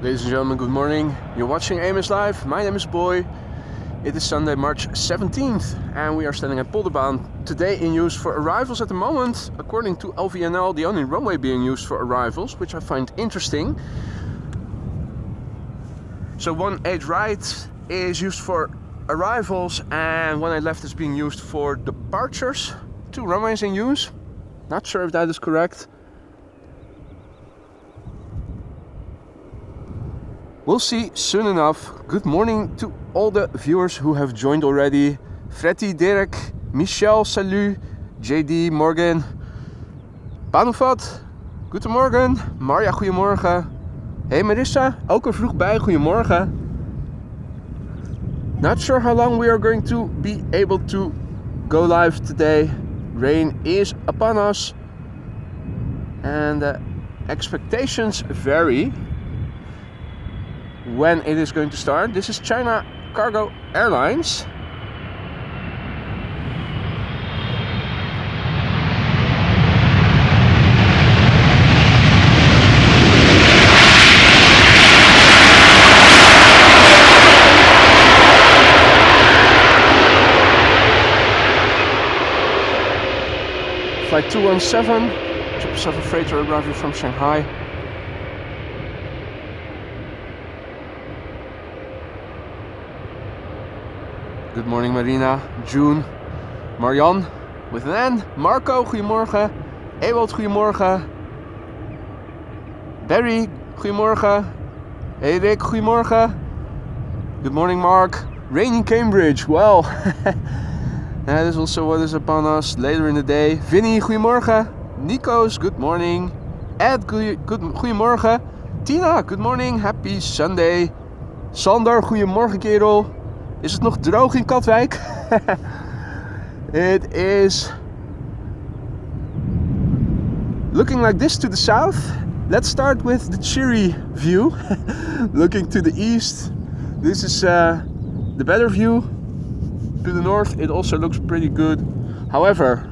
Ladies and gentlemen, good morning. You're watching AMS Live. My name is Boy. It is Sunday, March 17th, and we are standing at Polderbaan. Today in use for arrivals at the moment, according to LVNL, the only runway being used for arrivals, which I find interesting. So 18 right is used for arrivals, and 18 left is being used for departures. 2 runways in use. Not sure if that is correct. We'll see soon enough. Good morning to all the viewers who have joined already. Freddy, Derek, Michel, salut, JD, Morgan, Panufat, goedemorgen, Marja, goedemorgen. Hey Marissa, ook er vroeg bij, goedemorgen. Not sure how long we are going to be able to go live today. Rain is upon us and expectations vary when it is going to start. This is China Cargo Airlines. Flight 217, 777 freighter arriving from Shanghai. Good morning Marina, June, Marianne with an N, Marco, goedemorgen, Ewald, goedemorgen, Barry, goedemorgen, hey Rick, goedemorgen, good morning Mark, raining Cambridge, well, that is also what is upon us later in the day. Vinny, goedemorgen, Nikos, good morning, Ed, goedemorgen, Tina, good morning, happy Sunday, Sander, goedemorgen kerel. Is het nog droog in Katwijk? It is looking like this to the south. Let's start with the cheery view. Looking to the east. This is the better view. To the north it also looks pretty good. However,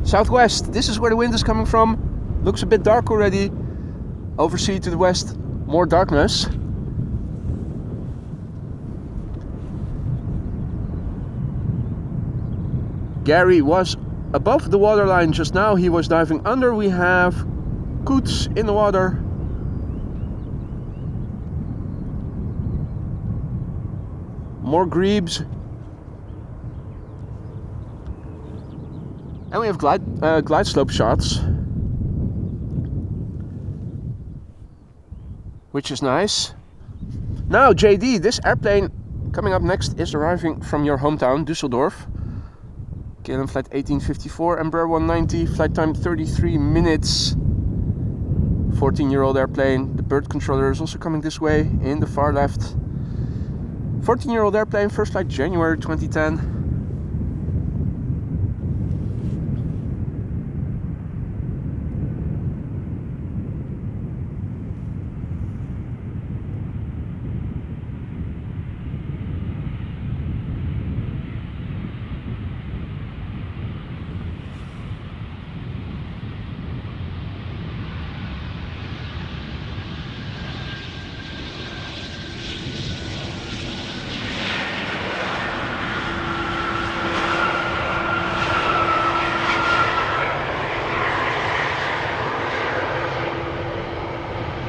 southwest, this is where the wind is coming from. Looks a bit dark already. Oversea to the west, more darkness. Gary was above the waterline just now, he was diving under. We have Coots in the water. More grebes. And we have glide slope shots. Which is nice. Now JD, this airplane coming up next is arriving from your hometown, Düsseldorf. KLM flight 1854, Embraer 190, flight time 33 minutes. 14-year-old airplane. The bird controller is also coming this way in the far left. 14-year-old airplane, first flight January 2010.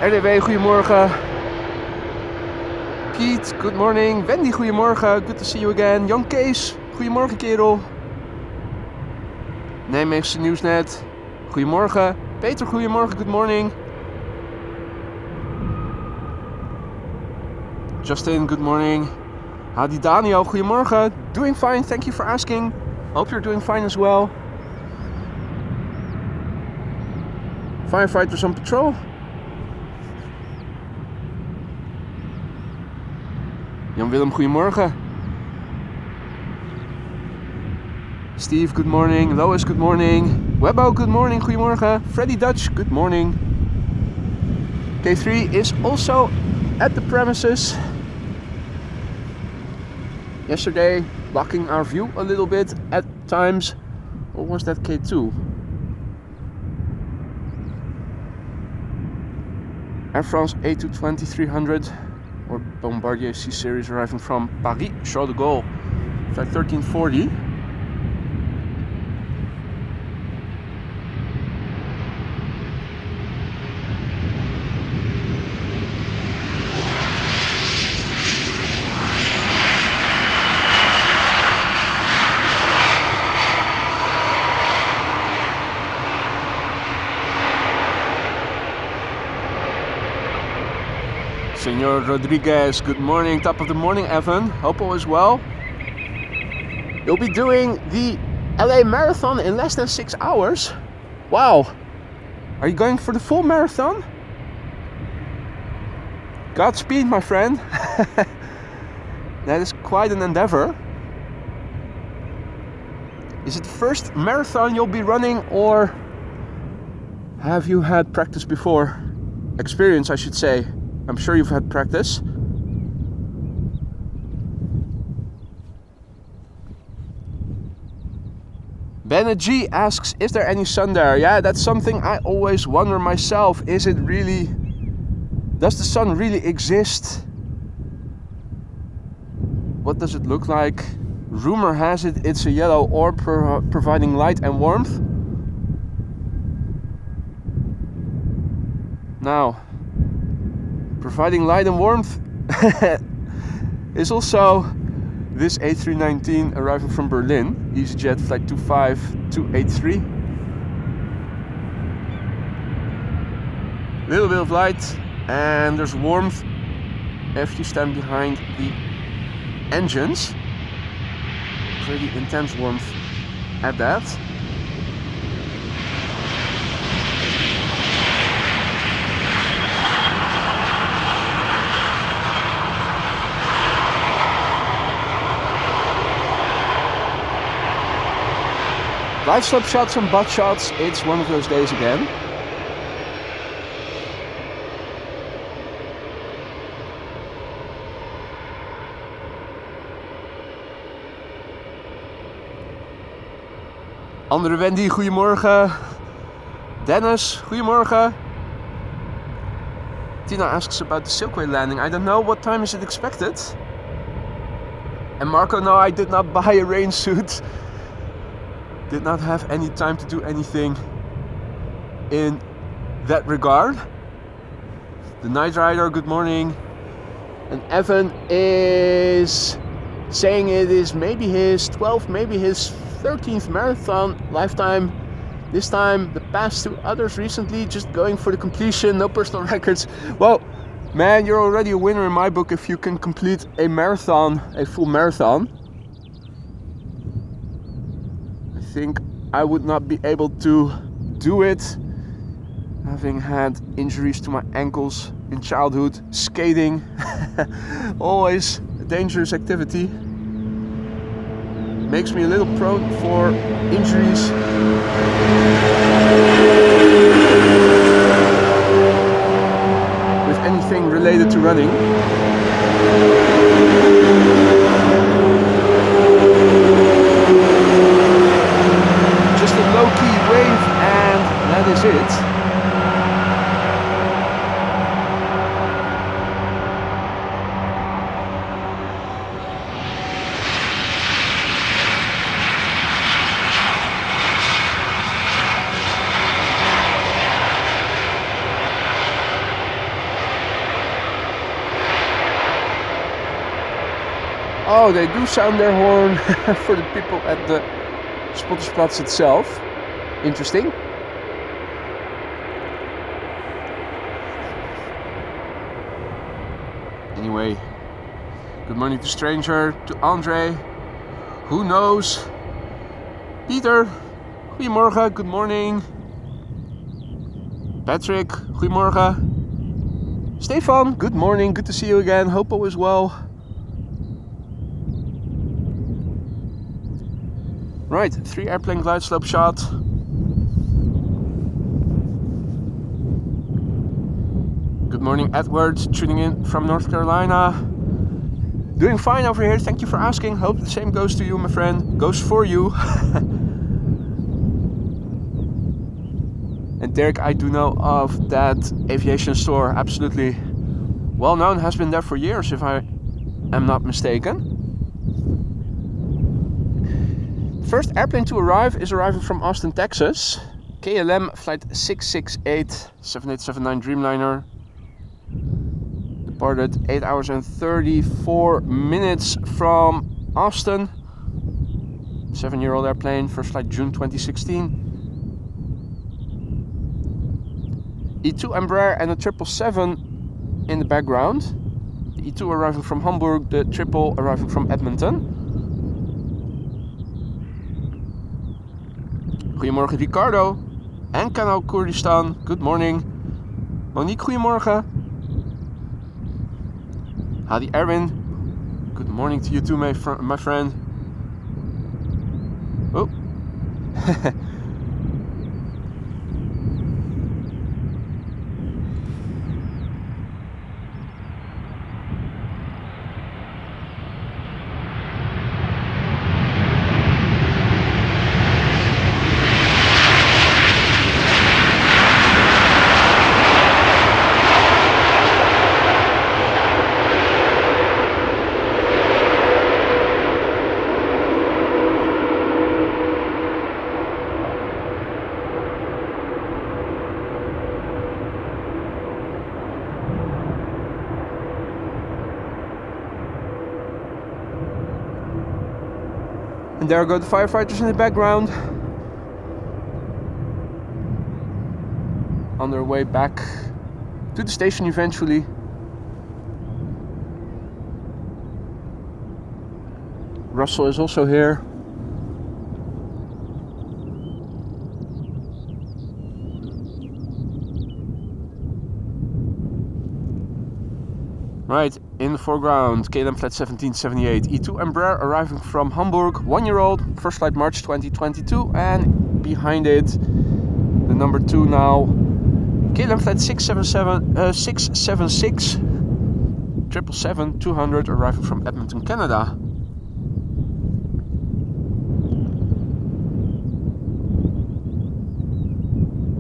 RDW, goedemorgen. Piet, good morning. Wendy, goedemorgen. Good to see you again. Jan Kees, goedemorgen kerel. Nijmeegse Nieuwsnet, goedemorgen. Peter, goedemorgen, good morning. Justin, good morning. Hadi Daniel, goedemorgen. Doing fine, thank you for asking. Hope you're doing fine as well. Firefighters on patrol. Jan-Willem, goedemorgen. Steve, good morning. Lois, good morning. Webbo, good morning, goedemorgen. Freddy Dutch, good morning. K3 is also at the premises. Yesterday, blocking our view a little bit at times. Or was that K2? Air France A220-300 or Bombardier C series arriving from Paris, Charles de Gaulle, flight 1340. Senor Rodriguez, good morning. Top of the morning, Evan. Hope all is well. You'll be doing the LA Marathon in less than 6 hours. Wow. Are you going for the full marathon? Godspeed, my friend. That is quite an endeavor. Is it the first marathon you'll be running, or have you had practice before? Experience, I should say. I'm sure you've had practice. Bennett G asks, is there any sun there? Yeah, that's something I always wonder myself. Is it really... Does the sun really exist? What does it look like? Rumor has it it's a yellow orb providing light and warmth. Now, providing light and warmth is also this A319 arriving from Berlin, EasyJet flight 25283. Little bit of light and there's warmth if you stand behind the engines. Pretty intense warmth at that. Light slope shots and butt shots, it's one of those days again. Andere Wendy, goedemorgen. Dennis, goedemorgen. Tina asks about the Silkway landing. I don't know, what time is it expected? And Marco, no, I did not buy a rain suit. Did not have any time to do anything in that regard. The Night Rider, good morning. And Evan is saying it is maybe his 12th, maybe his 13th marathon lifetime. This time the past two others recently, just going for the completion, no personal records. Well, man, you're already a winner in my book if you can complete a marathon, a full marathon. I think I would not be able to do it, having had injuries to my ankles in childhood. Skating, always a dangerous activity, makes me a little prone for injuries. With anything related to running. Low-key wave and that is it. Oh, they do sound their horn for the people at the Spottersplatz itself. Interesting. Anyway, good morning to Stranger, to Andre, who knows, Peter, goedemorgen, good morning, Patrick, goedemorgen, Stefan, good morning, good to see you again, hope all is well. Right, 3 airplane glide slope shot. Good morning, Edward, tuning in from North Carolina. Doing fine over here, thank you for asking. Hope the same goes to you, my friend. Goes for you. And Dirk, I do know of that aviation store, absolutely well known, has been there for years if I am not mistaken. First airplane to arrive is arriving from Austin, Texas. KLM flight 668, 7879 Dreamliner. Departed 8 hours and 34 minutes from Austin. 7-year-old airplane, first flight June 2016. E2 Embraer and a 777 in the background. The E2 arriving from Hamburg, the 777 arriving from Edmonton. Goedemorgen Ricardo en Kanaal Koerdistan, good morning. Monique, goedemorgen. Hadi Erwin, good morning to you too, my friend. Oh. And there go the firefighters in the background. On their way back to the station eventually. Russell is also here. Right, in the foreground, KLM flight 1778, E2 Embraer arriving from Hamburg, 1-year-old, first flight March 2022, and behind it, the number 2 now, KLM flight 676, 777-200 arriving from Edmonton, Canada.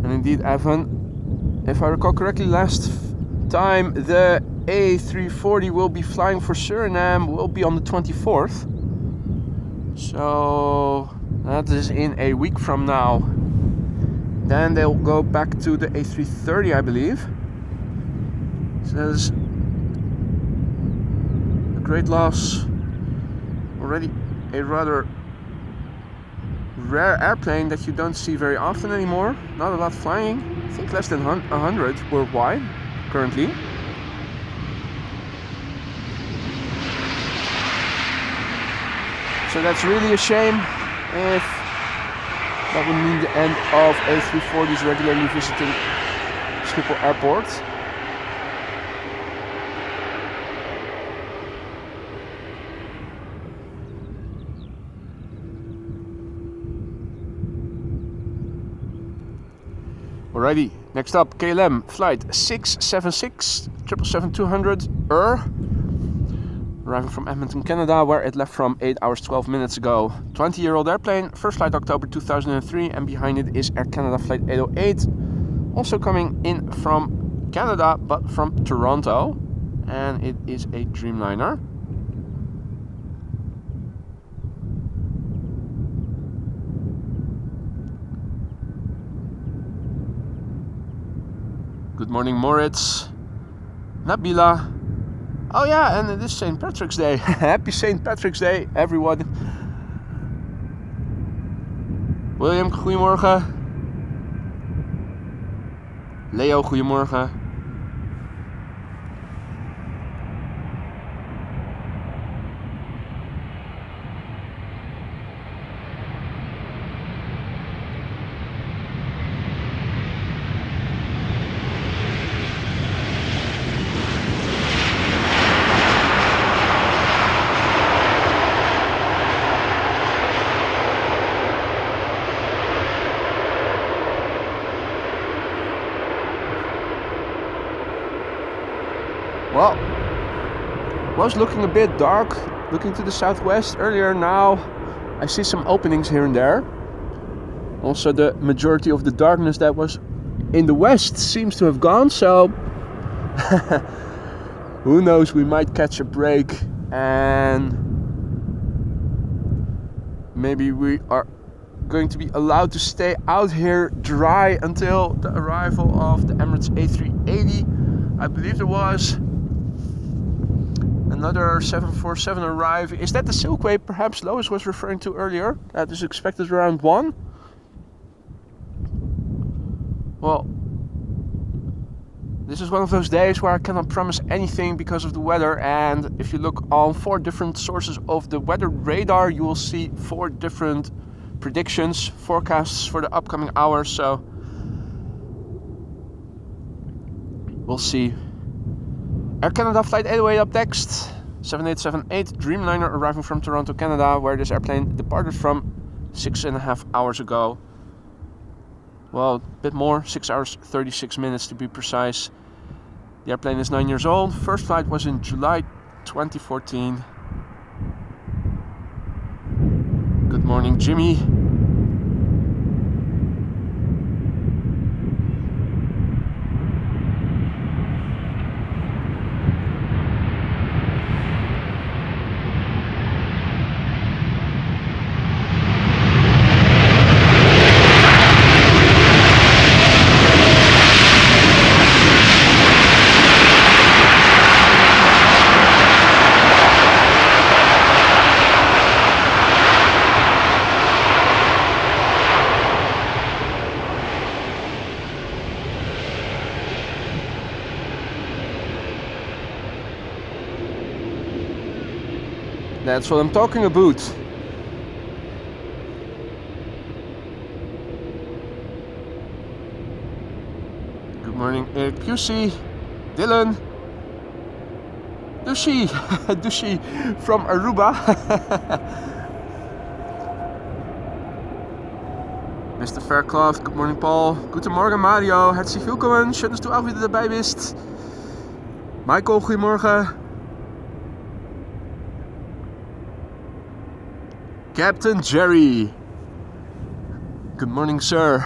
And indeed, Evan, if I recall correctly, last time the A340 will be flying for Suriname, will be on the 24th. So that is in a week from now. Then they'll go back to the A330, I believe. So that is a great loss. Already a rather rare airplane that you don't see very often anymore. Not a lot flying. I think less than 100 worldwide currently. So that's really a shame if that would mean the end of A340s regularly visiting Schiphol Airport. Alrighty, next up KLM flight 676, 777-200 arriving from Edmonton, Canada, where it left from 8 hours 12 minutes ago. 20-year-old airplane, first flight October 2003, and behind it is Air Canada flight 808, also coming in from Canada but from Toronto, and it is a Dreamliner. Good morning, Moritz, Nabila. Oh yeah, and it is St. Patrick's Day. Happy St. Patrick's Day, everyone. William, goedemorgen. Leo, goedemorgen. Well, was looking a bit dark, looking to the southwest earlier. Now I see some openings here and there. Also the majority of the darkness that was in the west seems to have gone, so who knows, we might catch a break and maybe we are going to be allowed to stay out here dry until the arrival of the Emirates A380. I believe there was another 747 arrive. Is that the Silkway perhaps Lois was referring to earlier? That is expected around 1. Well, this is one of those days where I cannot promise anything because of the weather, and if you look on 4 different sources of the weather radar, you will see 4 different predictions, forecasts for the upcoming hours, so we'll see. Air Canada Flight 808 up next, 7878 Dreamliner arriving from Toronto, Canada, where this airplane departed from 6.5 hours ago. Well, a bit more, 6 hours 36 minutes to be precise. The airplane is 9 years old. First flight was in July 2014. Good morning, Jimmy. That's what I'm talking about. Good morning, Eric Pusey, Dylan, Dushi, Dushi from Aruba. Mr. Faircloth, good morning Paul. Guten Morgen Mario, herzlich willkommen. Schön, dass du auch wieder dabei bist. Michael, goedemorgen. Captain Jerry. Good morning, sir.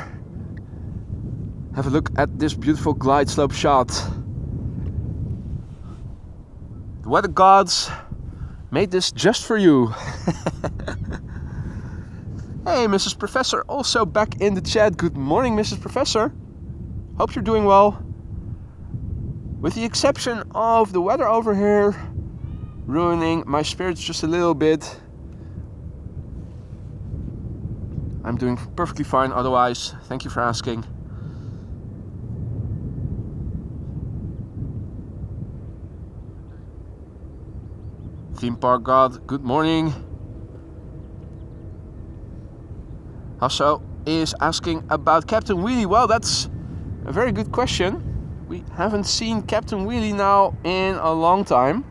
Have a look at this beautiful glide slope shot. The weather gods made this just for you. Hey, Mrs. Professor, also back in the chat. Good morning, Mrs. Professor. Hope you're doing well. With the exception of the weather over here ruining my spirits just a little bit, I'm doing perfectly fine otherwise. Thank you for asking. Theme Park God, good morning. Hasso is asking about Captain Wheelie. Well, that's a very good question. We haven't seen Captain Wheelie now in a long time.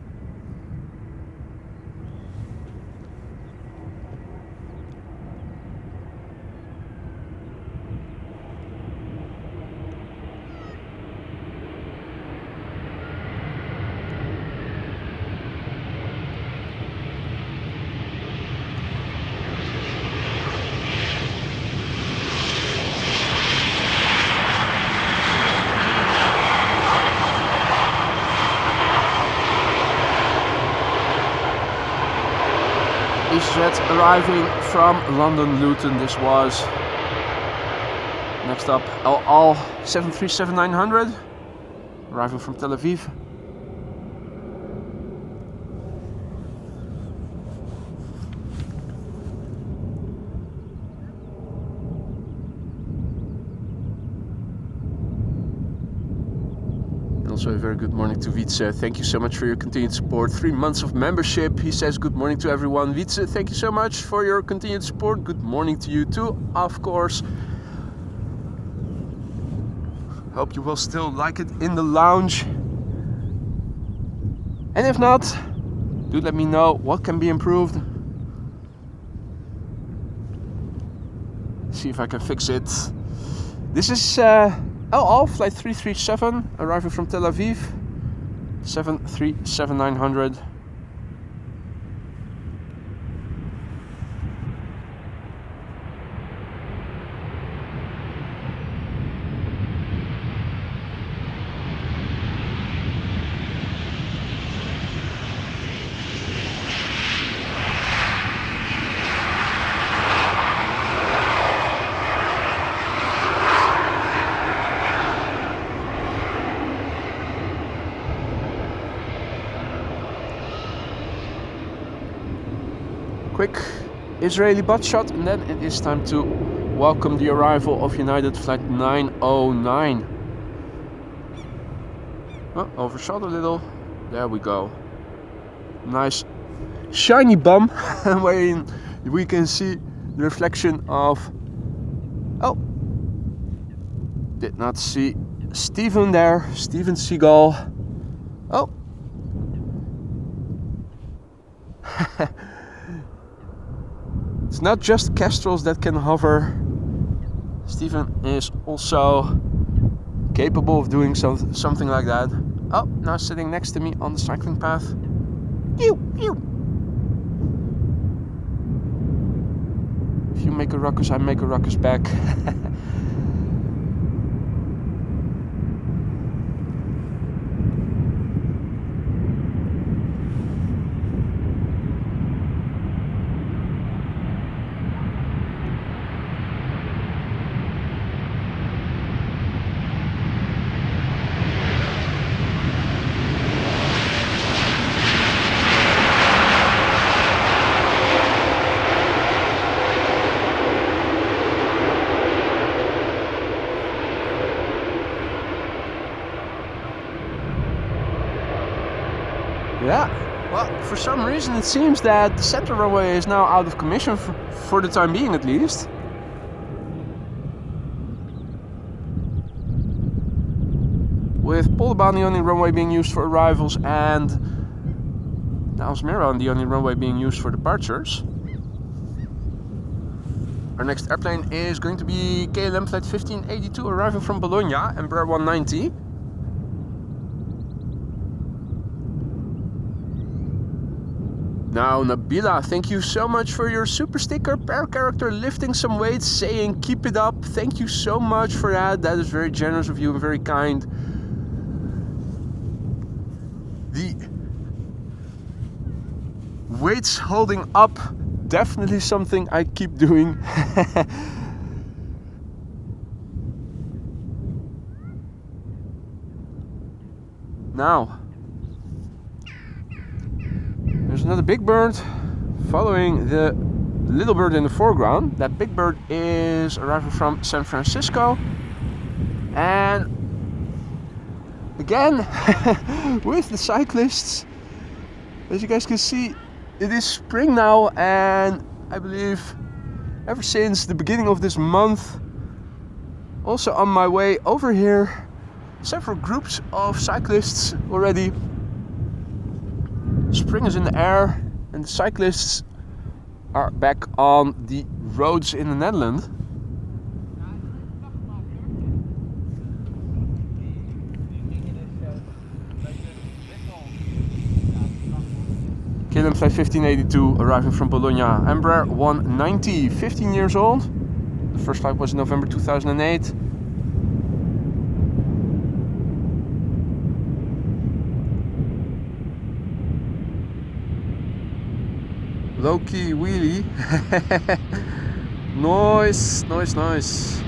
Jet arriving from London Luton, this was. Next up, El Al 737-900 arriving from Tel Aviv. Also a very good morning to Wietse. Thank you so much for your continued support. 3 months of membership. He says good morning to everyone. Wietse, thank you so much for your continued support. Good morning to you too, of course. Hope you will still like it in the lounge. And if not, do let me know what can be improved. See if I can fix it. This is El Al, flight 337, arriving from Tel Aviv, 737-900. quick Israeli butt shot, and then it is time to welcome the arrival of United Flight 909. Oh, overshot a little. There we go. Nice shiny bum wherein we can see the reflection of... Oh, did not see Steven there, Steven Seagal. Oh. It's not just Kestrels that can hover. Steven is also capable of doing something like that. Oh, now sitting next to me on the cycling path. Pew, pew. If you make a ruckus, I make a ruckus back. Yeah, well, for some reason it seems that the center runway is now out of commission for the time being, at least. With Polderbaan the only runway being used for arrivals and Almere the only runway being used for departures. Our next airplane is going to be KLM Flight 1582 arriving from Bologna, Embraer 190. Now, Nabila, thank you so much for your super sticker per character lifting some weights, saying keep it up. Thank you so much for that. That is very generous of you and very kind. The weights holding up, definitely something I keep doing. Now, there's another big bird following the little bird in the foreground. That big bird is arriving from San Francisco. And again, with the cyclists, as you guys can see, it is spring now, and I believe ever since the beginning of this month, also on my way over here, several groups of cyclists already. Spring is in the air and the cyclists are back on the roads in the Netherlands. KLM Flight 1582 arriving from Bologna, Embraer 190, 15 years old. The first flight was in November 2008. Low-key wheelie. Nice, nice, nice.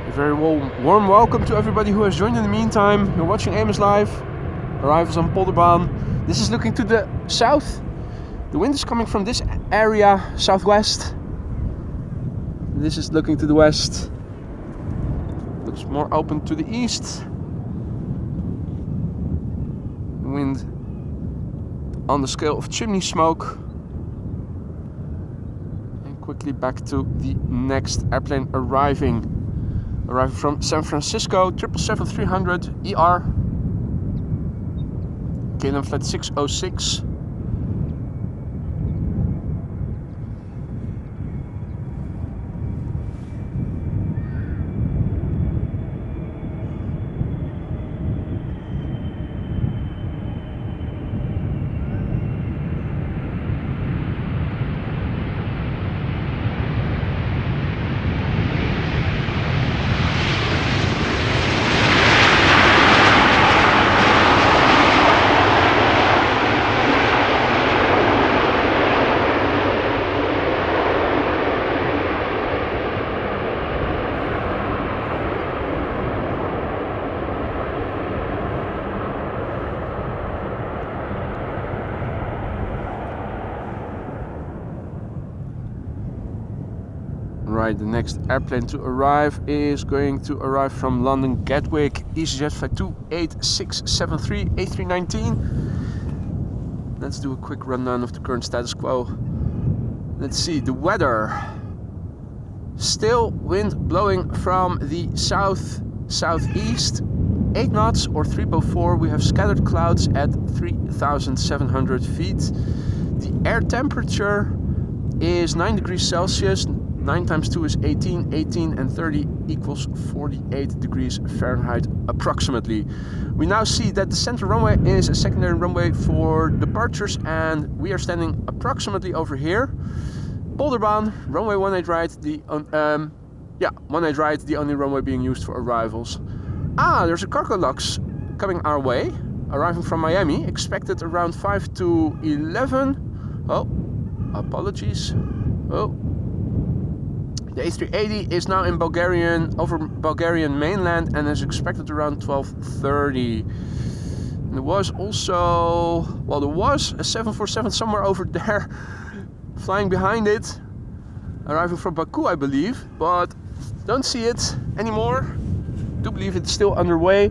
A very warm welcome to everybody who has joined in the meantime. You're watching Amos Live. Arrivals on Polderbaan. This is looking to the south. The wind is coming from this area, southwest. This is looking to the west. Looks more open to the east. The wind on the scale of chimney smoke. And quickly back to the next airplane arriving. Arriving from San Francisco, 777-300 ER. KLM Flight 606. Alright, the next airplane to arrive is going to arrive from London Gatwick, EasyJet flight 28673 A319. Let's do a quick rundown of the current status quo. Let's see, the weather. Still wind blowing from the south-southeast, 8 knots or 304. We have scattered clouds at 3,700 feet. The air temperature is 9 degrees Celsius. 9 times 2 is 18. 18 and 30 equals 48 degrees Fahrenheit approximately. We now see that the center runway is a secondary runway for departures, and we are standing approximately over here. Polderbaan, runway 18 right, 18 right, the only runway being used for arrivals. There's a Cargolux coming our way, arriving from Miami, expected around 5 to 11. Oh, apologies. Oh, the A380 is now in over Bulgarian mainland and is expected around 12:30. There was also, well, there was a 747 somewhere over there, flying behind it, arriving from Baku, I believe, but don't see it anymore. Do believe it's still underway,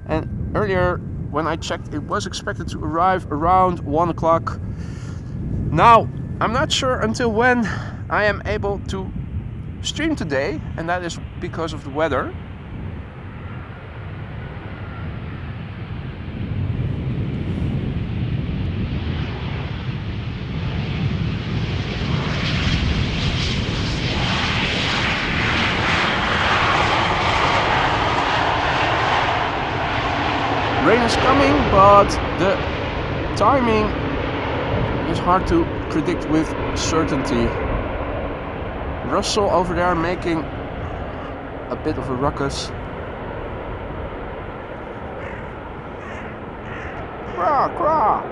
and earlier when I checked, it was expected to arrive around 1 o'clock. Now, I'm not sure until when I am able to stream today, and that is because of the weather. Rain is coming, but the timing is hard to predict with certainty. Russell over there making a bit of a ruckus. Krah, krah.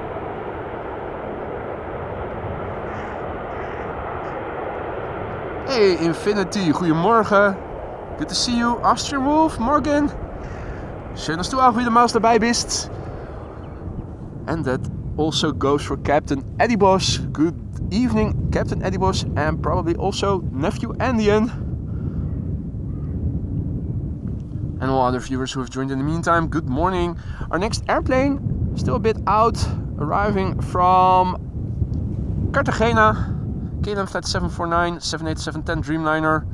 Hey Infinity, goedemorgen. Good to see you. Austrian Wolf, morgen. Schön, dass du auch wieder mal dabei bist. And that also goes for Captain Eddie Boss. Good evening, Captain Eddie Boss, and probably also Nephew Andian. And all other viewers who have joined in the meantime, good morning. Our next airplane, still a bit out, arriving from Cartagena. KLM flight 749, 787-10 Dreamliner.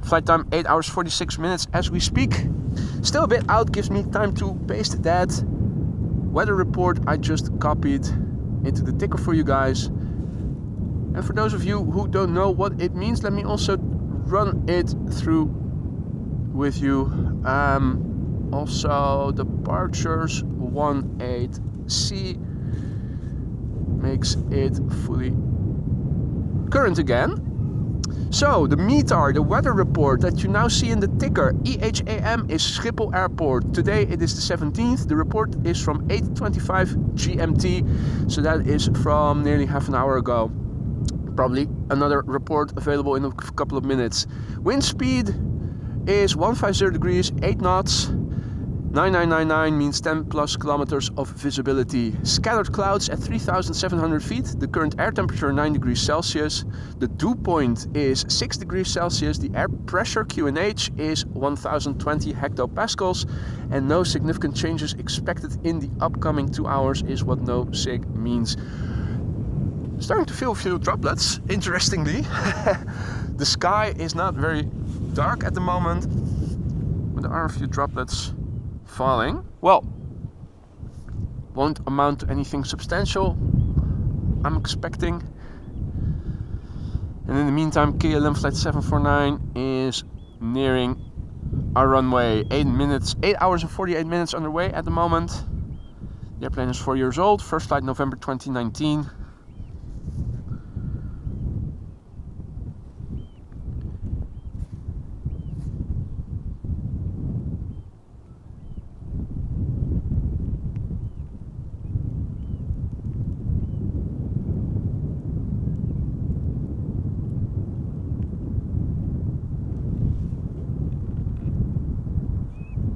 Flight time 8 hours 46 minutes as we speak. Still a bit out, gives me time to paste that weather report I just copied into the ticker for you guys. And for those of you who don't know what it means, let me also run it through with you. Also, departures 18C makes it fully current again. So, the METAR, the weather report that you now see in the ticker, EHAM is Schiphol Airport. Today it is the 17th. The report is from 8:25 GMT, so that is from nearly half an hour ago. Probably another report available in a couple of minutes. Wind speed is 150 degrees, 8 knots. 9999 means 10 plus kilometers of visibility. Scattered clouds at 3,700 feet. The current air temperature 9 degrees Celsius. The dew point is 6 degrees Celsius. The air pressure QNH is 1020 hectopascals. And no significant changes expected in the upcoming 2 hours is what no sig means. Starting to feel a few droplets, interestingly. The sky is not very dark at the moment, but there are a few droplets falling. Well, won't amount to anything substantial, I'm expecting. And in the meantime, KLM flight 749 is nearing our runway. 8 hours and 48 minutes underway at the moment. The airplane is 4 years old, first flight November 2019.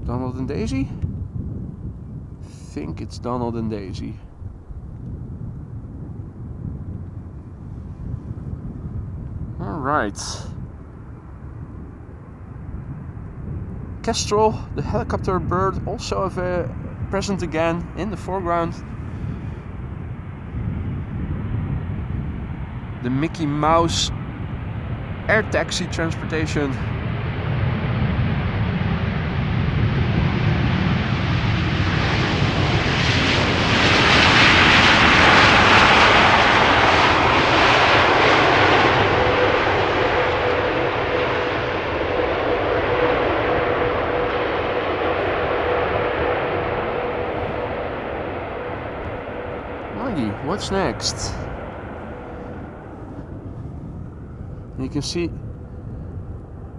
Donald and Daisy? I think it's Donald and Daisy. Alright. Kestrel, the helicopter bird, also present again in the foreground. The Mickey Mouse air taxi transportation. What's next? You can see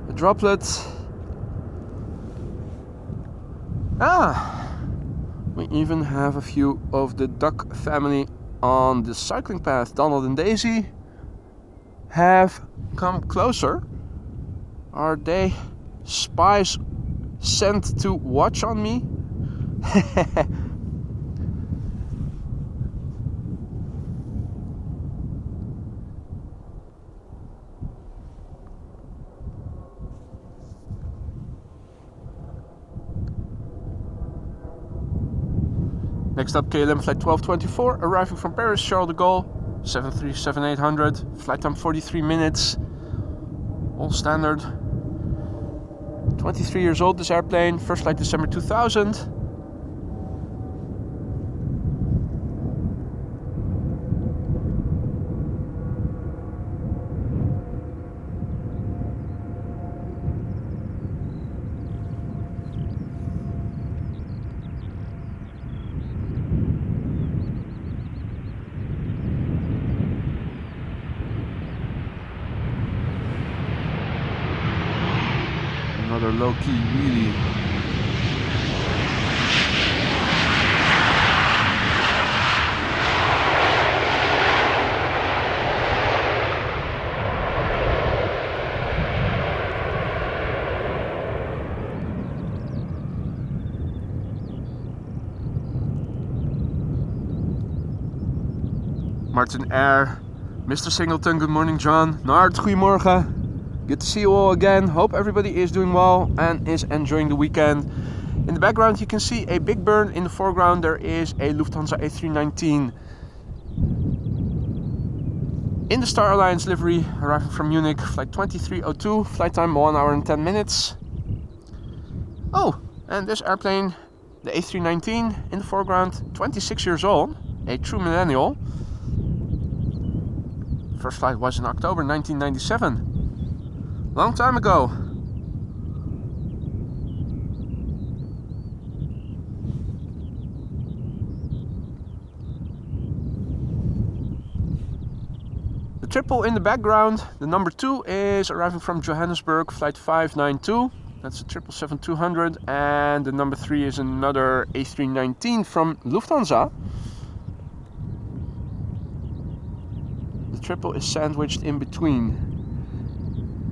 a droplet. We even have a few of the duck family on the cycling path. Donald and Daisy have come closer. Are they spies sent to watch on me? Next up, KLM flight 1224, arriving from Paris Charles de Gaulle, 737-800, flight time 43 minutes, all standard. 23 years old, this airplane, first flight December 2000. Another low-key wheelie. Martin Air, Mr. Singleton, good morning John. Nard, goedemorgen. Good to see you all again. Hope everybody is doing well and is enjoying the weekend. In the background you can see a big burn. In the foreground there is a Lufthansa A319 in the Star Alliance livery, arriving from Munich, flight 2302, flight time 1 hour and 10 minutes. Oh, and this airplane, the A319 in the foreground, 26 years old, a true millennial. First flight was in October 1997. Long time ago. The triple in the background, the number 2 is arriving from Johannesburg, flight 592. That's a 777-200, and the number 3 is another A319 from Lufthansa. The triple is sandwiched in between.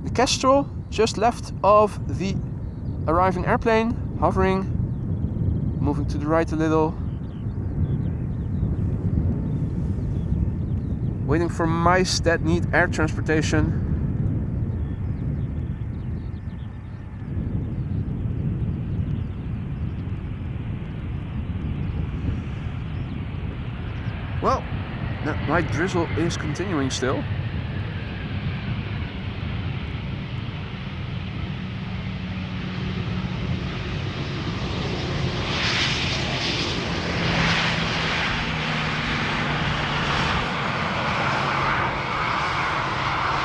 The Kestrel just left of the arriving airplane, hovering, moving to the right a little, waiting for mice that need air transportation. Well, that light drizzle is continuing still.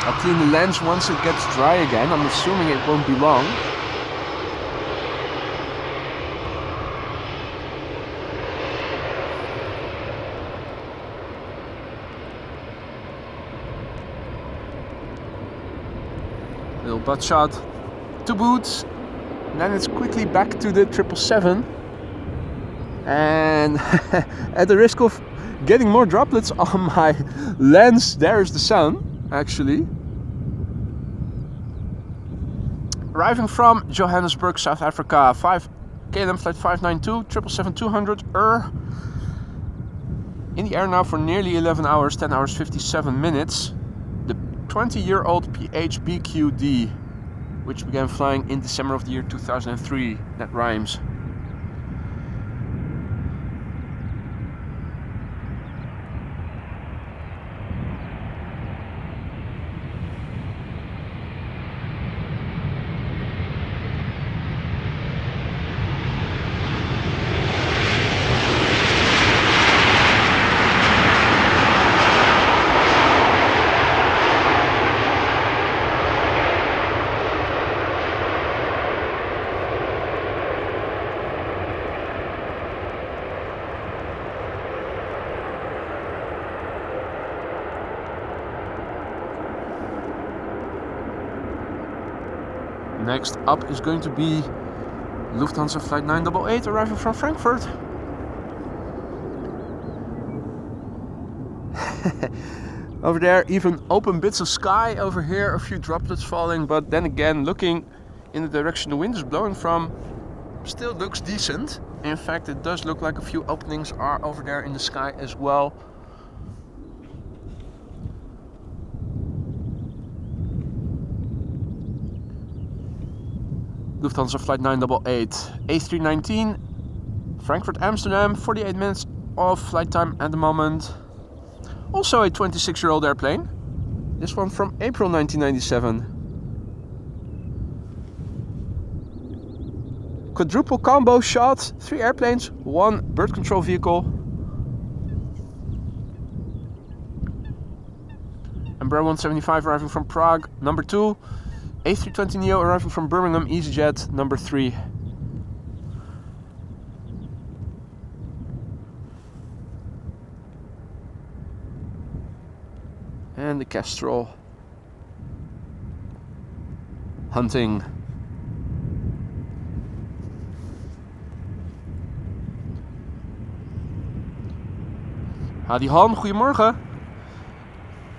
I'll clean the lens once it gets dry again. I'm assuming it won't be long. Little butt shot to boot. And then it's quickly back to the 777. And at the risk of getting more droplets on my lens, there's the sun, actually. Arriving from Johannesburg, South Africa, KLM flight 592, 777-200, in the air now for nearly 11 hours, 10 hours 57 minutes. The 20-year-old PHBQD which began flying in December of the year 2003. That rhymes. Next up is going to be Lufthansa Flight 988 arriving from Frankfurt. Over there, even open bits of sky. Over here, a few droplets falling, but then again, looking in the direction the wind is blowing from, still looks decent. In fact, it does look like a few openings are over there in the sky as well. Lufthansa Flight 988, A319, Frankfurt Amsterdam, 48 minutes of flight time at the moment. Also a 26-year-old airplane. This one from April 1997. Quadruple combo shot, 3 airplanes, 1 bird control vehicle. Embraer 175 arriving from Prague, number 2. A320neo arriving from Birmingham, EasyJet, number 3. And the Kestrel hunting. Hadi Han, goedemorgen.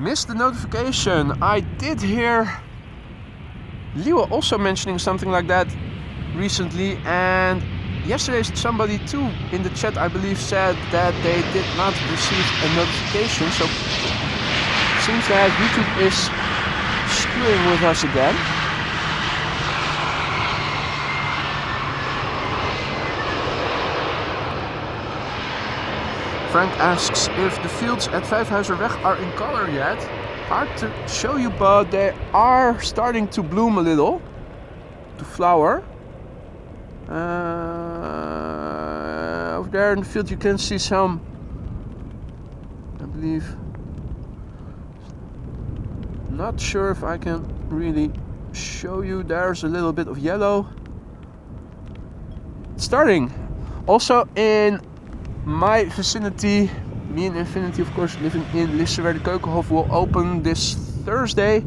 Missed the notification. I did hear Liwa also mentioning something like that recently, and yesterday somebody too in the chat, I believe, said that they did not receive a notification, so it seems that YouTube is screwing with us again. Frank asks if the fields at Vijfhuizerweg are in color yet. Hard to show you, but they are starting to bloom a little, to flower. Over there in the field you can see some, I believe, not sure if I can really show you. There's a little bit of yellow. It's starting. Also in my vicinity, me and Infinity, of course, living in Lisse, where the Keukenhof will open this Thursday.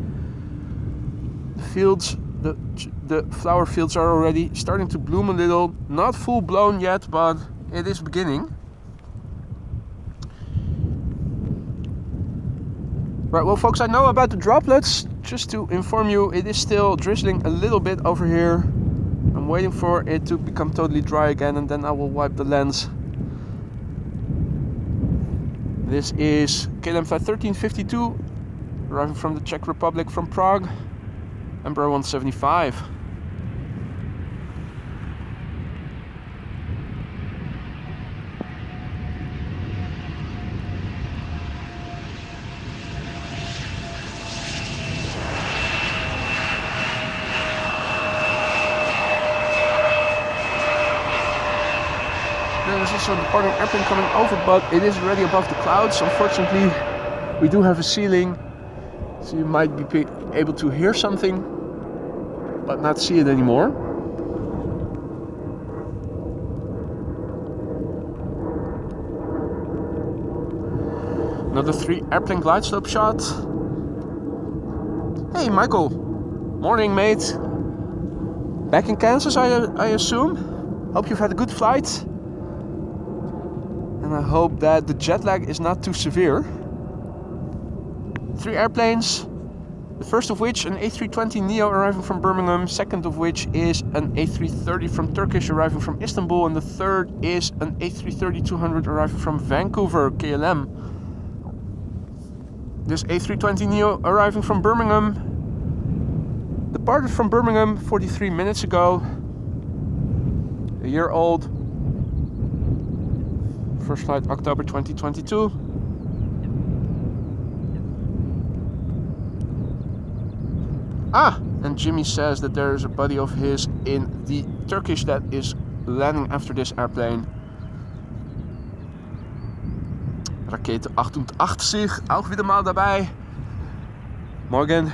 The fields, the flower fields are already starting to bloom a little. Not full blown yet, but it is beginning. Right, well folks, I know about the droplets. Just to inform you, it is still drizzling a little bit over here. I'm waiting for it to become totally dry again, and then I will wipe the lens. This is KLM Flight 1352, arriving from the Czech Republic from Prague, Embraer 175. There's also a departing airplane coming over, but it is already above the clouds. Unfortunately, we do have a ceiling, so you might be able to hear something, but not see it anymore. Another 3 airplane glide slope shot. Hey Michael, morning mate. Back in Kansas, I assume. Hope you've had a good flight. And I hope that the jet lag is not too severe. 3 airplanes, the first of which an A320neo arriving from Birmingham, second of which is an A330 from Turkish arriving from Istanbul, and the third is an A330-200 arriving from Vancouver, KLM. This A320neo arriving from Birmingham, the departed from Birmingham 43 minutes ago. A year old. First flight October 2022. And Jimmy says that there is a buddy of his in the Turkish that is landing after this airplane. Rakete 88, auch wieder mal dabei. Morgen.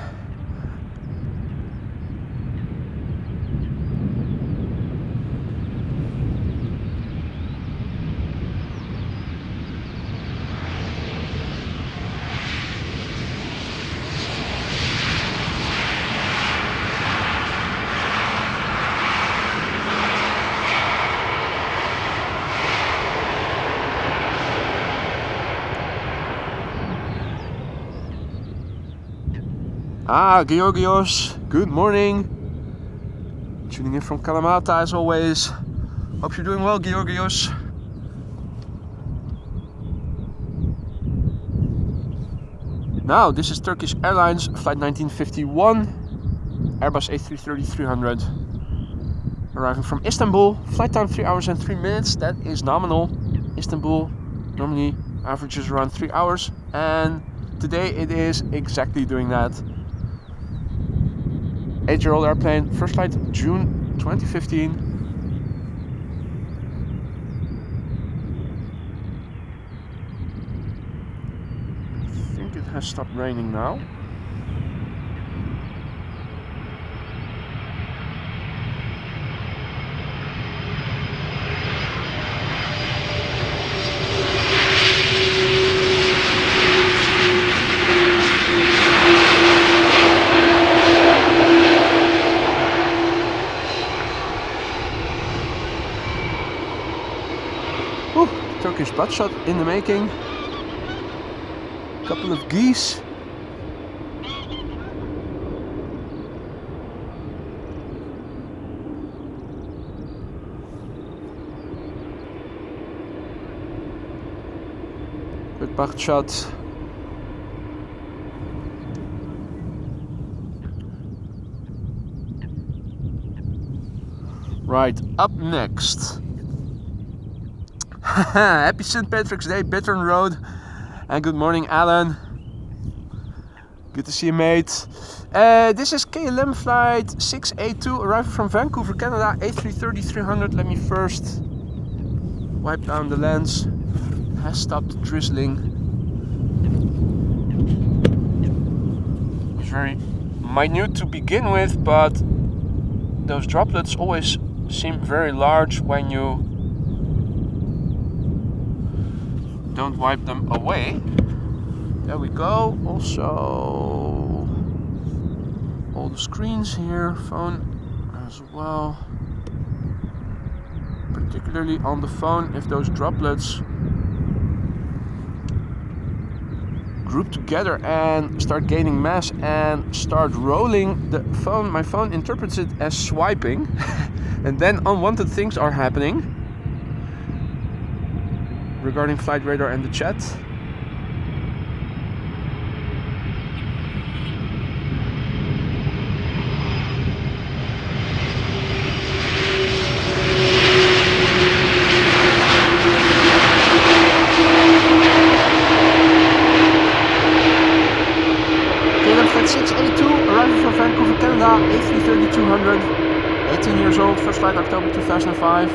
Georgios, good morning. Tuning in from Kalamata as always. Hope you're doing well, Georgios. Now, this is Turkish Airlines, flight 1951, Airbus A330-300. Arriving from Istanbul, flight time 3 hours and 3 minutes, that is nominal. Istanbul normally averages around 3 hours, and today it is exactly doing that. 8-year-old airplane, first flight June 2015. I think it has stopped raining now. Turkish buttshot in the making. Couple of geese. Good buttshot. Right, up next. Happy St. Patrick's Day, Bittern Road. And good morning, Alan. Good to see you, mate. This is KLM flight 682, arriving from Vancouver, Canada, A330-300. Let me first wipe down the lens. It has stopped drizzling. It was very minute to begin with, but those droplets always seem very large when you don't wipe them away. There we go. Also, all the screens here, phone as well. Particularly on the phone, if those droplets group together and start gaining mass and start rolling, the phone, my phone interprets it as swiping, and then unwanted things are happening. Regarding flight radar and the chat. KLM flight 682, arriving from Vancouver, Canada, A330-200, 18 years old, first flight October 2005.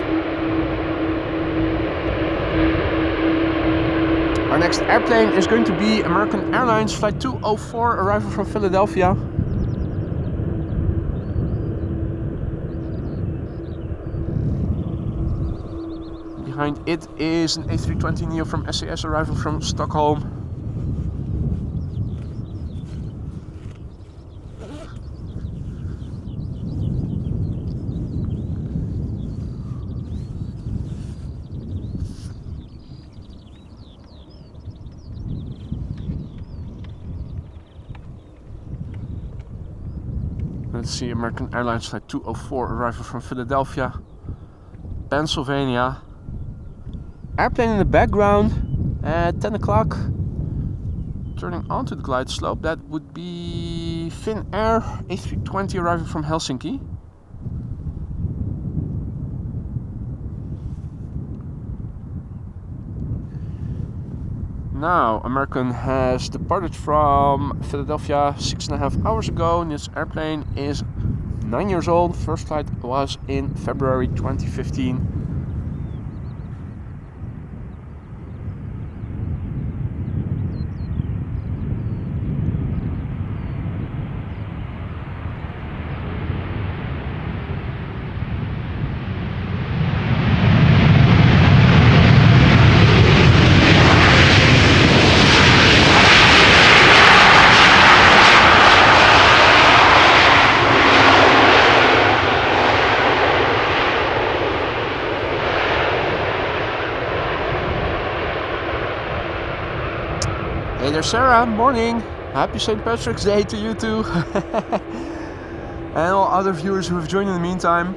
Our next airplane is going to be American Airlines flight 204, arriving from Philadelphia. Behind it is an A320neo from SAS, arriving from Stockholm. Let's see, American Airlines flight 204, arriving from Philadelphia, Pennsylvania. Airplane in the background at 10 o'clock. turning onto the glide slope. That would be Finnair A320 arriving from Helsinki. Now, American has departed from Philadelphia 6.5 hours ago, and this airplane is 9 years old. First flight was in February 2015. Hey there, Sarah, morning! Happy St. Patrick's Day to you too! And all other viewers who have joined in the meantime.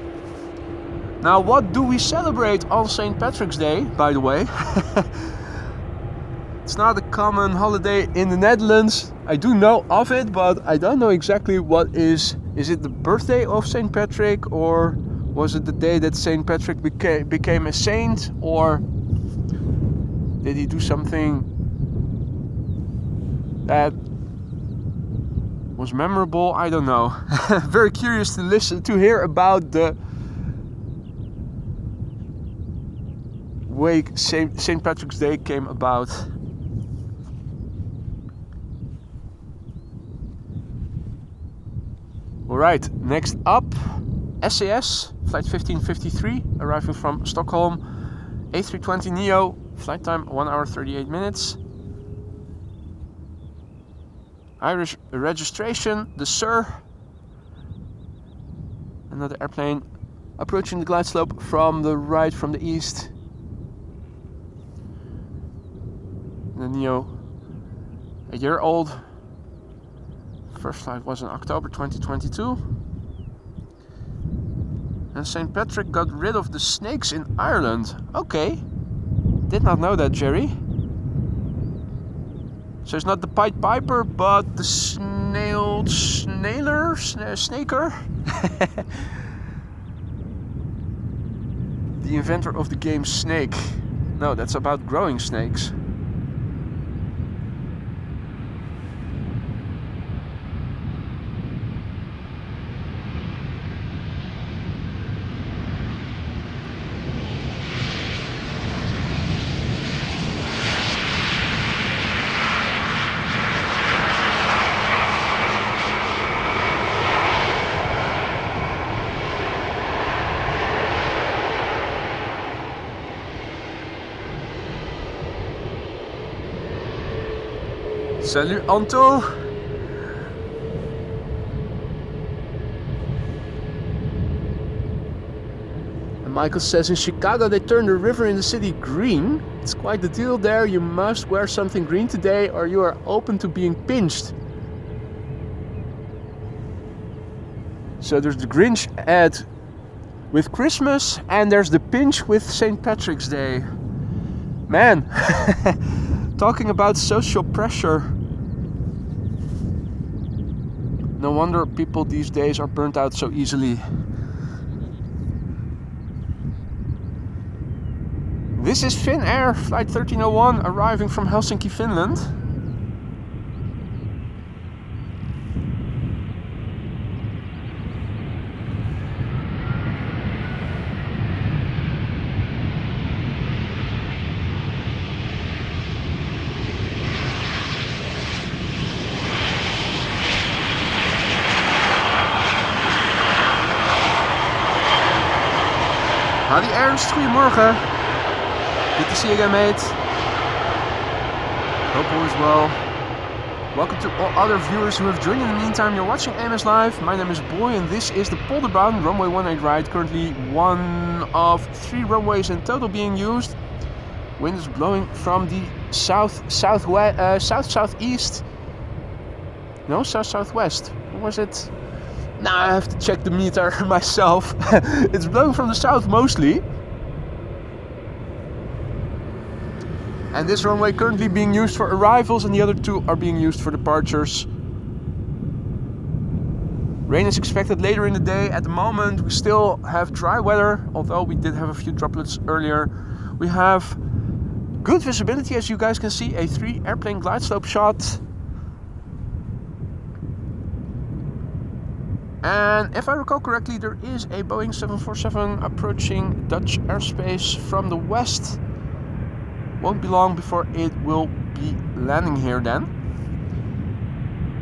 Now, what do we celebrate on St. Patrick's Day, by the way? It's not a common holiday in the Netherlands. I do know of it, but I don't know exactly what is. Is it the birthday of St. Patrick, or was it the day that St. Patrick became a saint, or did he do something that was memorable? I don't know. Very curious to hear about the way St. Patrick's Day came about. Alright, next up, SAS, flight 1553, arriving from Stockholm, A320neo, flight time 1 hour 38 minutes. Irish registration, the Sur. Another airplane approaching the glide slope from the right, from the east. The Neo, a year old. First flight was in October 2022. And St. Patrick got rid of the snakes in Ireland. Okay, did not know that, Jerry. So it's not the Pied Piper, but the snaker? The inventor of the game Snake. No, that's about growing snakes. Salut Anto! And Michael says in Chicago they turn the river in the city green. It's quite the deal there. You must wear something green today or you are open to being pinched. So there's the Grinch ad with Christmas and there's the pinch with St. Patrick's Day. Man, talking about social pressure. No wonder people these days are burnt out so easily. This is Finnair, flight 1301, arriving from Helsinki, Finland. Hadi Ernst, goedemorgen. Good to see you again, mate. Hope all is well. Welcome to all other viewers who have joined in the meantime. You're watching AMS Live. My name is Boy and this is the Polderbaan runway 18 ride. Currently one of 3 runways in total being used. Wind is blowing from the south-southeast. No, south-southwest. What was it? Now I have to check the meter myself. It's blowing from the south mostly. And this runway currently being used for arrivals and the other two are being used for departures. Rain is expected later in the day. At the moment we still have dry weather, although we did have a few droplets earlier. We have good visibility, as you guys can see, A3 airplane glide slope shot. And if I recall correctly, there is a Boeing 747 approaching Dutch airspace from the west. Won't be long before it will be landing here then.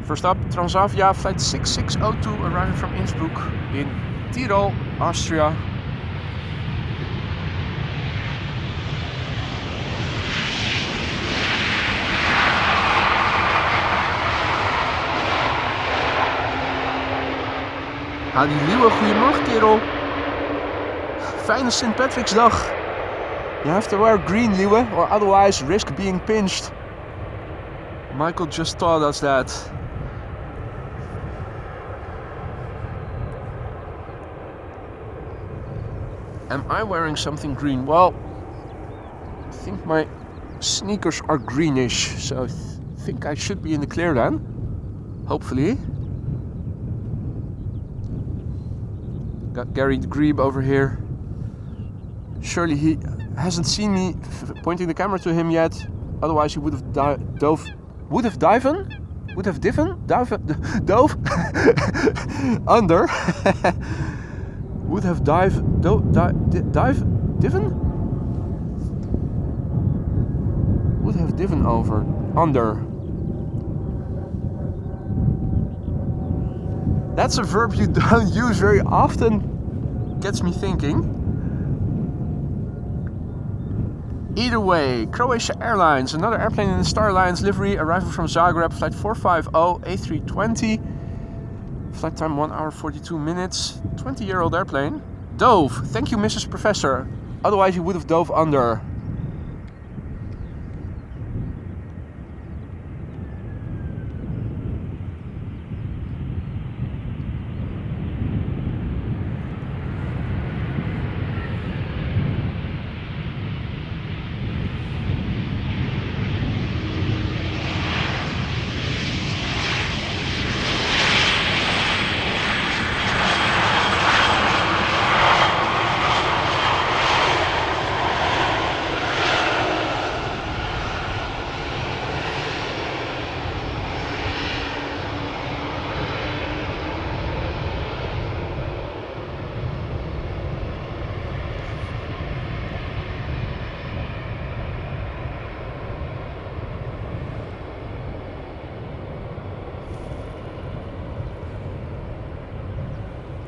First up, Transavia flight 6602 arriving from Innsbruck in Tirol, Austria. Hadi Liewe, goedemorgen kerel. Fijne St. Patrick's Dag. You have to wear green, Liewe, or otherwise risk being pinched. Michael just taught us that. Am I wearing something green? Well, I think my sneakers are greenish, so I think I should be in the clear then. Hopefully. Got Gary the Grebe over here. Surely he hasn't seen me pointing the camera to him yet. Otherwise he would have dove under. Would have diven over under. That's a verb you don't use very often. Gets me thinking. Either way, Croatia Airlines, another airplane in the Star Alliance livery, arriving from Zagreb, flight 450 A320. Flight time 1 hour 42 minutes. 20-year-old airplane. Dove. Thank you, Mrs. Professor. Otherwise you would have dove under.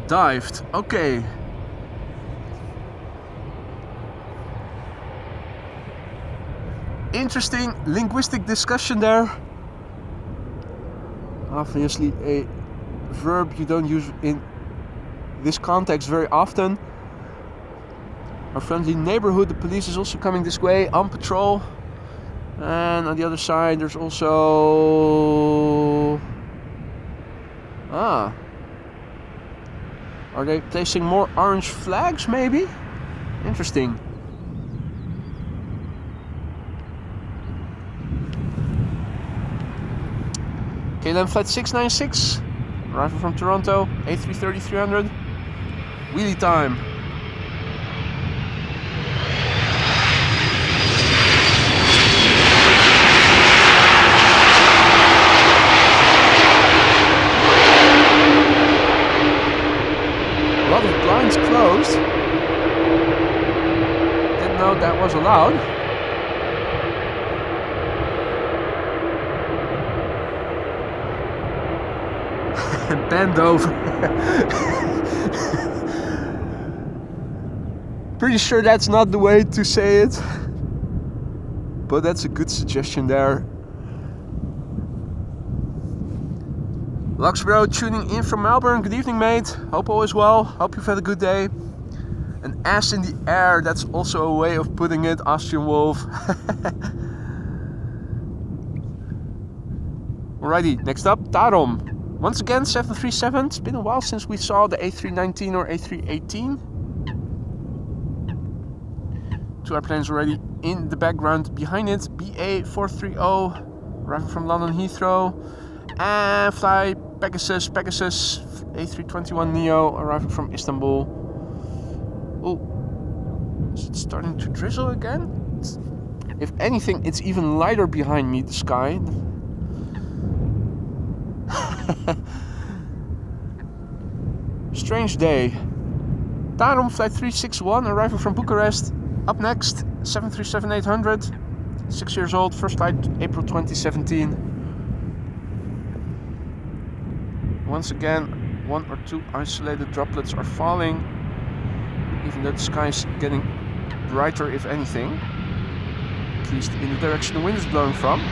Dived. Okay. Interesting linguistic discussion there. Obviously a verb you don't use in this context very often. Our friendly neighborhood, the police is also coming this way on patrol. And on the other side there's also... Are they placing more orange flags, maybe? Interesting. KLM flight 696, arriving from Toronto, A330-300. Wheelie time. A lot of blinds closed. Didn't know that was allowed. Bend over. Pretty sure that's not the way to say it, but that's a good suggestion there. Luxbro tuning in from Melbourne. Good evening, mate. Hope all is well. Hope you've had a good day. An ass in the air, that's also a way of putting it, Austrian Wolf. Alrighty, next up, Tarom. Once again, 737. It's been a while since we saw the A319 or A318. 2 airplanes already in the background behind it. BA430 arriving from London Heathrow, and fly Pegasus A321neo arriving from Istanbul. Oh, is it starting to drizzle again? If anything, it's even lighter behind me, the sky. Strange day. Tarom flight 361 arriving from Bucharest. Up next, 737-800. 6 years old, first flight April 2017. Once again, 1 or 2 isolated droplets are falling, even though the sky is getting brighter, if anything. At least in the direction the wind is blowing from.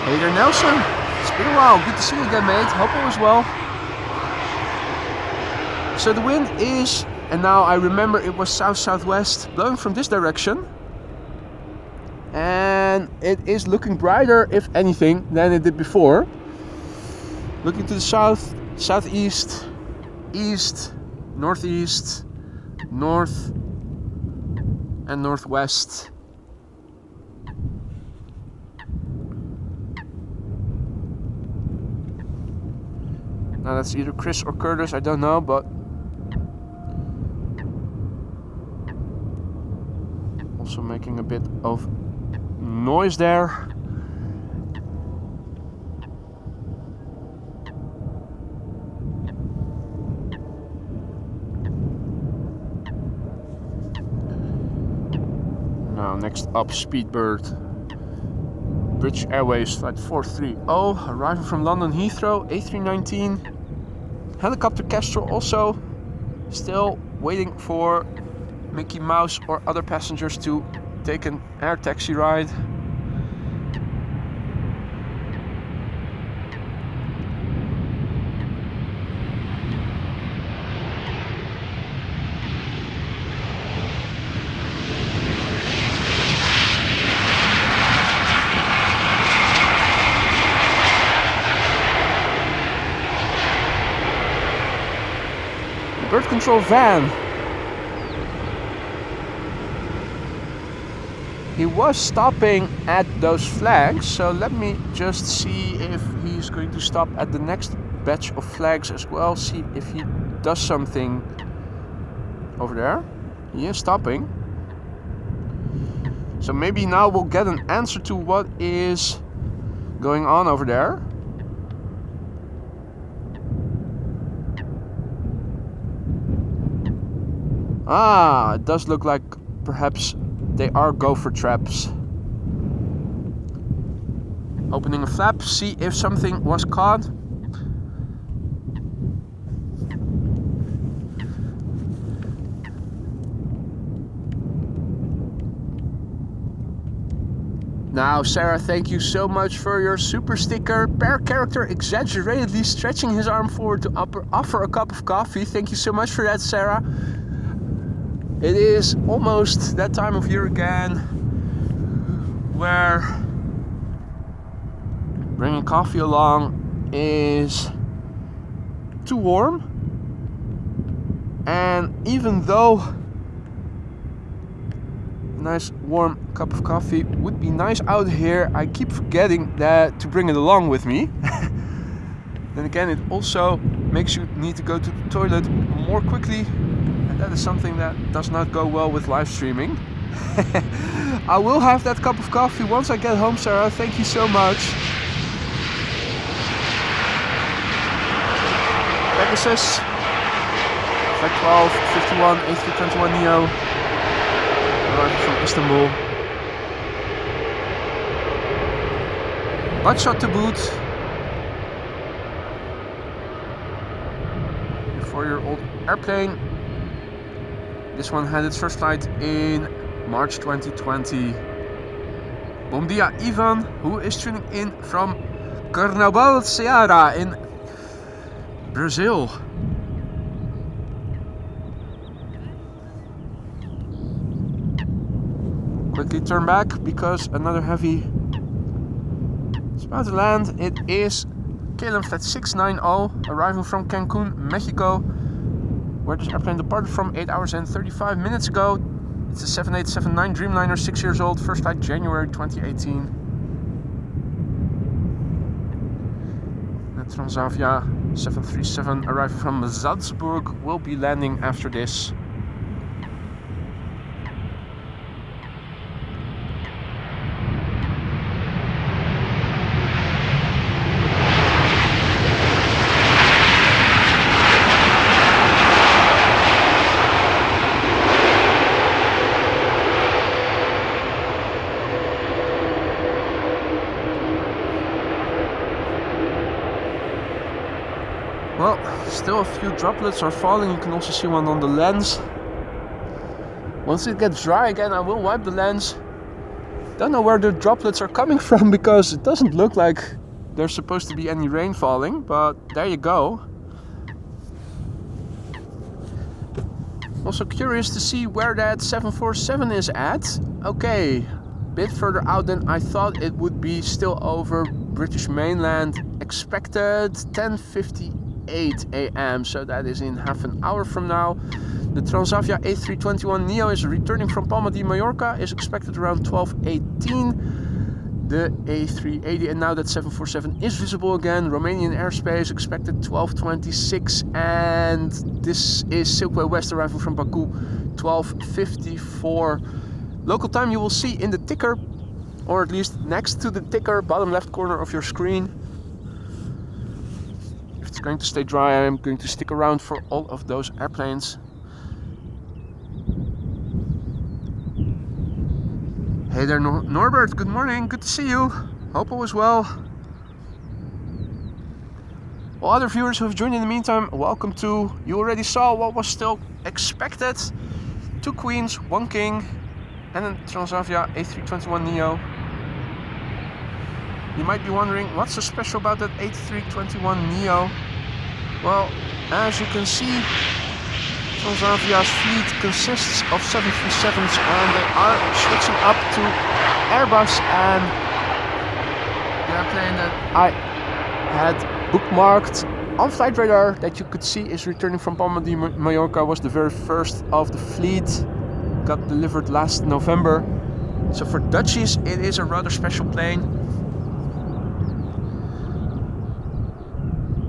Hey there, Nelson. It's been a while. Good to see you again, mate. Hope all is well. So the wind is, and now I remember it was south-southwest, blowing from this direction. And it is looking brighter, if anything, than it did before. Looking to the south, southeast, east, northeast, north, and northwest. Now that's either Chris or Curtis, I don't know, but also making a bit of noise there. Now next up, Speedbird, British Airways flight 430 arriving from London Heathrow, A319. Helicopter Kestrel also still waiting for Mickey Mouse or other passengers to take an air taxi ride. Bird control van. He was stopping at those flags, so let me just see if he's going to stop at the next batch of flags as well. See if he does something over there. He is stopping. So maybe now we'll get an answer to what is going on over there. Ah, it does look like perhaps they are gopher traps. Opening a flap, see if something was caught. Now, Sarah, thank you so much for your super sticker. Per character exaggeratedly stretching his arm forward to offer a cup of coffee. Thank you so much for that, Sarah. It is almost that time of year again where bringing coffee along is too warm. And even though a nice warm cup of coffee would be nice out here, I keep forgetting that to bring it along with me. Then again, it also makes you need to go to the toilet more quickly. That is something that does not go well with live streaming. I will have that cup of coffee once I get home, Sarah. Thank you so much. Pegasus, flight 1251 A321neo, arriving from Istanbul. Buckshot to boot. 4-year-old airplane. This one had its first flight in March 2020. Bom dia, Ivan, who is tuning in from Carnaval Ceará in Brazil. Quickly turn back because another heavy is about to land. It is KLM flight 690 arriving from Cancun, Mexico, where this airplane departed from 8 hours and 35 minutes ago. It's a 7879 Dreamliner, 6 years old, first flight January 2018. The Transavia 737 arriving from Salzburg will be landing after this. Well, still a few droplets are falling. You can also see one on the lens. Once it gets dry again, I will wipe the lens. Don't know where the droplets are coming from because it doesn't look like there's supposed to be any rain falling, but there you go. Also curious to see where that 747 is at. Okay, a bit further out than I thought it would be, still over British mainland. Expected 10:58 a.m. so that is in half an hour from now. The Transavia A321neo is returning from Palma de Mallorca, is expected around 12:18. The A380 and now that 747 is visible again. Romanian airspace expected 12:26, and this is Silkway West arrival from Baku 12:54. Local time you will see in the ticker, or at least next to the ticker, bottom left corner of your screen. If it's going to stay dry, I am going to stick around for all of those airplanes. Hey there, Norbert, good morning, good to see you. Hope all is well. All other viewers who have joined in the meantime, welcome to. You already saw what was still expected. 2 queens, 1 king, and a Transavia A321neo. You might be wondering, what's so special about that A321neo? Well, as you can see, Transavia's fleet consists of 737s, and they are switching up to Airbus, and the airplane that I had bookmarked on flight radar that you could see is returning from Palma de Mallorca was the very first of the fleet. Got delivered last November. So for Dutchies it is a rather special plane.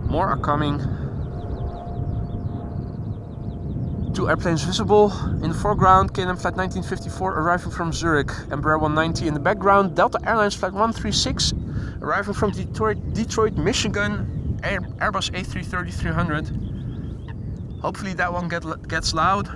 More are coming. 2 airplanes visible. In the foreground, KLM flight 1954 arriving from Zurich, Embraer 190. In the background, Delta Airlines flight 136 arriving from Detroit, Michigan, Airbus A330-300. Hopefully that one gets loud.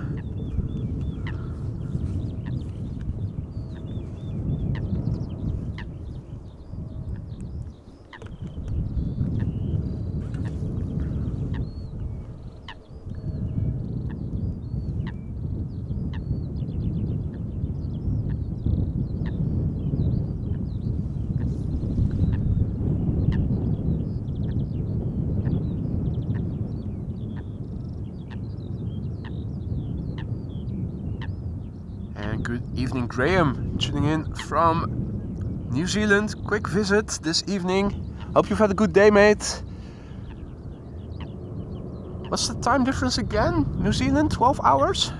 Good evening, Graham, tuning in from New Zealand. Quick visit this evening. Hope you've had a good day, mate. What's the time difference again? New Zealand, 12 hours?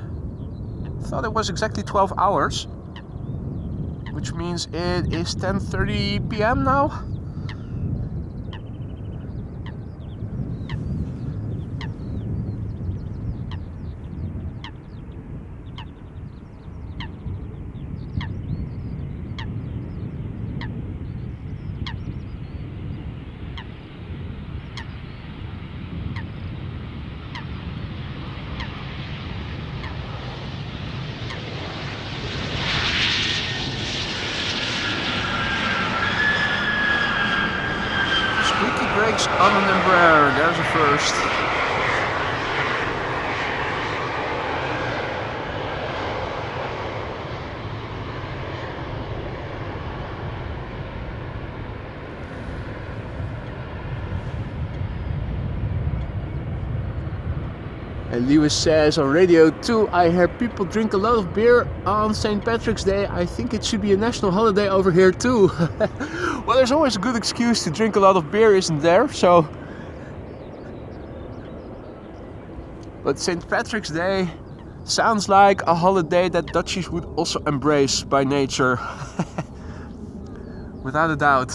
I thought it was exactly 12 hours. Which means it is 10:30 p.m. now. Brakes on an Embraer, there's a first. And Lewis says on radio too, I hear people drink a lot of beer on St. Patrick's Day. I think it should be a national holiday over here too. Well, there's always a good excuse to drink a lot of beer, isn't there? So, but St. Patrick's Day sounds like a holiday that Dutchies would also embrace by nature. Without a doubt.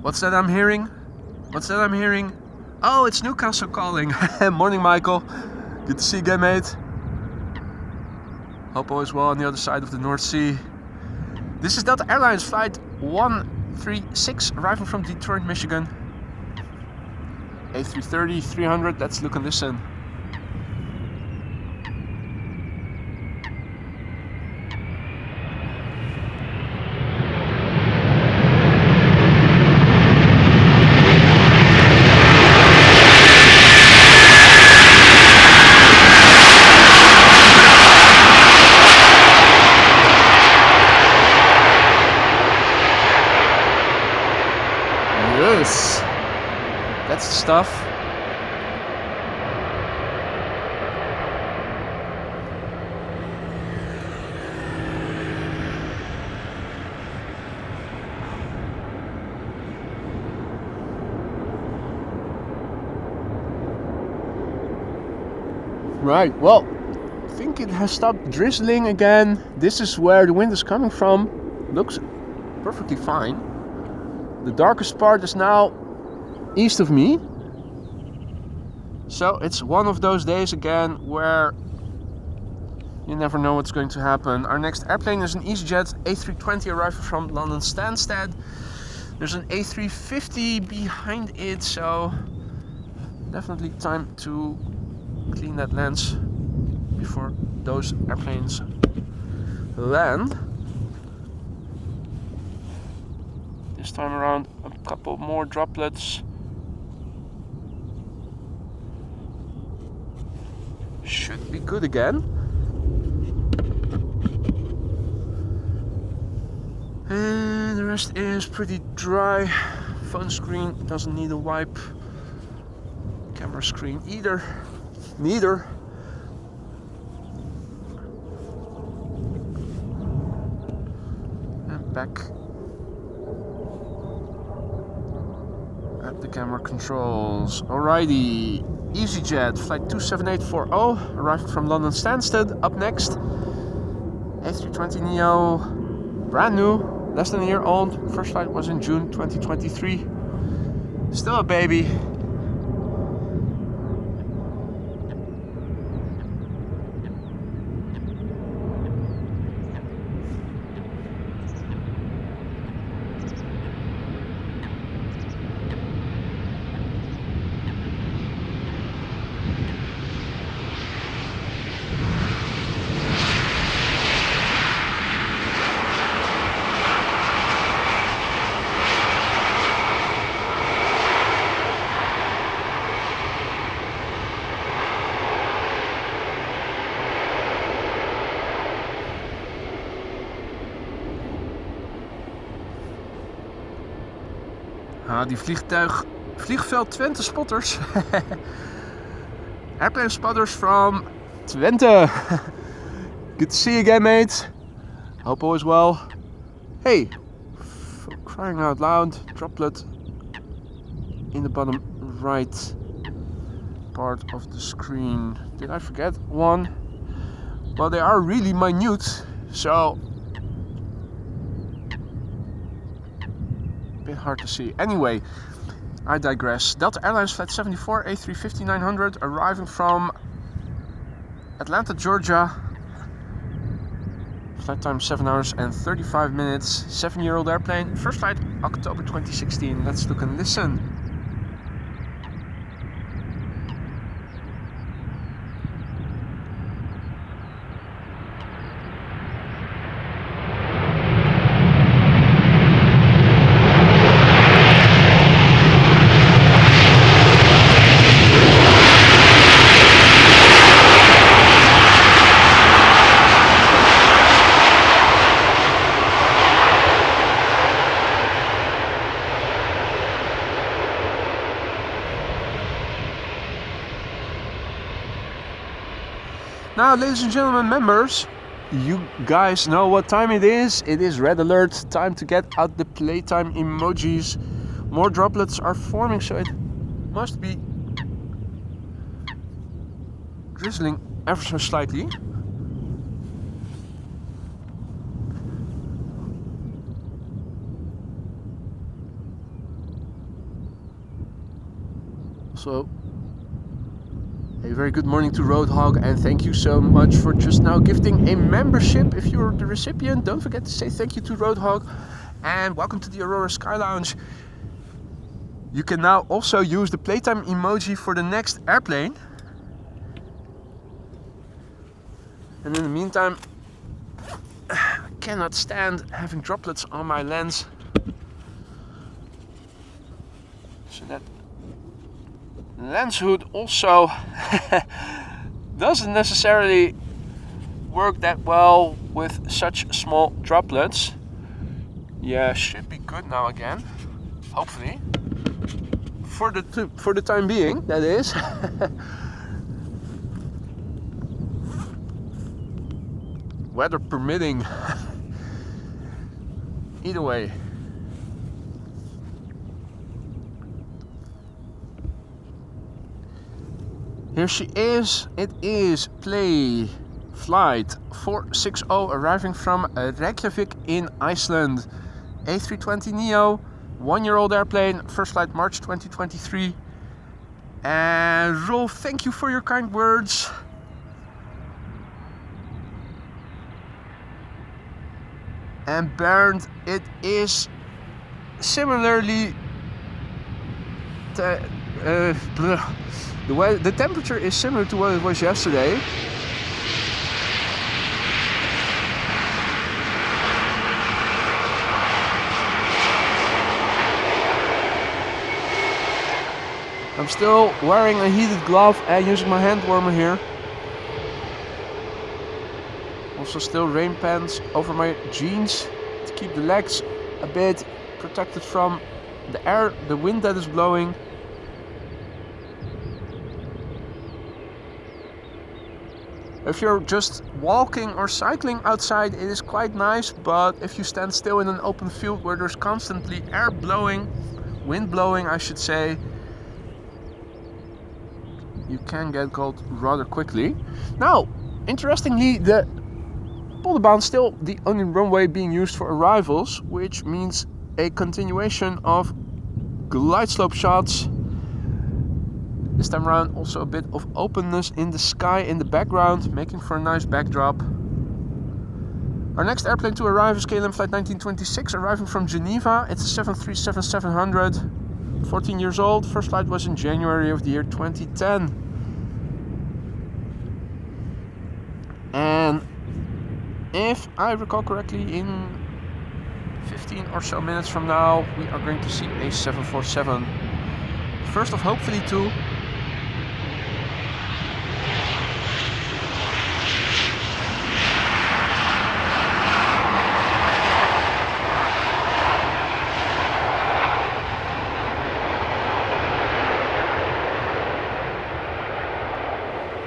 What's that I'm hearing? What's that I'm hearing? Oh, it's Newcastle calling. Morning, Michael. Good to see you again, mate. Hope all is well on the other side of the North Sea. This is Delta Airlines flight 136 arriving from Detroit, Michigan. A330, 300, let's look and listen. Yes, that's the stuff. Right, well, I think it has stopped drizzling again. This is where the wind is coming from. Looks perfectly fine. The darkest part is now east of me. So it's one of those days again where you never know what's going to happen. Our next airplane is an EasyJet A320 arriving from London Stansted. There's an A350 behind it, so definitely time to clean that lens before those airplanes land. This time around, a couple more droplets. Should be good again. And the rest is pretty dry. Phone screen doesn't need a wipe. Camera screen either. Neither. And back at the camera controls. Alrighty, EasyJet flight 27840 arriving from London Stansted. Up next, A320neo, brand new, less than a year old. First flight was in June 2023. Still a baby. Ah, die vliegveld Twente spotters. Airplane spotters from Twente. Good to see you again, mate. Hope all is well. Hey, for crying out loud, droplet in the bottom right part of the screen. Did I forget one? Well, they are really minute, so bit hard to see. Anyway, I digress. Delta Airlines flight 74 A350-900 arriving from Atlanta, Georgia. Flight time 7 hours and 35 minutes. 7-year-old airplane. First flight October 2016. Let's look and listen. Now, ladies and gentlemen, members, you guys know what time it is. It is red alert, time to get out the playtime emojis. More droplets are forming, so it must be drizzling ever so slightly. So, a very good morning to Roadhog, and thank you so much for just now gifting a membership. If you're the recipient, don't forget to say thank you to Roadhog, and welcome to the Aurora Sky Lounge. You can now also use the playtime emoji for the next airplane. And in the meantime, I cannot stand having droplets on my lens. So that lens hood also doesn't necessarily work that well with such small droplets. Yeah, should be good now again, hopefully. For the time being, that is. Weather permitting. Either way. Here she is. It is flight 460 arriving from Reykjavik in Iceland. A320neo, 1-year-old airplane, first flight March 2023. And Rolf, thank you for your kind words. And Bernd, it is similarly the temperature is similar to what it was yesterday. I'm still wearing a heated glove and using my hand warmer here. Also still rain pants over my jeans to keep the legs a bit protected from the air, the wind that is blowing. If you're just walking or cycling outside, it is quite nice, but if you stand still in an open field where there's constantly air blowing, wind blowing I should say, you can get cold rather quickly. Now, interestingly, the Polderbaan is still the only runway being used for arrivals, which means a continuation of glide slope shots. This time around also a bit of openness in the sky in the background, making for a nice backdrop. Our next airplane to arrive is KLM flight 1926, arriving from Geneva. It's a 737-700, 14 years old. First flight was in January of the year 2010. And if I recall correctly, in 15 or so minutes from now, we are going to see a 747. First of hopefully two.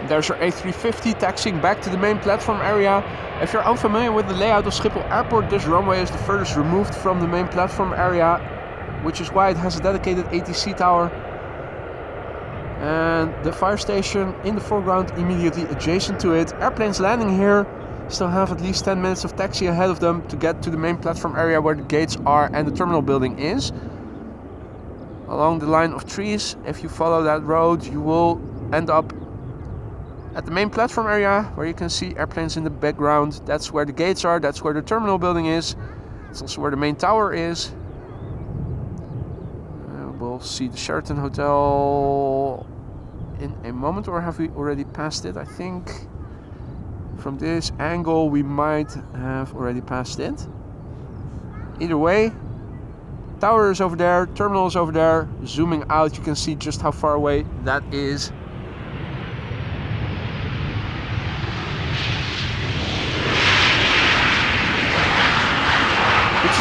There's our A350 taxiing back to the main platform area. If you're unfamiliar with the layout of Schiphol Airport, this runway is the furthest removed from the main platform area, which is why it has a dedicated ATC tower. And the fire station in the foreground immediately adjacent to it. Airplanes landing here still have at least 10 minutes of taxi ahead of them to get to the main platform area where the gates are and the terminal building is. Along the line of trees, if you follow that road, you will end up at the main platform area where you can see airplanes in the background. That's where the gates are, that's where the terminal building is. It's also where the main tower is. We'll see the Sheraton Hotel in a moment, or have we already passed it? I think from this angle we might have already passed it. Either way, tower is over there, terminal is over there. Zooming out, you can see just how far away that is.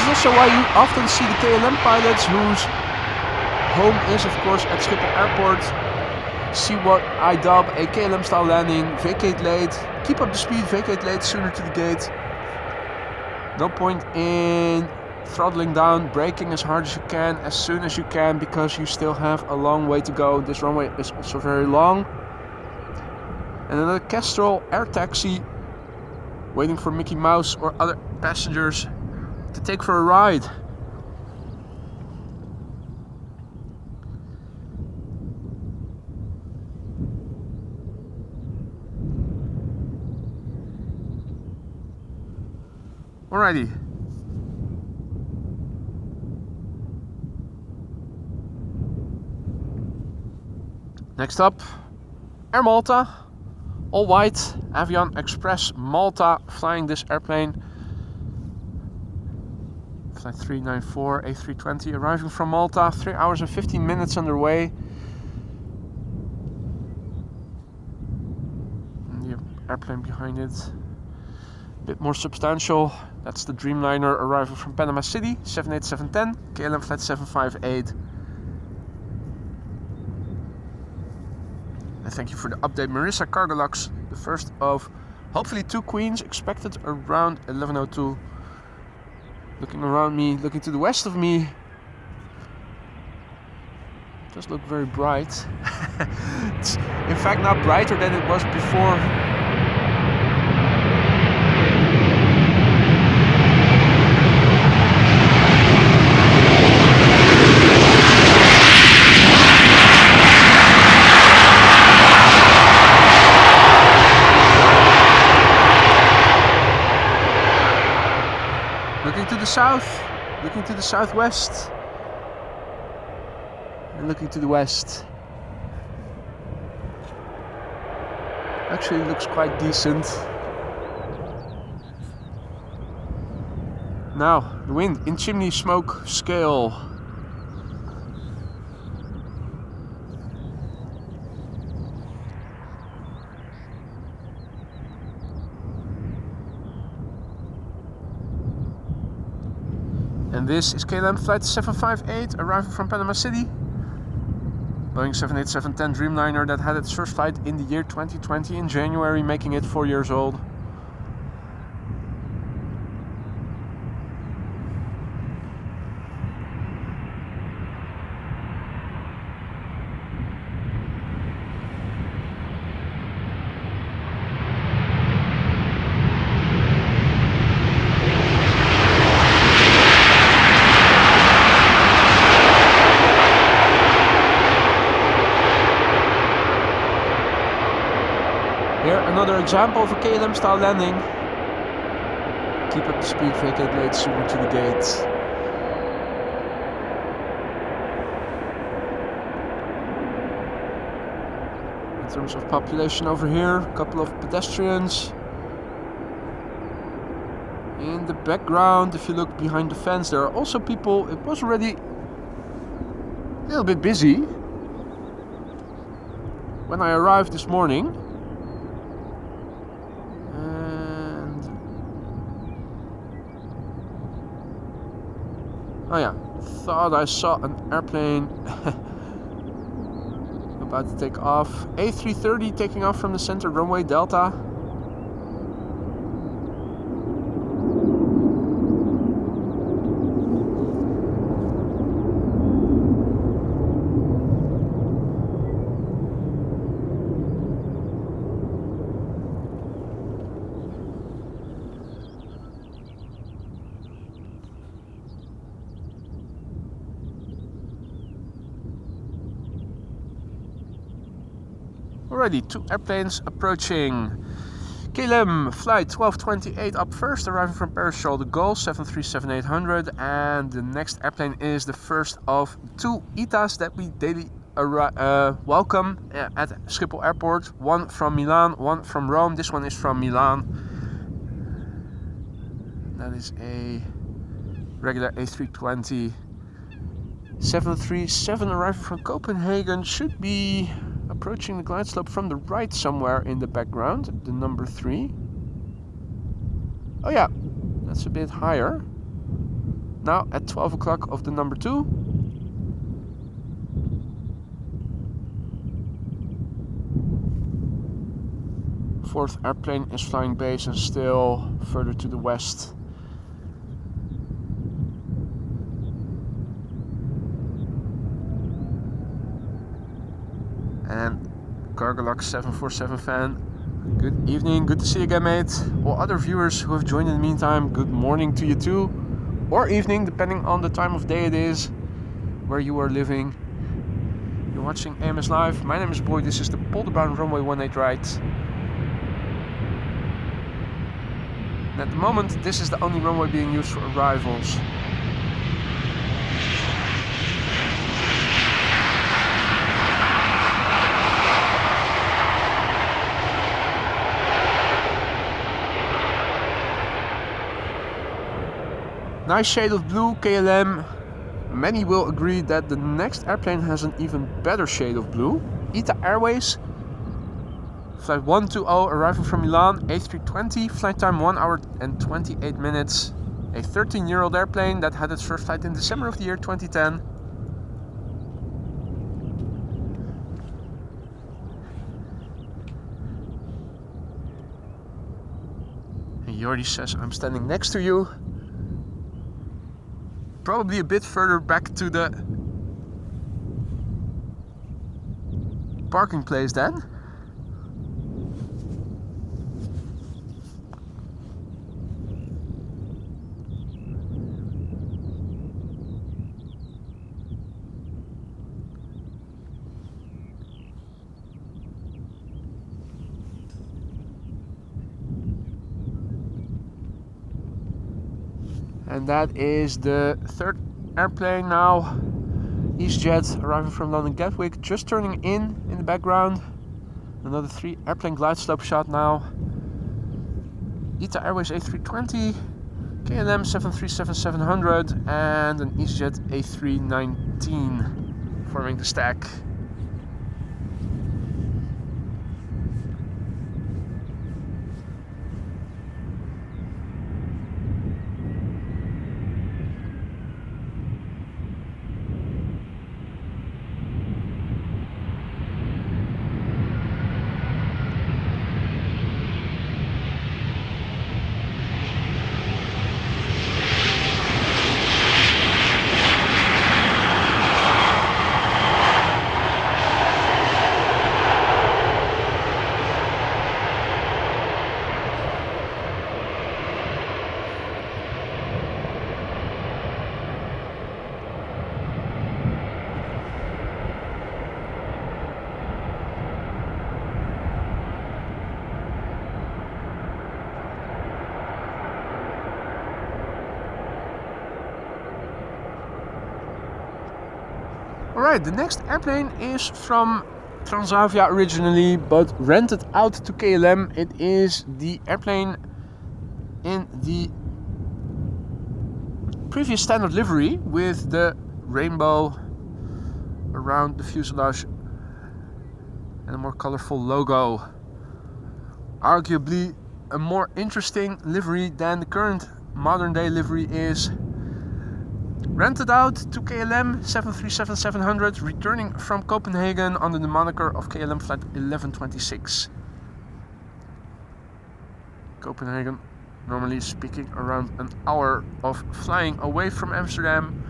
Also why you often see the KLM pilots whose home is of course at Schiphol Airport see what I dub a KLM style landing. Vacate late, keep up the speed, vacate late, sooner to the gate. No point in throttling down, braking as hard as you can, as soon as you can, because you still have a long way to go. This runway is also very long. And another Kestrel air taxi, waiting for Mickey Mouse or other passengers to take for a ride. Alrighty. Next up, Air Malta, all white, Avion Express Malta, flying this airplane. Flight 394 A320, arriving from Malta, 3 hours and 15 minutes underway. And the airplane behind it, a bit more substantial. That's the Dreamliner arriving from Panama City, 78710, KLM flight 758. And thank you for the update, Marissa Cargolux, the first of hopefully 2 queens, expected around 11:02. Looking around me, looking to the west of me, it does look very bright. It's in fact now brighter than it was before. Looking to the south, looking to the southwest, and looking to the west. Actually looks quite decent. Now, the wind in chimney smoke scale. And this is KLM flight 758, arriving from Panama City. Boeing 787-10 Dreamliner that had its first flight in the year 2020 in January, making it 4 years old. Here, another example of a KLM style landing. Keep up the speed, vacate late, sooner to the gate. In terms of population over here, a couple of pedestrians. In the background, if you look behind the fence, there are also people. It was already a little bit busy when I arrived this morning. Oh yeah, thought I saw an airplane about to take off. A330 taking off from the center runway Delta. Already 2 airplanes approaching. KLM flight 1228 up first, arriving from Paris Charles de Gaulle 737-800, and the next airplane is the first of 2 ETAs that we daily welcome at Schiphol Airport. One from Milan, one from Rome. This one is from Milan. That is a regular A320. 737 arriving from Copenhagen, should be approaching the glide slope from the right somewhere in the background, the number 3. Oh yeah, that's a bit higher. Now at 12 o'clock of the number 2. fourth airplane is flying base and still further to the west. And Cargolux 747 fan, good evening, good to see you again, mate. All other viewers who have joined in the meantime, good morning to you too, or evening, depending on the time of day it is, where you are living. You're watching AMS Live. My name is Boy, this is the Polderbaan runway 18 right. And at the moment, this is the only runway being used for arrivals. Nice shade of blue, KLM. Many will agree that the next airplane has an even better shade of blue. ITA Airways, flight 120, arriving from Milan, A320, flight time 1 hour and 28 minutes. A 13-year-old airplane that had its first flight in December of the year 2010. And Jordi says, I'm standing next to you. Probably a bit further back to the parking place then. And that is the third airplane now. EasyJet arriving from London Gatwick, just turning in the background. Another 3 airplane glide slope shot now. ITA Airways A320, KLM 737-700 and an EasyJet A319 forming the stack. Alright, the next airplane is from Transavia originally, but rented out to KLM. It is the airplane in the previous standard livery with the rainbow around the fuselage and a more colorful logo. Arguably a more interesting livery than the current modern day livery is. Rented out to KLM 737-700, returning from Copenhagen under the moniker of KLM Flight 1126. Copenhagen, normally speaking, around an hour of flying away from Amsterdam.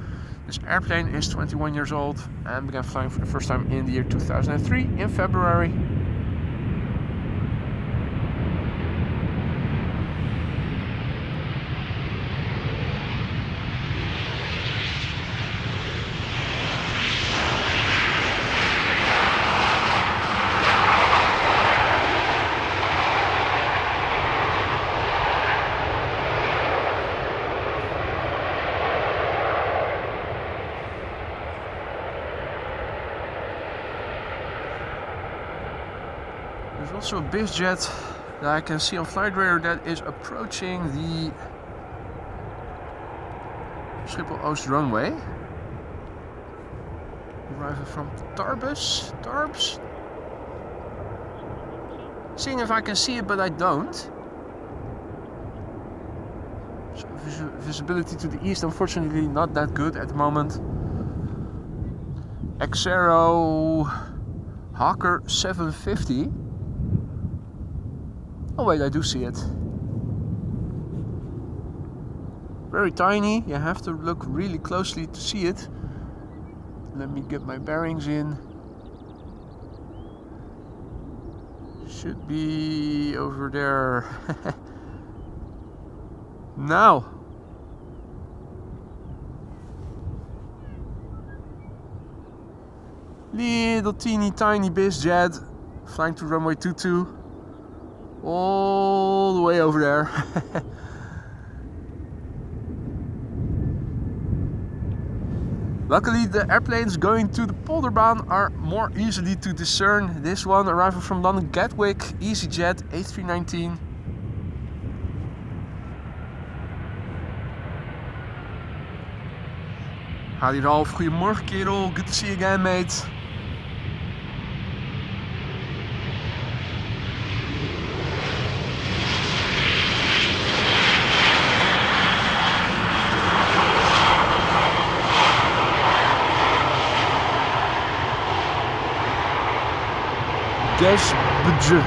This airplane is 21 years old and began flying for the first time in the year 2003 in February. There's also a BizJet that I can see on flight radar that is approaching the Schiphol Oost runway. Arriving from Tarbes. Seeing if I can see it, but I don't. So visibility to the east, unfortunately, not that good at the moment. Xero Hawker 750. Oh wait, I do see it. Very tiny, you have to look really closely to see it. Let me get my bearings in. Should be over there. Now. Little teeny tiny biz jet flying to runway 22. All the way over there. Luckily the airplanes going to the Polderbaan are more easily to discern. This one arriving from London Gatwick, EasyJet A319. Hadi Ralf, goedemorgen kerel, good to see you again mate. Gas budget.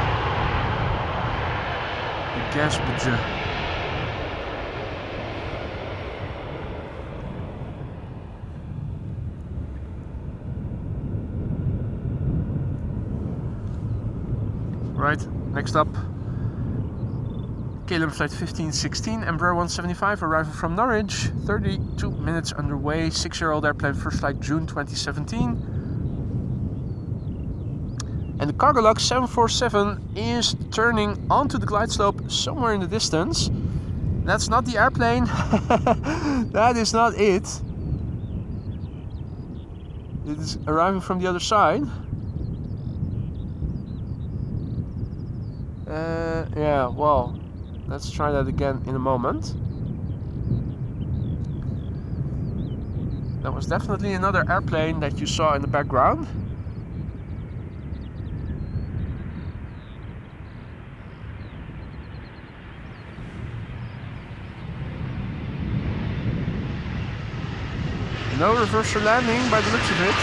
The gas budget. Right, next up. KLM flight 1516, Embraer 175, arrival from Norwich. 32 minutes underway, 6-year-old airplane, first flight June 2017. And the Cargolux 747 is turning onto the glide slope somewhere in the distance. That's not the airplane. That is not it. It is arriving from the other side. Yeah, well, let's try that again in a moment. That was definitely another airplane that you saw in the background. No reversal landing by the looks of it.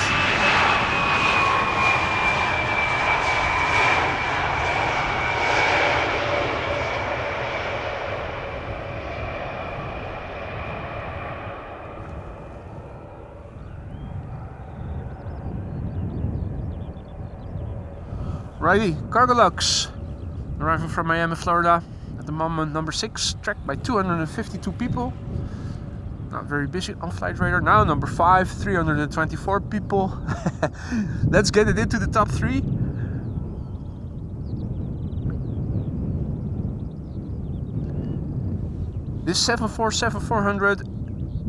Righty, Cargolux, arriving from Miami, Florida. At the moment, number 6, tracked by 252 people. Not very busy on flight radar. Now number 5, 324 people. Let's get it into the top 3. This 747-400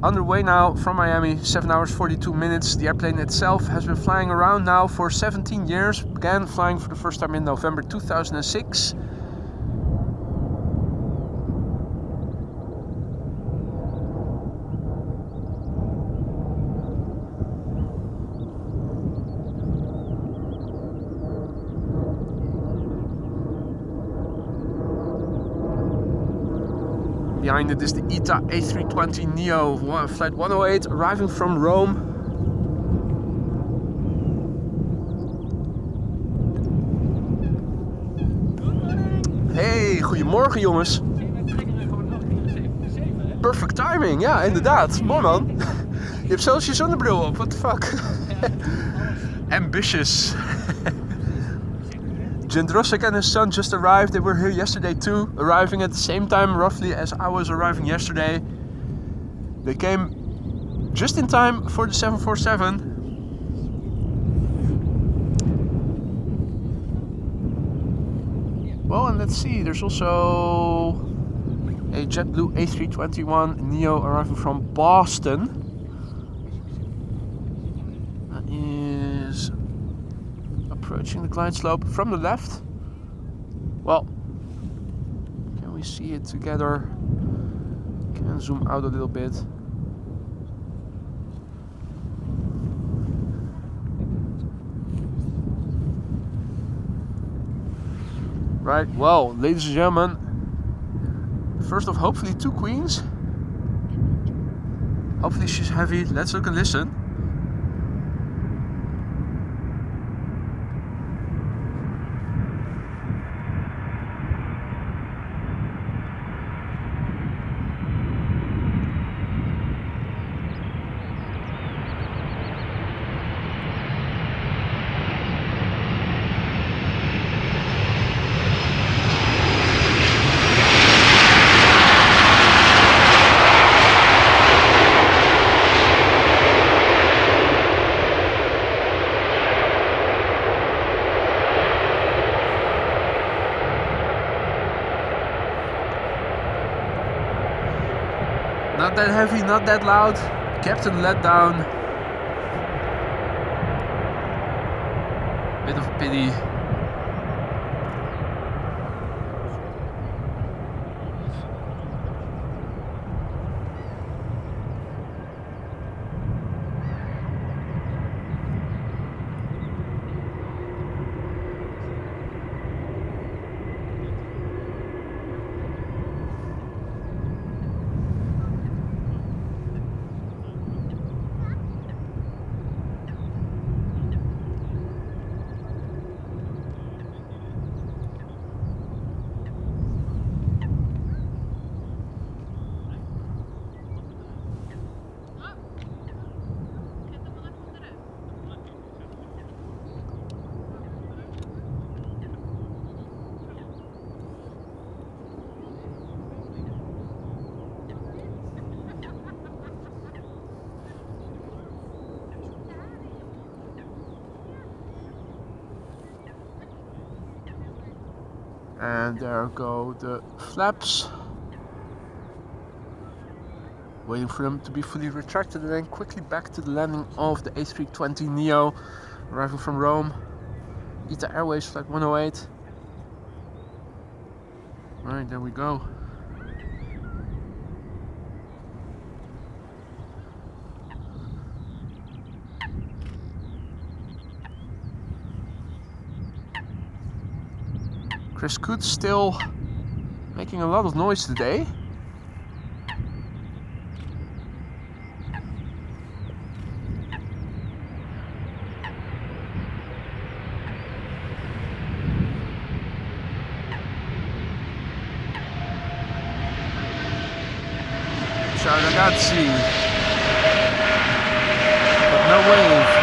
underway now from Miami, 7 hours 42 minutes. The airplane itself has been flying around now for 17 years. Began flying for the first time in November 2006. Behind it is the ITA A320neo, flight 108, arriving from Rome. Hey, goedemorgen jongens. Perfect timing, ja inderdaad. Mooi man. Je hebt zelfs je zonnebril op, what the fuck. Ambitious. Jendrosek and his son just arrived. They were here yesterday too, arriving at the same time roughly as I was arriving yesterday. They came just in time for the 747. Well, and let's see, there's also a JetBlue A321neo arriving from Boston. That is approaching the glide slope from the left. Well, can we see it together? Can zoom out a little bit. Right, well, ladies and gentlemen, first of hopefully 2 queens. Hopefully she's heavy. Let's look and listen. Not that heavy, not that loud. Captain let down. Bit of pity. And there go the flaps. Waiting for them to be fully retracted and then quickly back to the landing of the A320neo, arriving from Rome. ITA Airways flight 108. Right, there we go. Chris Coutts still making a lot of noise today. Ciao ragazzi. But no wave.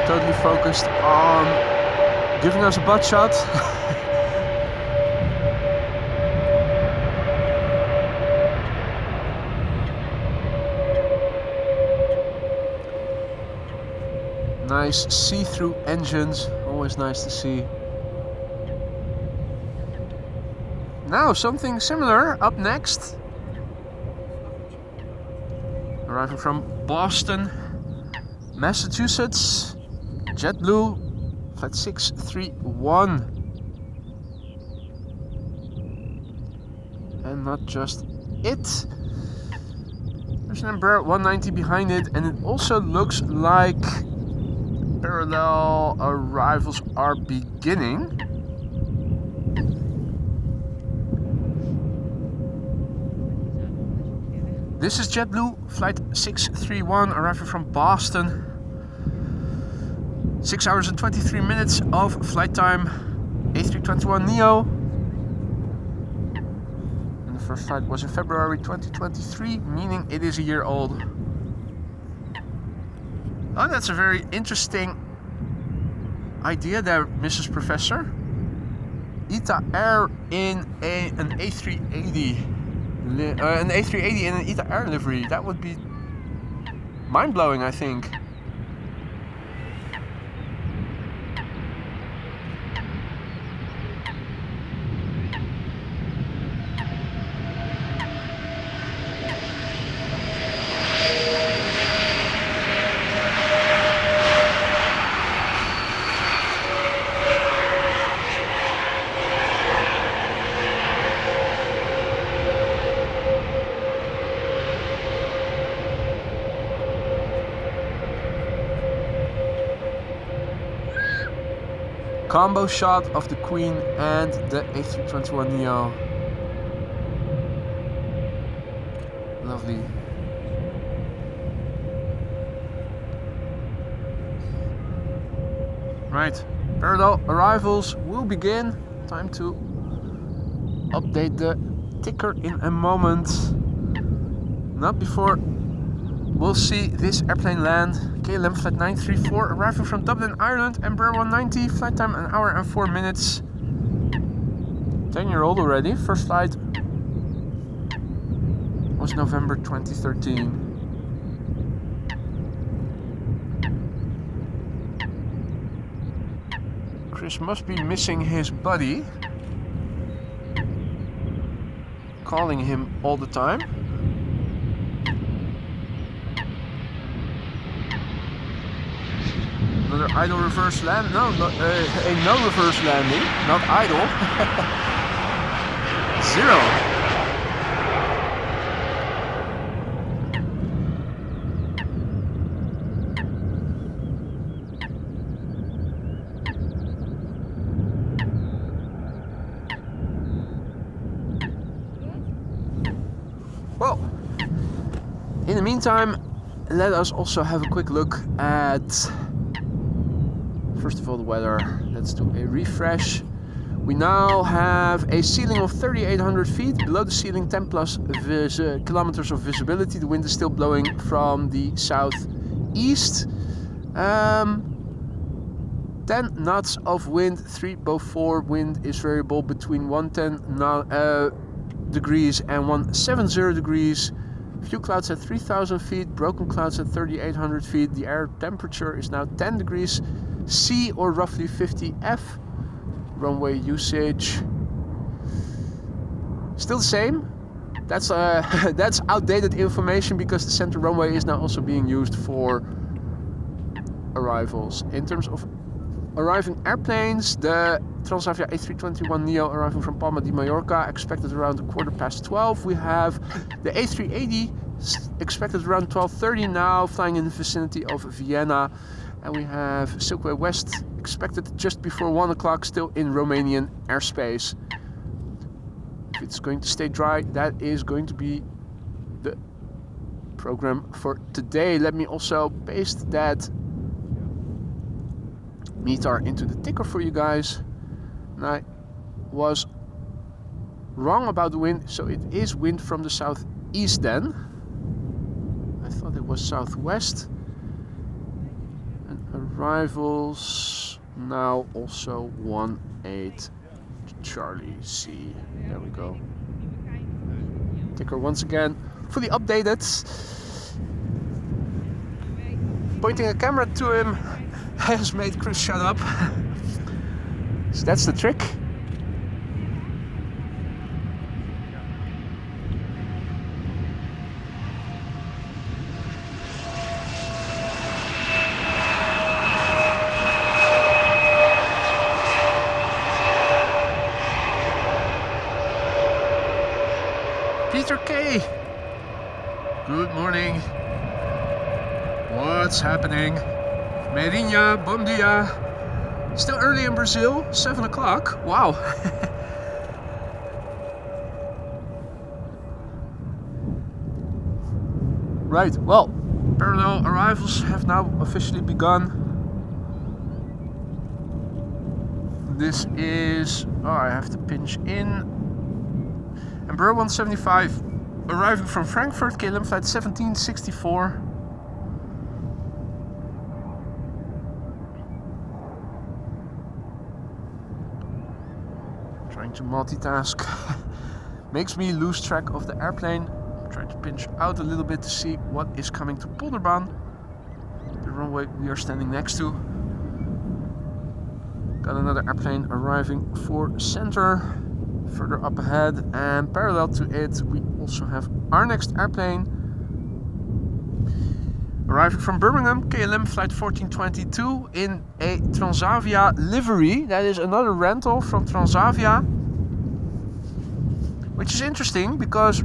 Totally focused on giving us a butt shot. Nice see-through engines, always nice to see. Now something similar up next. Arriving from Boston, Massachusetts. JetBlue, flight 631. And not just it. There's an Embraer 190 behind it, and it also looks like parallel arrivals are beginning. This is JetBlue, flight 631, arriving from Boston. 6 hours and 23 minutes of flight time, A321neo. And the first flight was in February 2023, meaning it is a year old. Oh, that's a very interesting idea there, Mrs. Professor. ITA Air in an A380. An A380 in an ITA Air livery. That would be mind-blowing, I think. Combo shot of the Queen and the A321neo. Lovely. Right, parallel arrivals will begin. Time to update the ticker in a moment. Not before we'll see this airplane land. KLM flight 934 arriving from Dublin, Ireland. Embraer 190, flight time 1 hour and 4 minutes. 10-year-old already. First flight was November 2013. Chris must be missing his buddy. Calling him all the time. Another idle reverse land? No, no reverse landing. Not idle. 0. Well, in the meantime, let us also have a quick look at, first of all, the weather. Let's do a refresh. We now have a ceiling of 3,800 feet. Below the ceiling, 10 plus kilometers of visibility. The wind is still blowing from the southeast. 10 knots of wind, 3 Beaufort. Wind is variable between 110 degrees and 170 degrees. Few clouds at 3,000 feet, broken clouds at 3,800 feet. The air temperature is now 10 degrees C or roughly 50 F. Runway usage still the same. That's that's outdated information because the center runway is now also being used for arrivals. In terms of arriving airplanes, the Transavia A321neo arriving from Palma de Mallorca expected around 12:15. We have the A380 expected around 12:30 now, flying in the vicinity of Vienna. And we have Silkway West expected just before 1 o'clock, still in Romanian airspace. If it's going to stay dry, that is going to be the program for today. Let me also paste that METAR into the ticker for you guys. And I was wrong about the wind, so it is wind from the southeast then. I thought it was southwest. And arrivals now also 18 Charlie C. There we go. Ticker once again fully updated. Pointing a camera to him has made Chris shut up. So that's the trick. Peter K. Good morning. What's happening? Merinha, bom dia. Still early in Brazil, 7 o'clock. Wow. Right, well, parallel arrivals have now officially begun. This is, oh, I have to pinch in. Embraer 175 arriving from Frankfurt, KLM flight 1764. Trying to multitask makes me lose track of the airplane. I'm trying to pinch out a little bit to see what is coming to Polderbaan, the runway we are standing next to. Got another airplane arriving for center further up ahead, and parallel to it we also have our next airplane arriving from Birmingham, KLM flight 1422 in a Transavia livery. That is another rental from Transavia, which is interesting because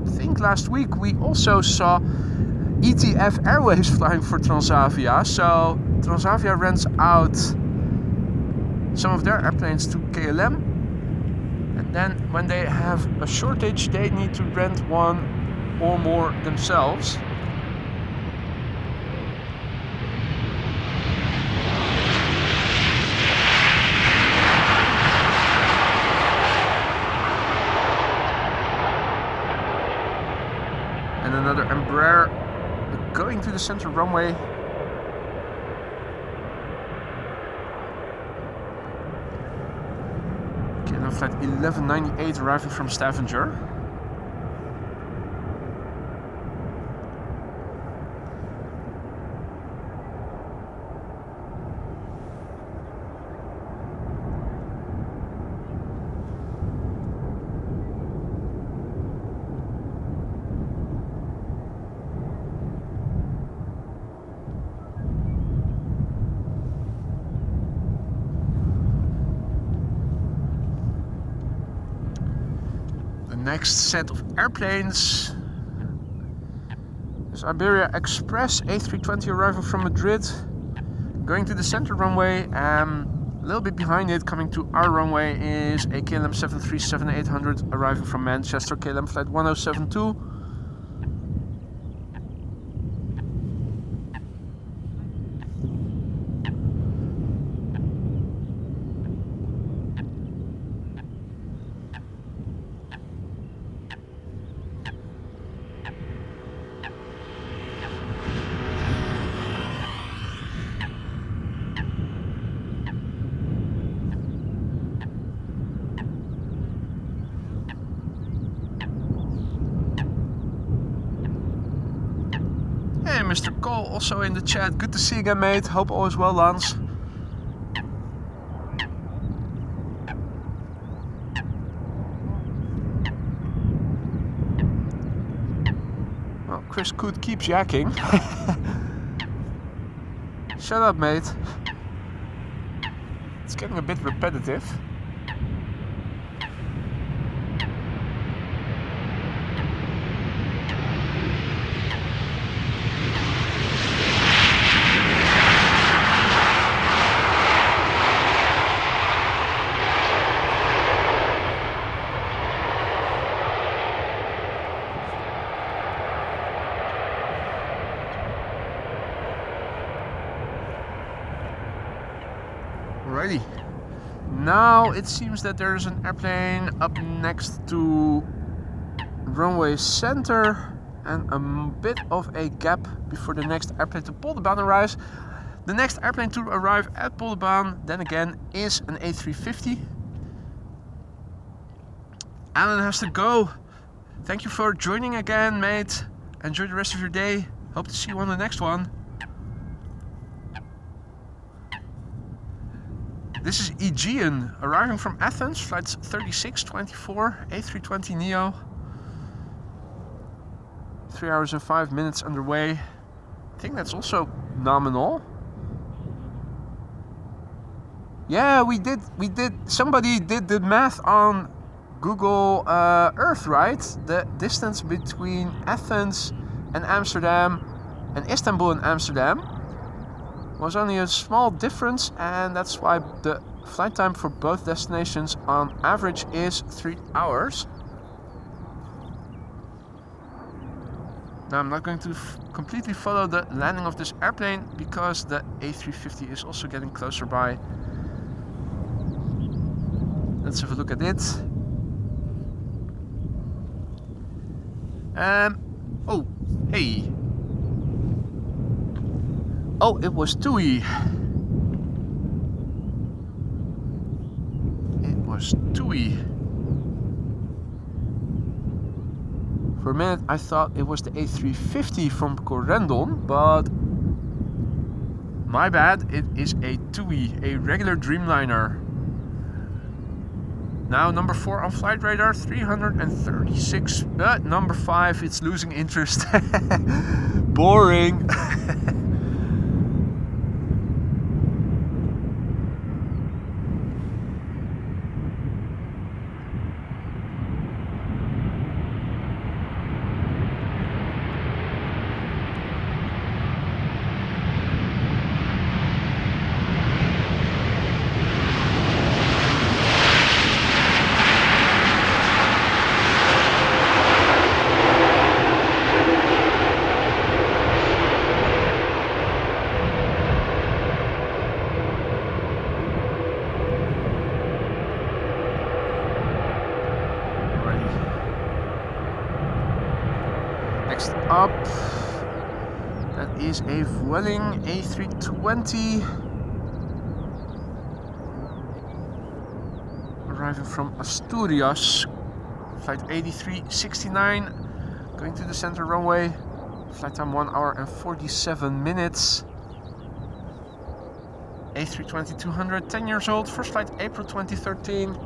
I think last week we also saw ETF Airways flying for Transavia. So Transavia rents out some of their airplanes to KLM, and then when they have a shortage they need to rent one or more themselves. And another Embraer going to the center runway. KLM flight 1198 arriving from Stavanger. The next set of airplanes is Iberia Express A320 arriving from Madrid, going to the center runway. A little bit behind it, coming to our runway, is a KLM 737-800 arriving from Manchester, KLM flight 1072. Hey, Mr. Cole, also in the chat. Good to see you again, mate. Hope all is well, Lance. Well, Chris Coot keeps yakking. Shut up, mate. It's getting a bit repetitive. Alrighty. Now it seems that there's an airplane up next to runway center and a bit of a gap before the next airplane to Polderbaan arrives. The next airplane to arrive at Polderbaan, then again, is an A350. Alan has to go. Thank you for joining again, mate. Enjoy the rest of your day. Hope to see you on the next one. This is Aegean, arriving from Athens, flights 3624, A320neo. 3 hours and 5 minutes underway. I think that's also nominal. Yeah, we did, somebody did the math on Google Earth, right? The distance between Athens and Amsterdam and Istanbul and Amsterdam was only a small difference, and that's why the flight time for both destinations on average is 3 hours. Now I'm not going to completely follow the landing of this airplane because the A350 is also getting closer by. Let's have a look at it. Oh, hey. Oh, it was TUI. It was TUI. For a minute I thought it was the A350 from Corendon, but my bad, it is a TUI, a regular Dreamliner. Now number 4 on flight radar, 336, but number 5, it's losing interest. Boring. Next up, that is a Vueling A320 arriving from Asturias, flight 8369, going to the center runway, flight time 1 hour and 47 minutes. A320-200, 10 years old, first flight April 2013.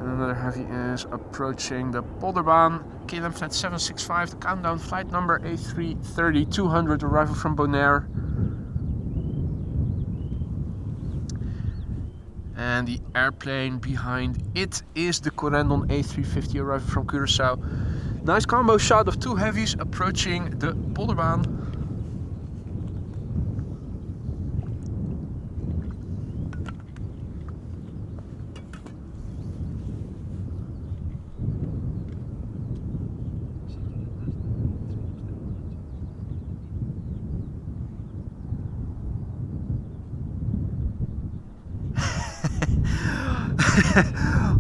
Another heavy is approaching the Polderbaan, KLM flight 765, the countdown flight number A330-200, arrival from Bonaire. And the airplane behind it is the Corendon A350 arriving from Curaçao. Nice combo shot of two heavies approaching the Polderbaan.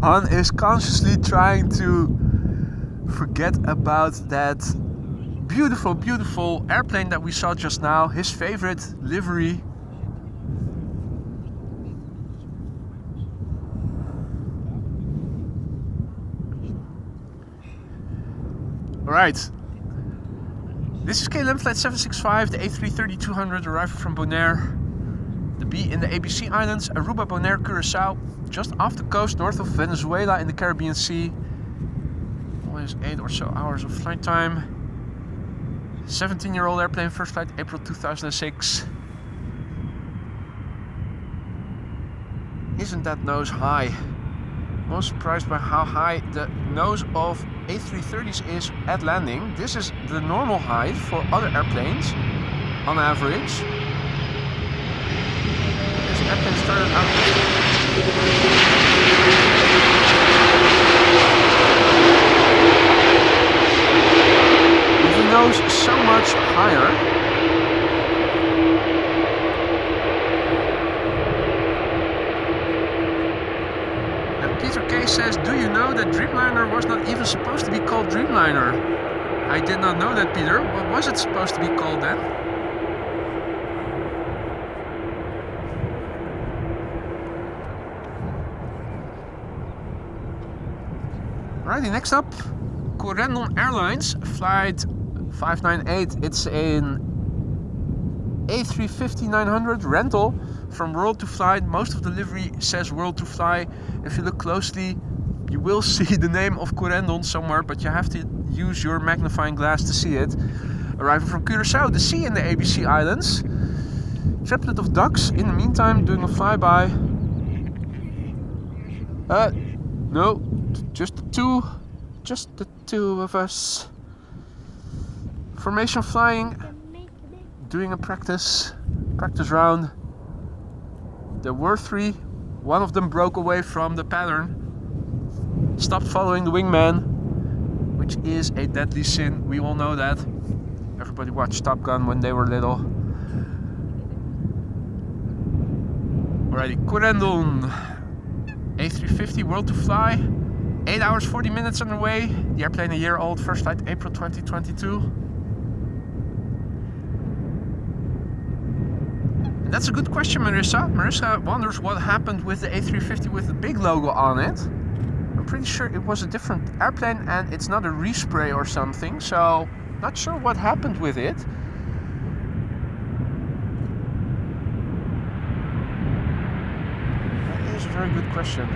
Han is consciously trying to forget about that beautiful, beautiful airplane that we saw just now, his favorite livery. Alright, this is KLM flight 765, the A330-200 arriving from Bonaire. The B in the ABC Islands, Aruba, Bonaire, Curaçao, just off the coast north of Venezuela in the Caribbean Sea. Always 8 or so hours of flight time. 17-year-old airplane, first flight April 2006. Isn't that nose high? Most surprised by how high the nose of A330s is at landing. This is the normal height for other airplanes on average. This airplane started out with the nose so much higher. And Peter K says, do you know that Dreamliner was not even supposed to be called Dreamliner? I did not know that, Peter. What was it supposed to be called then? Alrighty, next up, Corendon Airlines, flight 598. It's an A350-900 rental from World to Fly. Most of the livery says World to Fly. If you look closely, you will see the name of Corendon somewhere, but you have to use your magnifying glass to see it. Arriving from Curaçao, the sea in the ABC Islands. Triplet of ducks in the meantime doing a flyby. No. Just the two of us. Formation flying, doing a practice round. There were three, one of them broke away from the pattern, stopped following the wingman, which is a deadly sin, we all know that. Everybody watched Top Gun when they were little. Alrighty, Corendon A350 World to Fly. 8 hours 40 minutes underway. The airplane a year old, first flight April 2022. And that's a good question, Marissa. Marissa wonders what happened with the A350 with the big logo on it. I'm pretty sure it was a different airplane and it's not a respray or something, so not sure what happened with it. That is a very good question.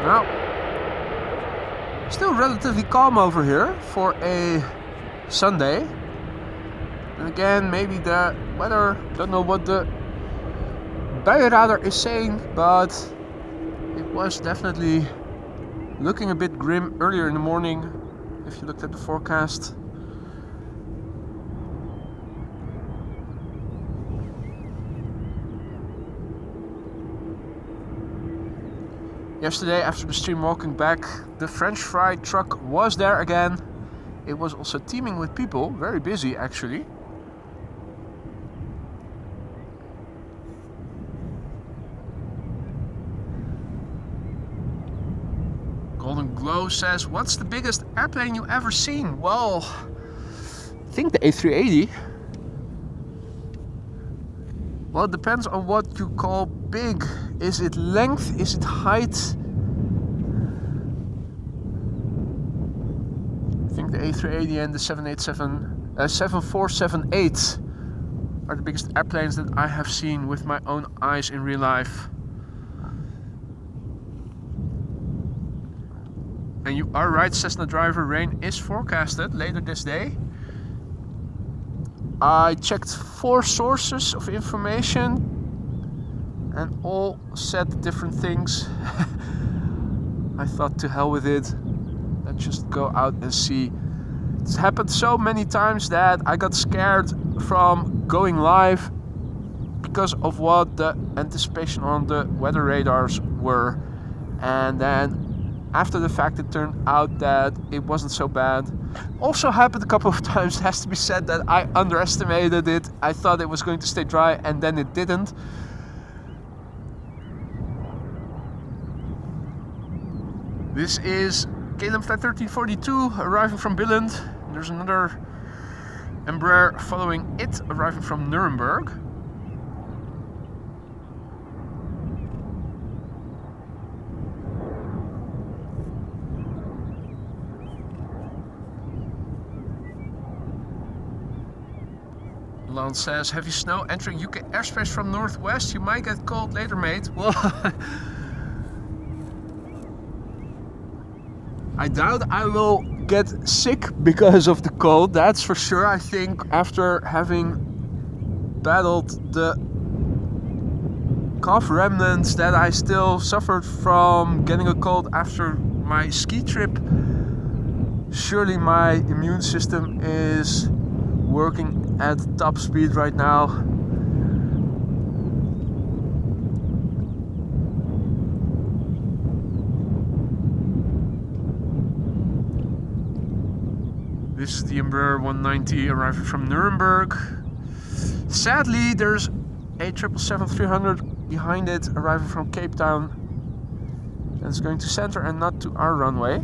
Now, still relatively calm over here for a Sunday. And again, maybe the weather, don't know what the buienradar is saying, but it was definitely looking a bit grim earlier in the morning if you looked at the forecast. Yesterday, after the stream walking back, the French fry truck was there again. It was also teeming with people, very busy actually. Golden Glow says, what's the biggest airplane you ever seen? Well, I think the A380. Well, it depends on what you call big. Is it length? Is it height? think the A380 and the 7478 are the biggest airplanes that I have seen with my own eyes in real life. And you are right, Cessna driver, rain is forecasted later this day. I checked 4 sources of information and all said different things. I thought, to hell with it, let's just go out and see. It's happened so many times that I got scared from going live because of what the anticipation on the weather radars were, and then after the fact it turned out that it wasn't so bad. Also happened a couple of times, it has to be said, that I underestimated it. I thought it was going to stay dry and then it didn't. This is KLM flight 1342 arriving from Billund. There's another Embraer following it arriving from Nuremberg. Lance says, heavy snow entering UK airspace from northwest. You might get cold later, mate. Well, I doubt I will get sick because of the cold, that's for sure. I think after having battled the cough remnants that I still suffered from getting a cold after my ski trip, surely my immune system is working at top speed right now. This is the Embraer 190 arriving from Nuremberg. Sadly, there's a 777-300 behind it arriving from Cape Town. And it's going to center and not to our runway.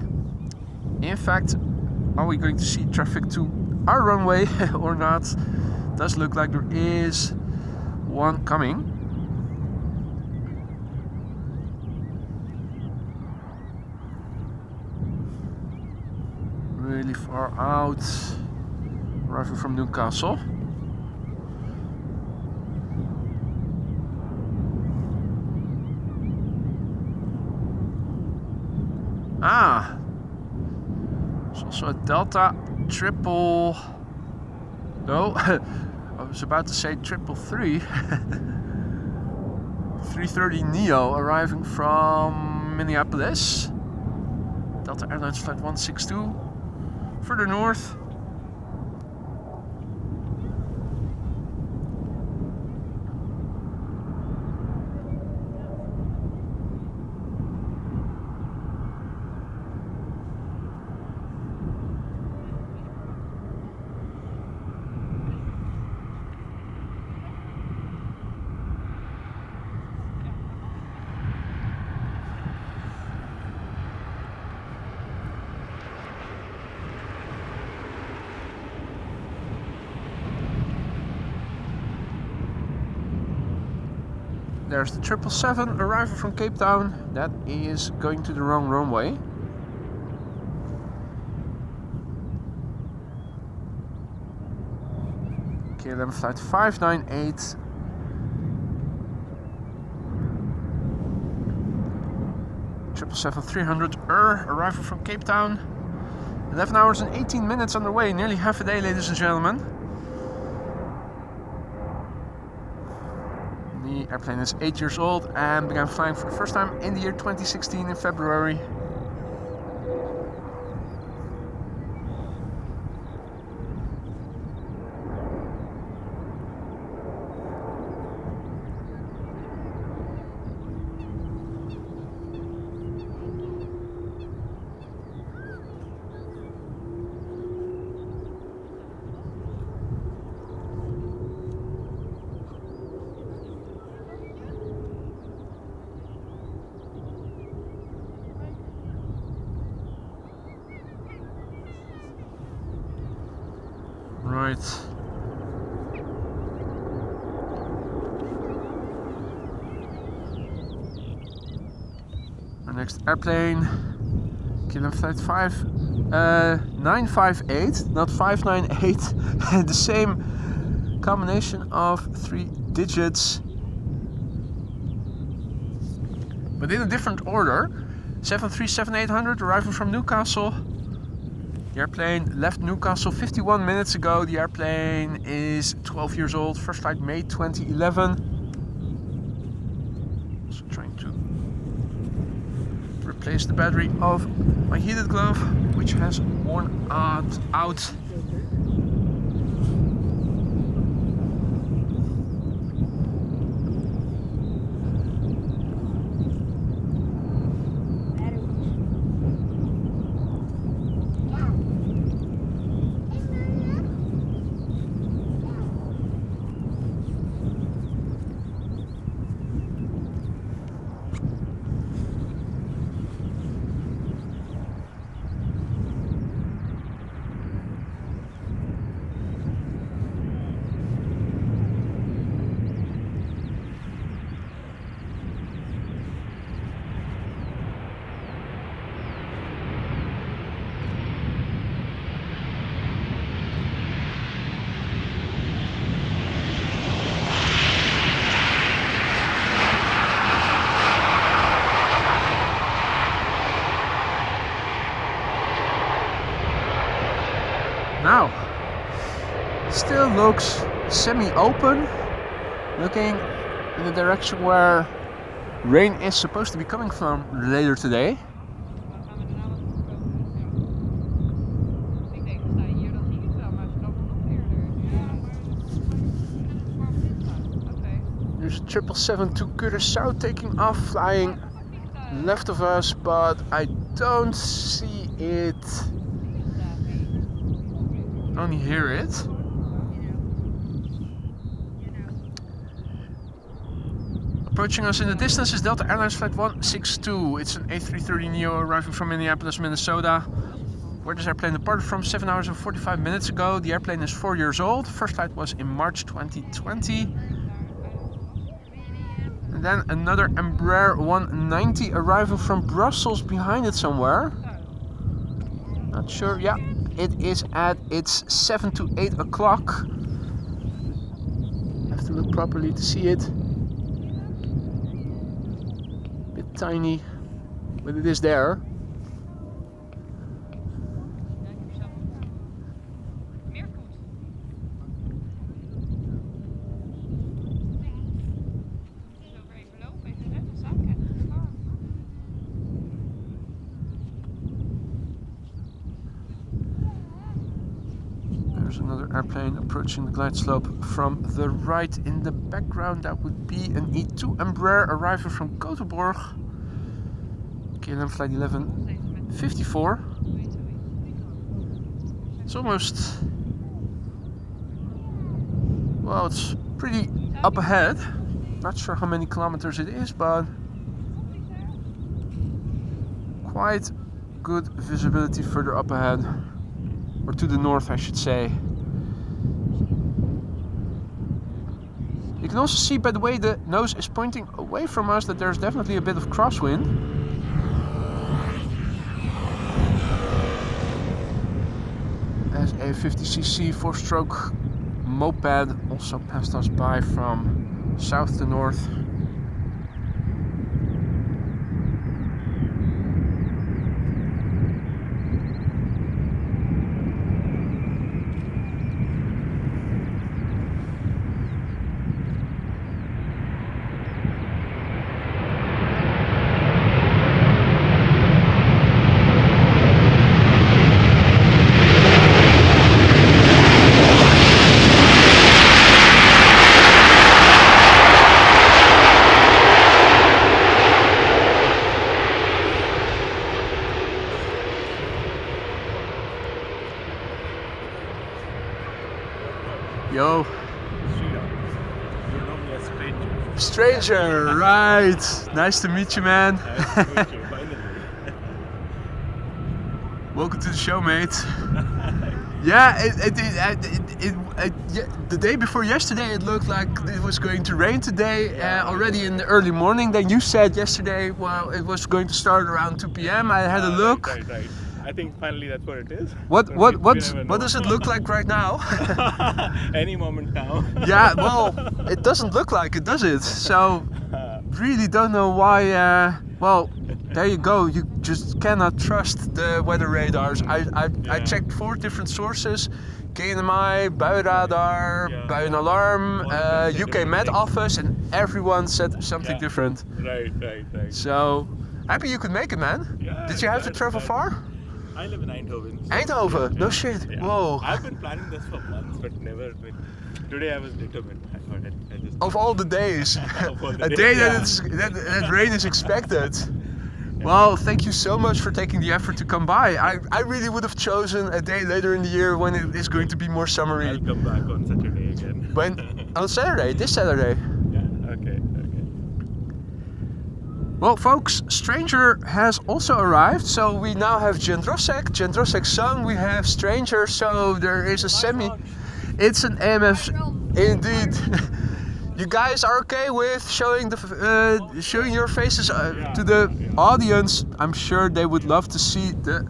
In fact, are we going to see traffic to our runway or not? Does look like there is one coming. Really far out, arriving from Newcastle. Ah, there's also a Delta triple. No, I was about to say 333. 330 Neo arriving from Minneapolis. Delta Airlines flight 162. Further north. There's the 777 arriving from Cape Town. That is going to the wrong runway. KLM flight 598. 777-300 arriving from Cape Town. 11 hours and 18 minutes underway. Nearly half a day, ladies and gentlemen. The airplane is 8 years old and began flying for the first time in the year 2016 in February. Right. Our next airplane, KLM flight 5 958, not 598. The same combination of 3 digits, but in a different order. 737-800 arriving from Newcastle. The airplane left Newcastle 51 minutes ago. The airplane is 12 years old. First flight May 2011. Also trying to replace the battery of my heated glove, which has worn out. Now, still looks semi-open, looking in the direction where rain is supposed to be coming from later today. There's a 777 to Curaçao taking off, flying left of us, but I don't see it. Only hear it. Approaching us in the distance is Delta Airlines Flight 162. It's an A330neo arriving from Minneapolis, Minnesota, where this airplane departed from 7 hours and 45 minutes ago. The airplane is 4 years old. First flight was in March 2020. And then another Embraer 190 arriving from Brussels behind it somewhere. Not sure. Yeah, it is at its 7 to 8 o'clock. Have to look properly to see it. Bit tiny, but it is there. There's another airplane approaching the glide slope from the right. In the background, that would be an E2 Embraer arriving from Gothenburg. KLM flight 1154. It's almost, well, it's pretty up ahead. Not sure how many kilometers it is, but quite good visibility further up ahead. Or to the north, I should say. You can also see by the way the nose is pointing away from us that there's definitely a bit of crosswind. As a 50cc 4-stroke moped also passed us by from south to north. Yo. You're normally a stranger. Stranger, right. Nice to meet you, man. Nice to meet you, finally. Welcome to the show, mate. Yeah, the day before yesterday it looked like it was going to rain today, already in the early morning. Then you said yesterday, well, it was going to start around 2 p.m. I had a look. Right. I think finally that's what it is. What But we never know. does it look like right now? Any moment now. Yeah, well, it doesn't look like it, does it? So really don't know why. Well, there you go. You just cannot trust the weather radars. I checked 4 different sources: KNMI, Buiradar, Yeah. Buienalarm, All say UK different Met things. Office, and everyone said something Yeah. different. Right. So happy you could make it, man. Yeah, Did you have to glad- travel glad. far? I live in Eindhoven. so- Eindhoven? No shit. Yeah. Whoa. I've been planning this for months, but never. Today I was determined. I thought I just. Of all the days, Of all the a days, day yeah. that rain is expected. Well, thank you so much for taking the effort to come by. I really would have chosen a day later in the year when it is going to be more summery. I'll come back on Saturday again. When on Saturday, this Saturday. Yeah. Okay. Well, folks, Stranger has also arrived. So we now have Jendrosek's son. We have Stranger. So there is a semi. It's an AMF, indeed. You guys are okay with showing your faces to the audience? I'm sure they would love to see the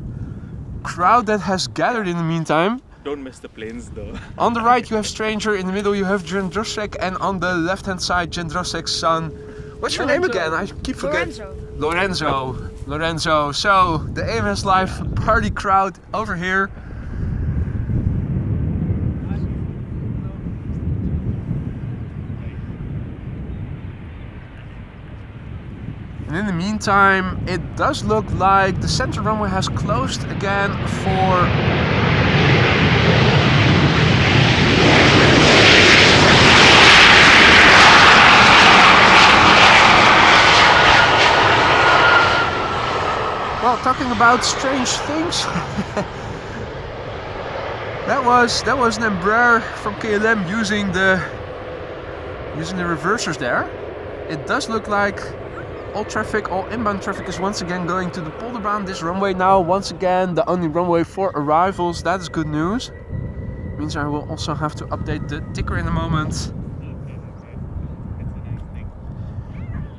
crowd that has gathered in the meantime. Don't miss the planes though. On the right you have Stranger, in the middle you have Jendrosek, and on the left hand side Jendrosek's son. What's your name again? I keep forgetting. Lorenzo. So the AMS Live party crowd over here. And in the meantime, it does look like the center runway has closed again for well, talking about strange things. that was an Embraer from KLM using the reversers there. It does look like all inbound traffic is once again going to the Polderbaan. This runway now, once again, the only runway for arrivals. That is good news. Means I will also have to update the ticker in a moment.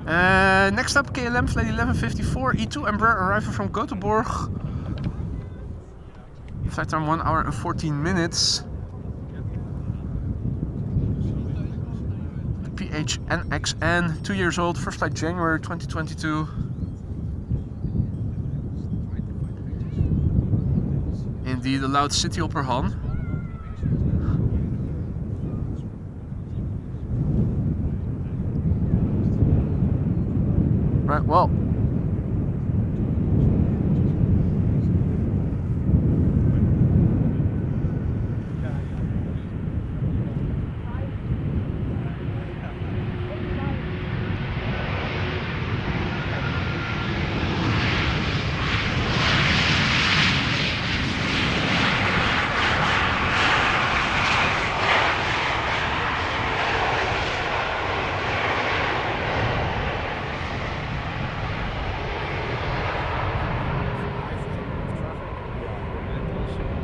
Next up, KLM Flight 1154 E2 Embraer arrival from Göteborg. Flight time 1 hour and 14 minutes. PHNXN, 2 years old, first flight January 2022. Indeed, allowed city upper Han. Right, well.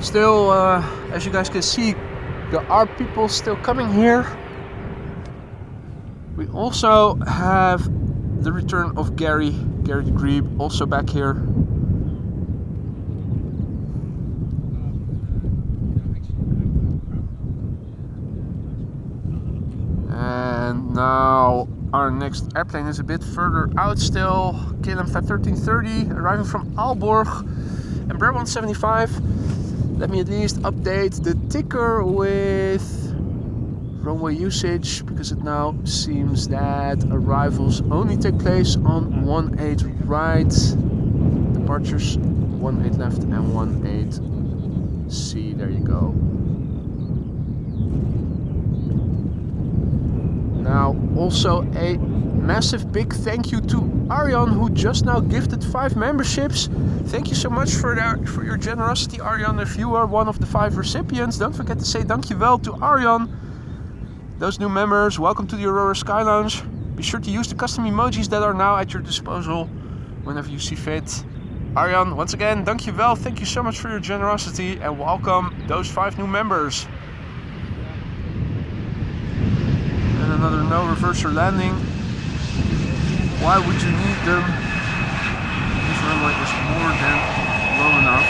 Still, as you guys can see, there are people still coming here. We also have the return of Gary de Grebe, also back here. And now our next airplane is a bit further out still. KLM Flight 1330, arriving from Aalborg, Embraer 175. Let me at least update the ticker with runway usage, because it now seems that arrivals only take place on 18 right, departures 18 left and 18 C. There you go. Now also a massive big thank you to Arjan, who just now gifted 5 memberships. Thank you so much for your generosity, Arjan. If you are one of the 5 recipients, don't forget to say dankjewel to Arjan. Those new members, welcome to the Aurora Sky Lounge. Be sure to use the custom emojis that are now at your disposal whenever you see fit. Arjan, once again, dankjewel. Thank you so much for your generosity and welcome those 5 new members. And another no reverser landing. Why would you need them? This runway is more than long enough.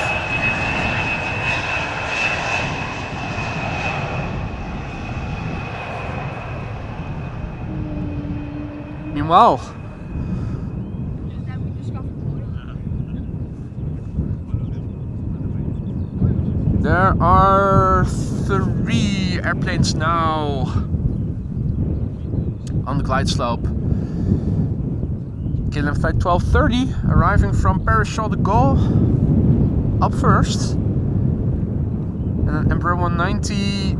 Meanwhile, there are 3 airplanes now on the glide slope. KLM flight 1230 arriving from Paris Charles de Gaulle up first, and then Embraer 190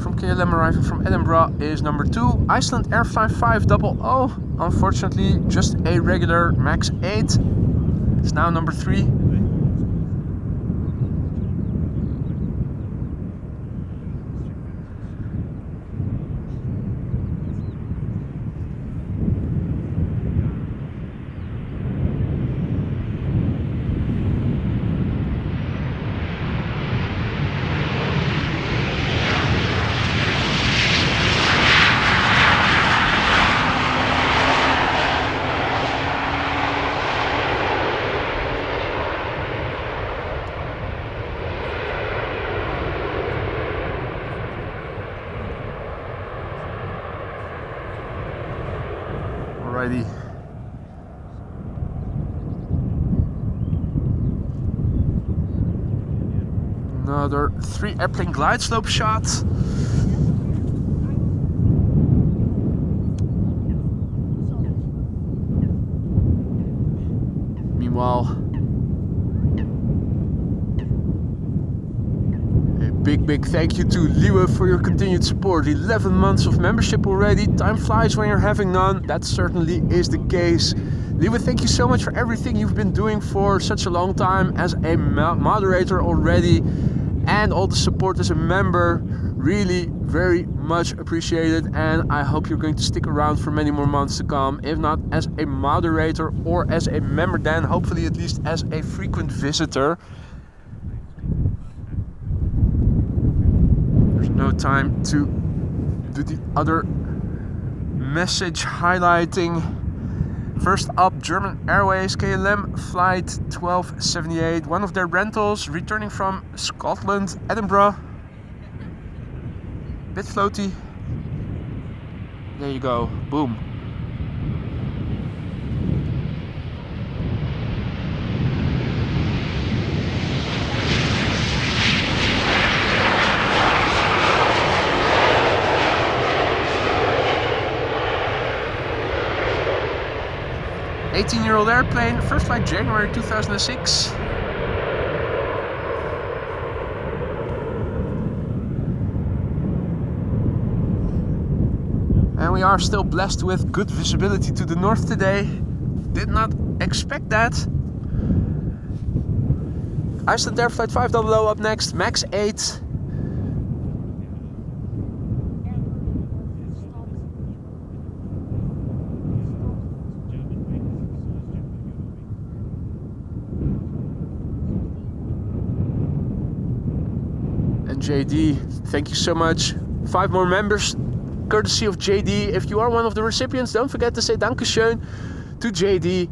from KLM arriving from Edinburgh is number 2. Iceland Air Flight 500, unfortunately just a regular MAX 8, is now number 3. Alrighty. Another 3 airplane glide slope shot. Meanwhile, a big thank you to Liwe for your continued support. 11 months of membership already. Time flies when you're having none. That certainly is the case. Liwe, thank you so much for everything you've been doing for such a long time as a moderator already, and all the support as a member. Really very much appreciated, and I hope you're going to stick around for many more months to come, if not as a moderator or as a member, then hopefully at least as a frequent visitor. There's no time to do the other message highlighting. First up, German Airways KLM flight 1278, one of their rentals returning from Scotland, Edinburgh. Bit floaty. There you go, boom. Eighteen-year-old airplane, first flight January 2006. And we are still blessed with good visibility to the north today. Did not expect that. Iceland Air Flight 500 up next, MAX 8. And JD, thank you so much. 5 more members, courtesy of JD. If you are one of the recipients, don't forget to say Dankeschön to JD.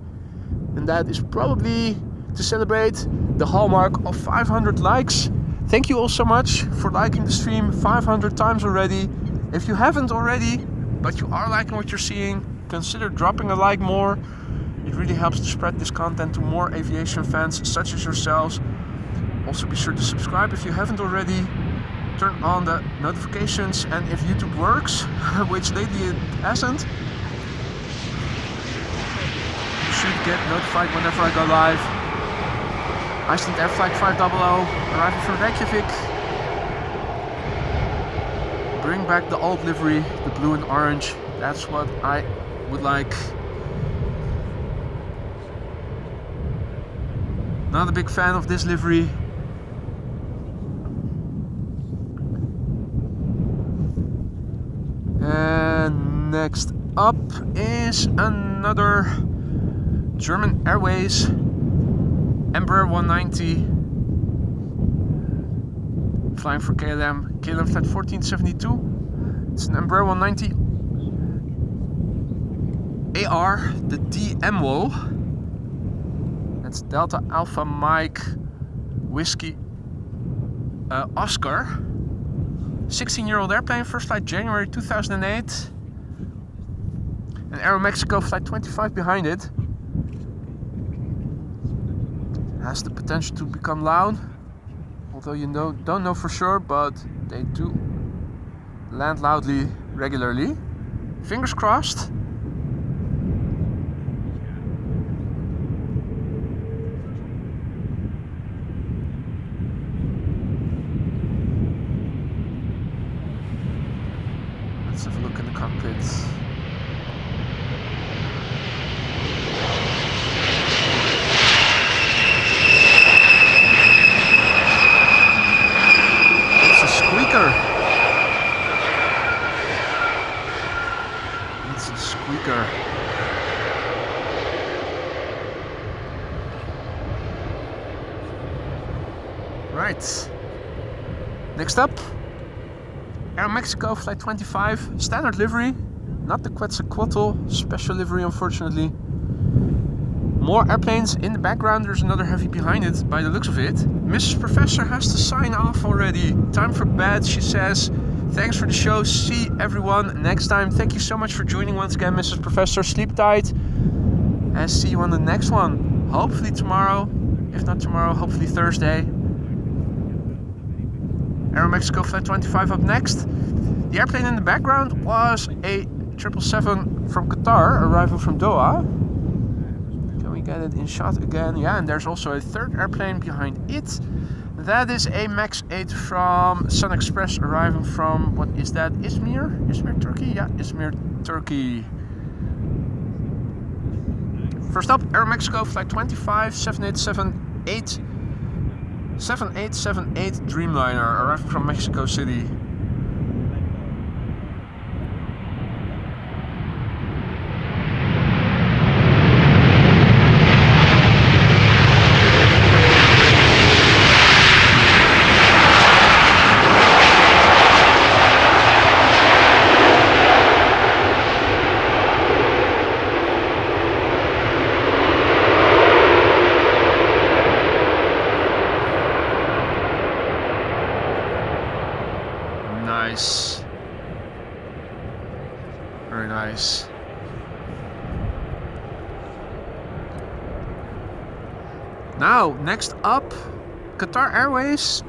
And that is probably to celebrate the hallmark of 500 likes. Thank you all so much for liking the stream 500 times already. If you haven't already, but you are liking what you're seeing, consider dropping a like more. It really helps to spread this content to more aviation fans such as yourselves. Also be sure to subscribe if you haven't already. Turn on the notifications, and if YouTube works, which lately it hasn't, you should get notified whenever I go live. Iceland Air Flight 500 arriving from Reykjavik. Bring back the old livery, the blue and orange. That's what I would like. Not a big fan of this livery. And next up is another German Airways Embraer 190 flying for KLM flight 1472. It's an Embraer 190 AR, the DMO. That's Delta Alpha Mike Whiskey Oscar. 16-year-old airplane, first flight January 2008. And Aeromexico flight 25 behind it. Has the potential to become loud, although you don't know for sure, but they do land loudly regularly. Fingers crossed. Let's have a look in the cockpit. It's a squeaker. It's a squeaker. Right. Next up, Aeromexico flight 25, standard livery, not the Quetzalcoatl special livery, unfortunately. More airplanes in the background. There's another heavy behind it by the looks of it. Mrs. Professor has to sign off already. Time for bed, she says. Thanks for the show. See everyone next time. Thank you so much for joining once again, Mrs. Professor. Sleep tight and see you on the next one. Hopefully tomorrow. If not tomorrow, hopefully Thursday. Aeromexico flight 25 up next. The airplane in the background was a 777 from Qatar, arriving from Doha. Can we get it in shot again? Yeah, and there's also a third airplane behind it. That is a MAX 8 from Sun Express, arriving from, what is that, Izmir? Izmir, Turkey? Yeah, Izmir, Turkey. First up, Aeromexico flight 25, 7878 Dreamliner, arriving from Mexico City. Nice. Very nice. Now, next up, Qatar Airways,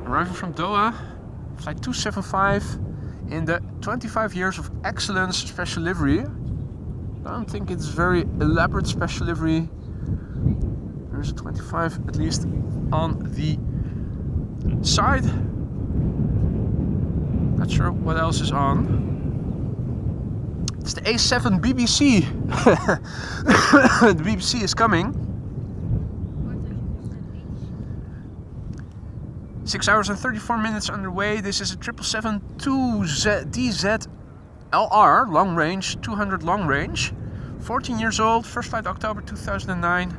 arriving from Doha, flight 275 in the 25 years of excellence special livery. I don't think it's very elaborate special livery. There's a 25 at least on the side. Not sure what else is on. It's the A7 BBC. The BBC is coming. 6 hours and 34 minutes underway. This is a 777-2DZ-LR, long range, 200 long range. 14 years old, first flight October 2009.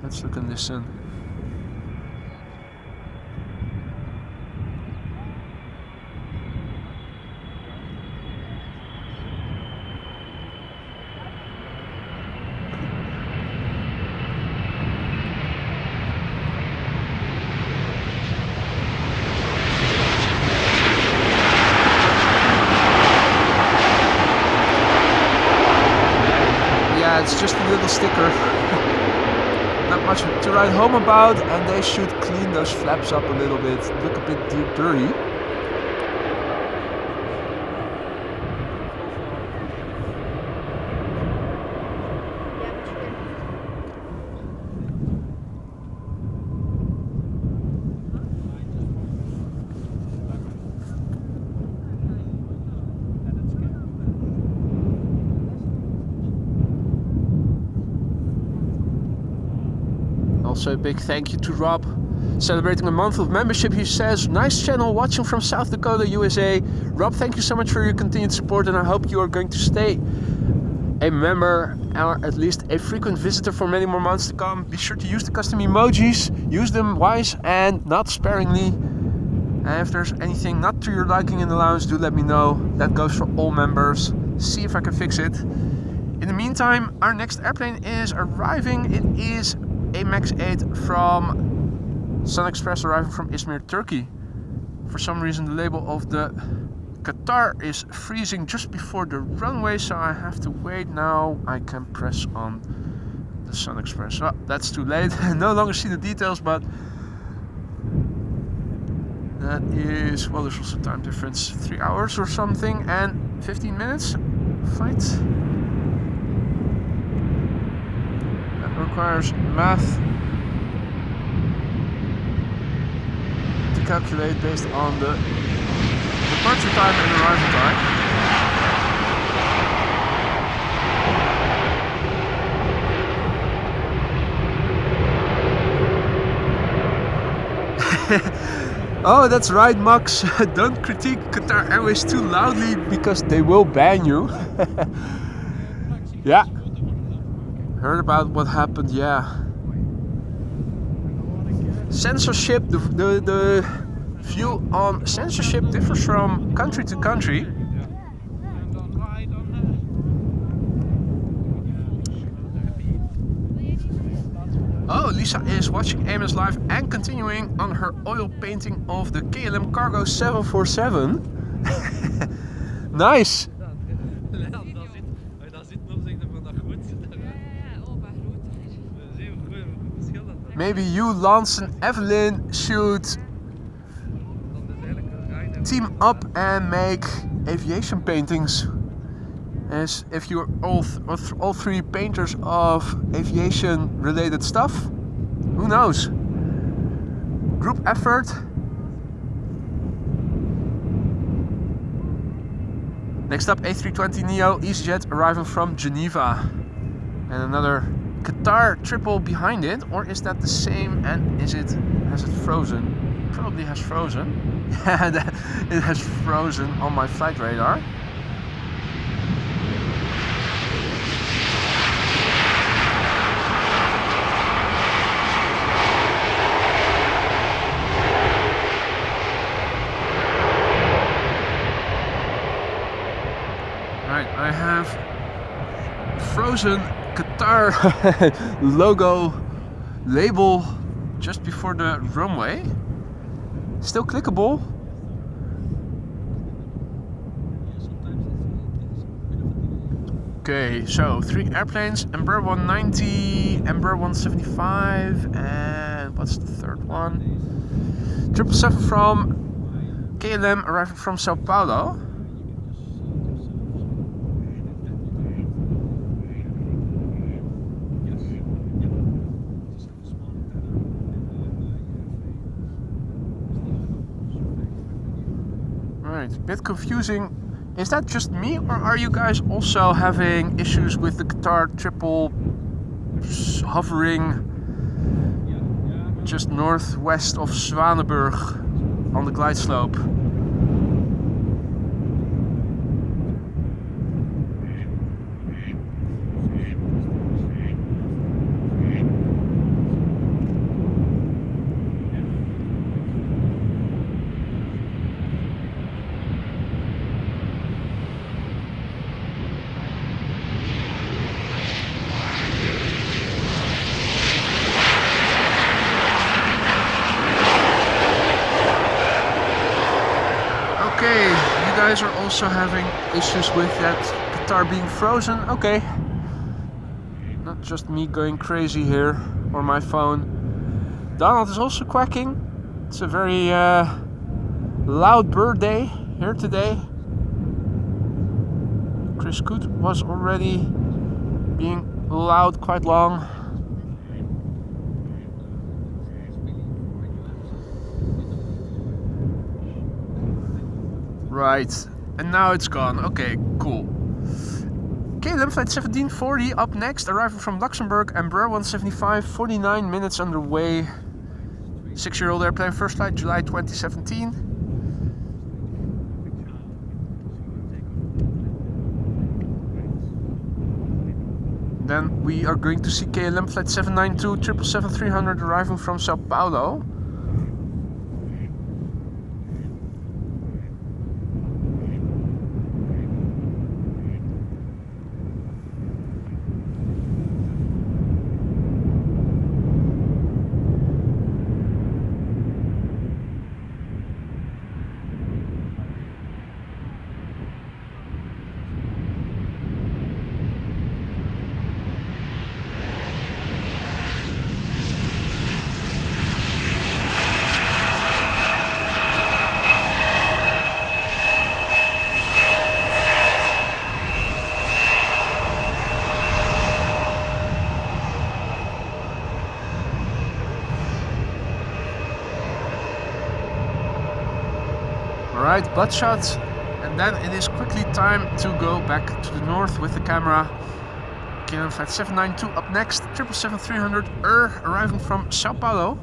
Let's look and listen. It's just a little sticker. Not much to write home about, and they should clean those flaps up a little bit. Look a bit dirty. Also a big thank you to Rob, celebrating a month of membership. He says, nice channel, watching from South Dakota, USA. Rob, thank you so much for your continued support, and I hope you are going to stay a member or at least a frequent visitor for many more months to come. Be sure to use the custom emojis, use them wise and not sparingly. And if there's anything not to your liking in the lounge, do let me know. That goes for all members. see if I can fix it. In the meantime, our next airplane is arriving. It is a MAX 8 from Sun Express arriving from Izmir, Turkey. For some reason the label of the Qatar is freezing just before the runway, so I have to wait. Now I can press on the Sun Express. Oh, that's too late. I no longer see the details, but that is, well, there's also time difference, 3 hours or something and 15 minutes flight. That requires math to calculate based on the departure time and arrival time. Oh, that's right, Max. Don't critique Qatar Airways too loudly because they will ban you. Yeah. Heard about what happened, yeah. Censorship, the view on censorship differs from country to country. Oh, Lisa is watching AMS live and continuing on her oil painting of the KLM Cargo 747. Nice! Maybe you, Lance and Evelyn should team up and make aviation paintings. As if you're all three painters of aviation related stuff, who knows? Group effort. Next up, A320neo EasyJet arriving from Geneva, and another Qatar triple behind it. Or is that the same? And has it frozen? Probably has frozen. Yeah, it has frozen on my flight radar. I have frozen Qatar logo label just before the runway. Still clickable. Okay, so 3 airplanes, Embraer 190, Embraer 175, and what's the third one? 777 from KLM arriving from Sao Paulo. Bit confusing. Is that just me, or are you guys also having issues with the Qatar triple hovering just northwest of Zwanenburg on the glide slope? Are also having issues with that Qatar being frozen. Okay, not just me going crazy here or my phone. Donald is also quacking. It's a very loud bird day here today. Chris Coot was already being loud quite long. Right, and now it's gone. Okay, cool. KLM flight 1740 up next, arriving from Luxembourg, Embraer 175, 49 minutes underway. 6-year-old airplane, first flight July 2017. Then we are going to see KLM flight 792, 777-300 arriving from Sao Paulo. Alright, butt shot. And then it is quickly time to go back to the north with the camera. KLM flight 792 up next, 777-300 arriving from Sao Paulo.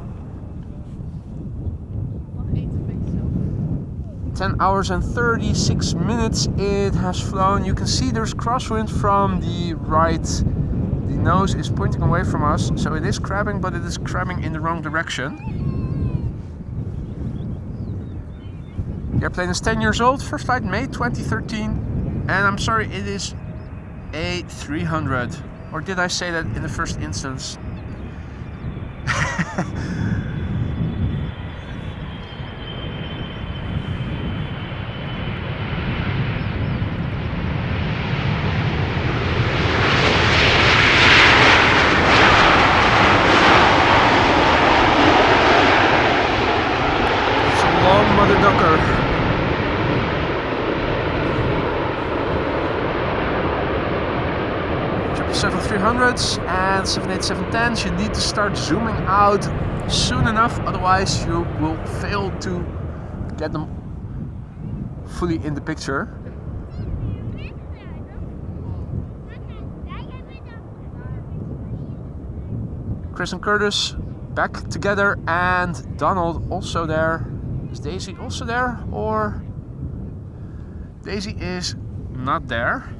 10 hours and 36 minutes it has flown. You can see there's crosswind from the right. The nose is pointing away from us, so it is crabbing, but it is crabbing in the wrong direction. The airplane is 10 years old, first flight May 2013, and I'm sorry, it is A300. Or did I say that in the first instance? It's a long mother ducker. 777-300s and 787-10s, you need to start zooming out soon enough, otherwise you will fail to get them fully in the picture. Chris and Curtis back together, and Donald also there. Is Daisy also there, or Daisy is not there?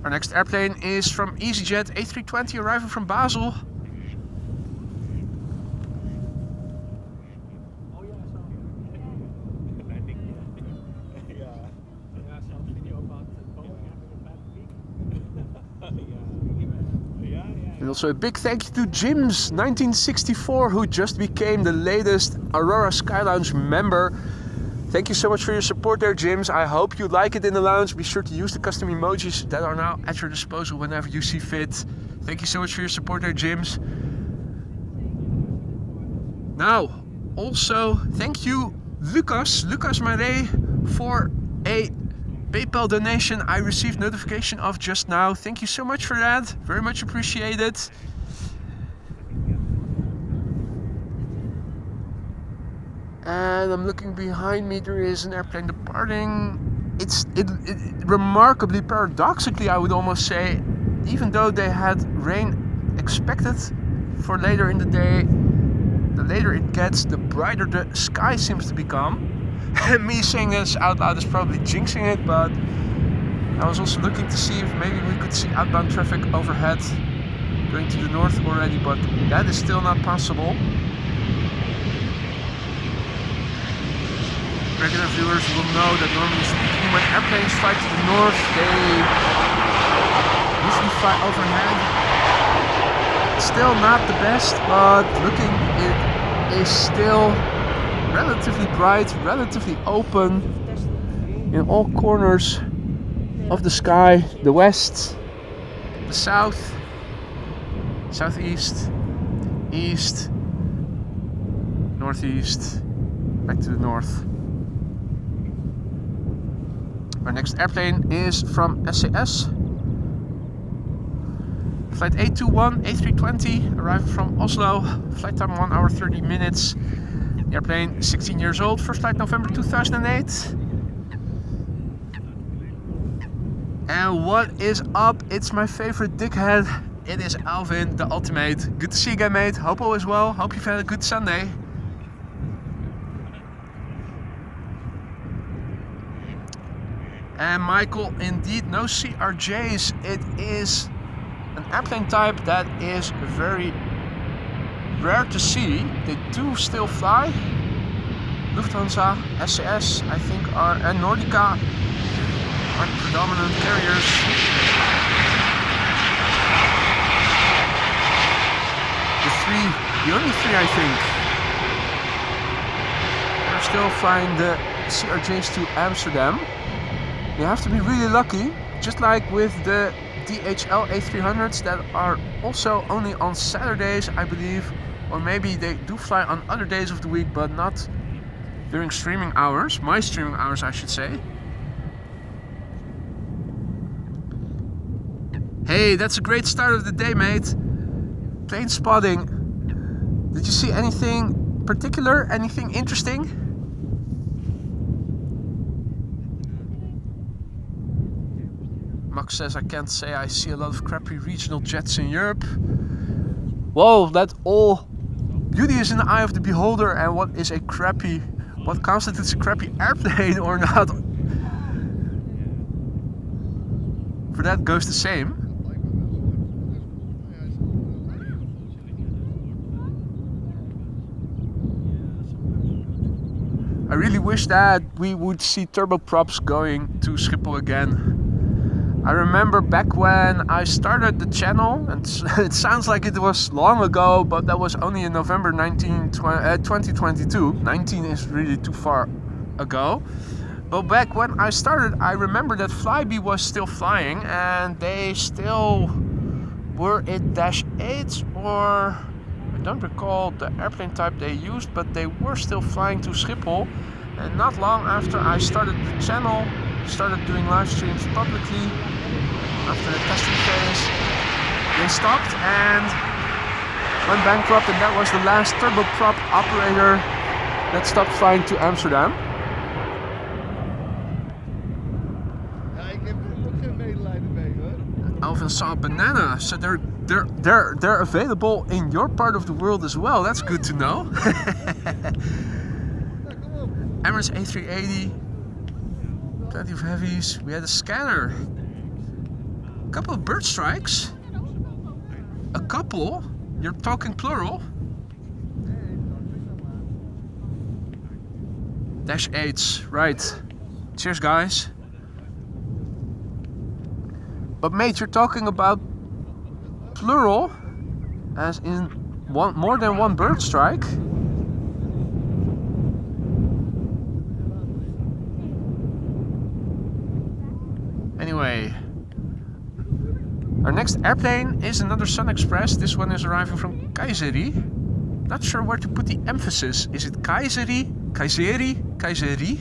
Our next airplane is from EasyJet A320 arriving from Basel. And also a big thank you to Jim's 1964, who just became the latest Aurora Sky Lounge member. Thank you so much for your support there, Jims. I hope you like it in the lounge. Be sure to use the custom emojis that are now at your disposal whenever you see fit. Thank you so much for your support there, Jims. Now, also thank you, Lucas Mare, for a PayPal donation I received notification of just now. Thank you so much for that. Very much appreciated. And I'm looking behind me, there is an airplane departing. It remarkably, paradoxically I would almost say, even though they had rain expected for later in the day, the later it gets, the brighter the sky seems to become. Me saying this out loud is probably jinxing it, but I was also looking to see if maybe we could see outbound traffic overhead going to the north already, but that is still not possible. Regular viewers will know that normally speaking, when airplanes fly to the north, they usually fly overhead. Still not the best, but looking, it is still relatively bright, relatively open in all corners of the sky. The west, the south, southeast, east, northeast, back to the north. Our next airplane is from SAS. Flight A21, A320, arrived from Oslo. Flight time 1 hour 30 minutes. The airplane 16 years old, first flight November 2008. And what is up? It's my favorite dickhead. It is Alvin, the ultimate. Good to see you again, mate. Hope all is well. Hope you've had a good Sunday. And Michael, indeed, no CRJs. It is an airplane type that is very rare to see. They do still fly. Lufthansa, SAS, I think, and Nordica are the predominant carriers. The only three, I think. They're still flying the CRJs to Amsterdam. You have to be really lucky, just like with the DHL A300s that are also only on Saturdays, I believe, or maybe they do fly on other days of the week, but not during streaming hours, my streaming hours I should say. Hey, that's a great start of the day, mate. Plane spotting. Did you see anything particular? Anything interesting? Max says, I can't say I see a lot of crappy regional jets in Europe. Well, that all beauty is in the eye of the beholder, and what constitutes a crappy airplane or not, for that goes the same. I really wish that we would see turboprops going to Schiphol again. I remember back when I started the channel, and it sounds like it was long ago, but that was only in November 2022. 19 is really too far ago. But back when I started, I remember that Flybe was still flying, and they still were it Dash 8s, or I don't recall the airplane type they used, but they were still flying to Schiphol. And not long after I started the channel, started doing live streams publicly, after the testing phase, they stopped and went bankrupt, and that was the last turboprop operator that stopped flying to Amsterdam. Alvin saw a banana, so they're available in your part of the world as well. That's good to know. Emirates A380, plenty of heavies. We had a scanner, a couple of bird strikes, a couple. You're talking plural. Dash 8s, right. Cheers, guys. But mate, you're talking about plural, as in more than one bird strike. Anyway, our next airplane is another Sun Express. This one is arriving from Kayseri. Not sure where to put the emphasis. Is it Kayseri? Kayseri? Kayseri?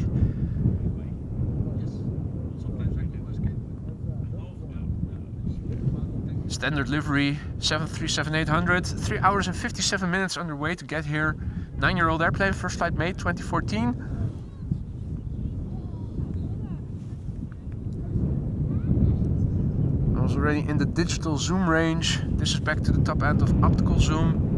Standard livery, 737-800. 3 hours and 57 minutes underway to get here. 9-year-old airplane, first flight made 2014. I was already in the digital zoom range. This is back to the top end of optical zoom.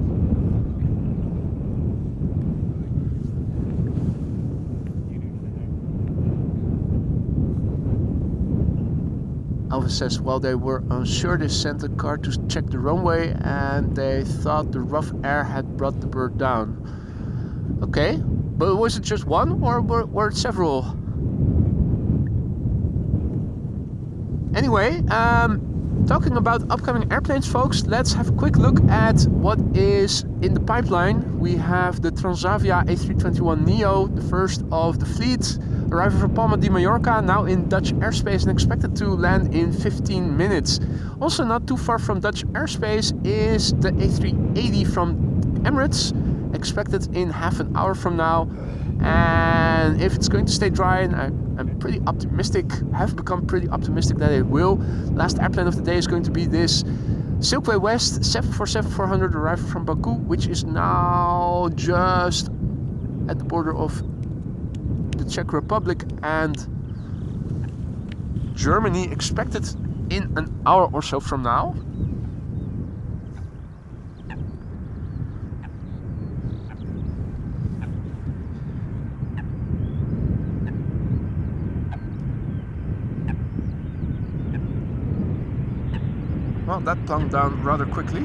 Alvin says, while they were unsure, they sent a car to check the runway and they thought the rough air had brought the bird down. Okay, but was it just one or were it several? Anyway, talking about upcoming airplanes, folks, let's have a quick look at what is in the pipeline. We have the Transavia A321neo, the first of the fleet, arriving from Palma de Mallorca, now in Dutch airspace and expected to land in 15 minutes. Also not too far from Dutch airspace is the A380 from Emirates, expected in half an hour from now. And if it's going to stay dry, and I'm pretty optimistic, have become pretty optimistic that it will. Last airplane of the day is going to be this Silkway West 747-400 arriving from Baku, which is now just at the border of the Czech Republic and Germany, expected in an hour or so from now. Well, that plunked down rather quickly.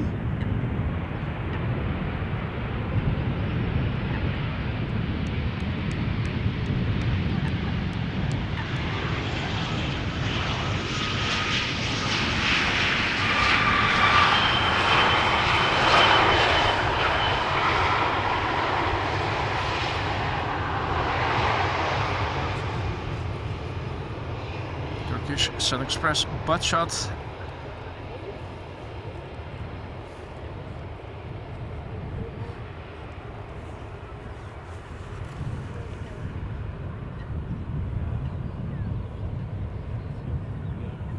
Turkish Sun Express butt shot.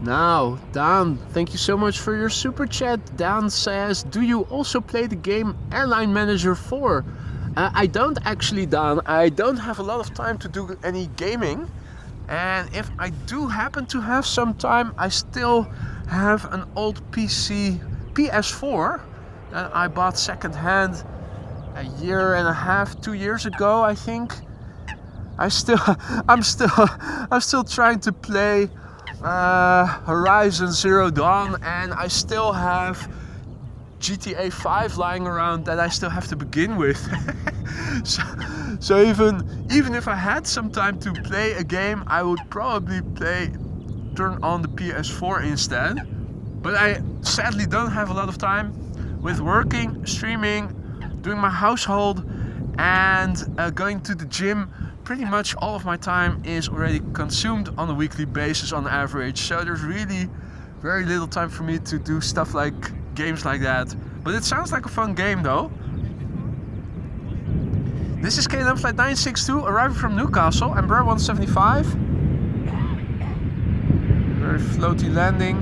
Now, Dan, thank you so much for your super chat. Dan says, do you also play the game Airline Manager 4? I don't actually, Dan. I don't have a lot of time to do any gaming. And if I do happen to have some time, I still have an old PS4 that I bought secondhand a year and a half, 2 years ago, I think. I'm still trying to play Horizon Zero Dawn, and I still have GTA 5 lying around that I still have to begin with. so even if I had some time to play a game, I would probably turn on the PS4 instead. But I sadly don't have a lot of time with working, streaming, doing my household, and going to the gym. Pretty much all of my time is already consumed on a weekly basis on average. So there's really very little time for me to do stuff like games like that. But it sounds like a fun game though. This is KLM flight 962 arriving from Newcastle, Embraer 175. Very floaty landing.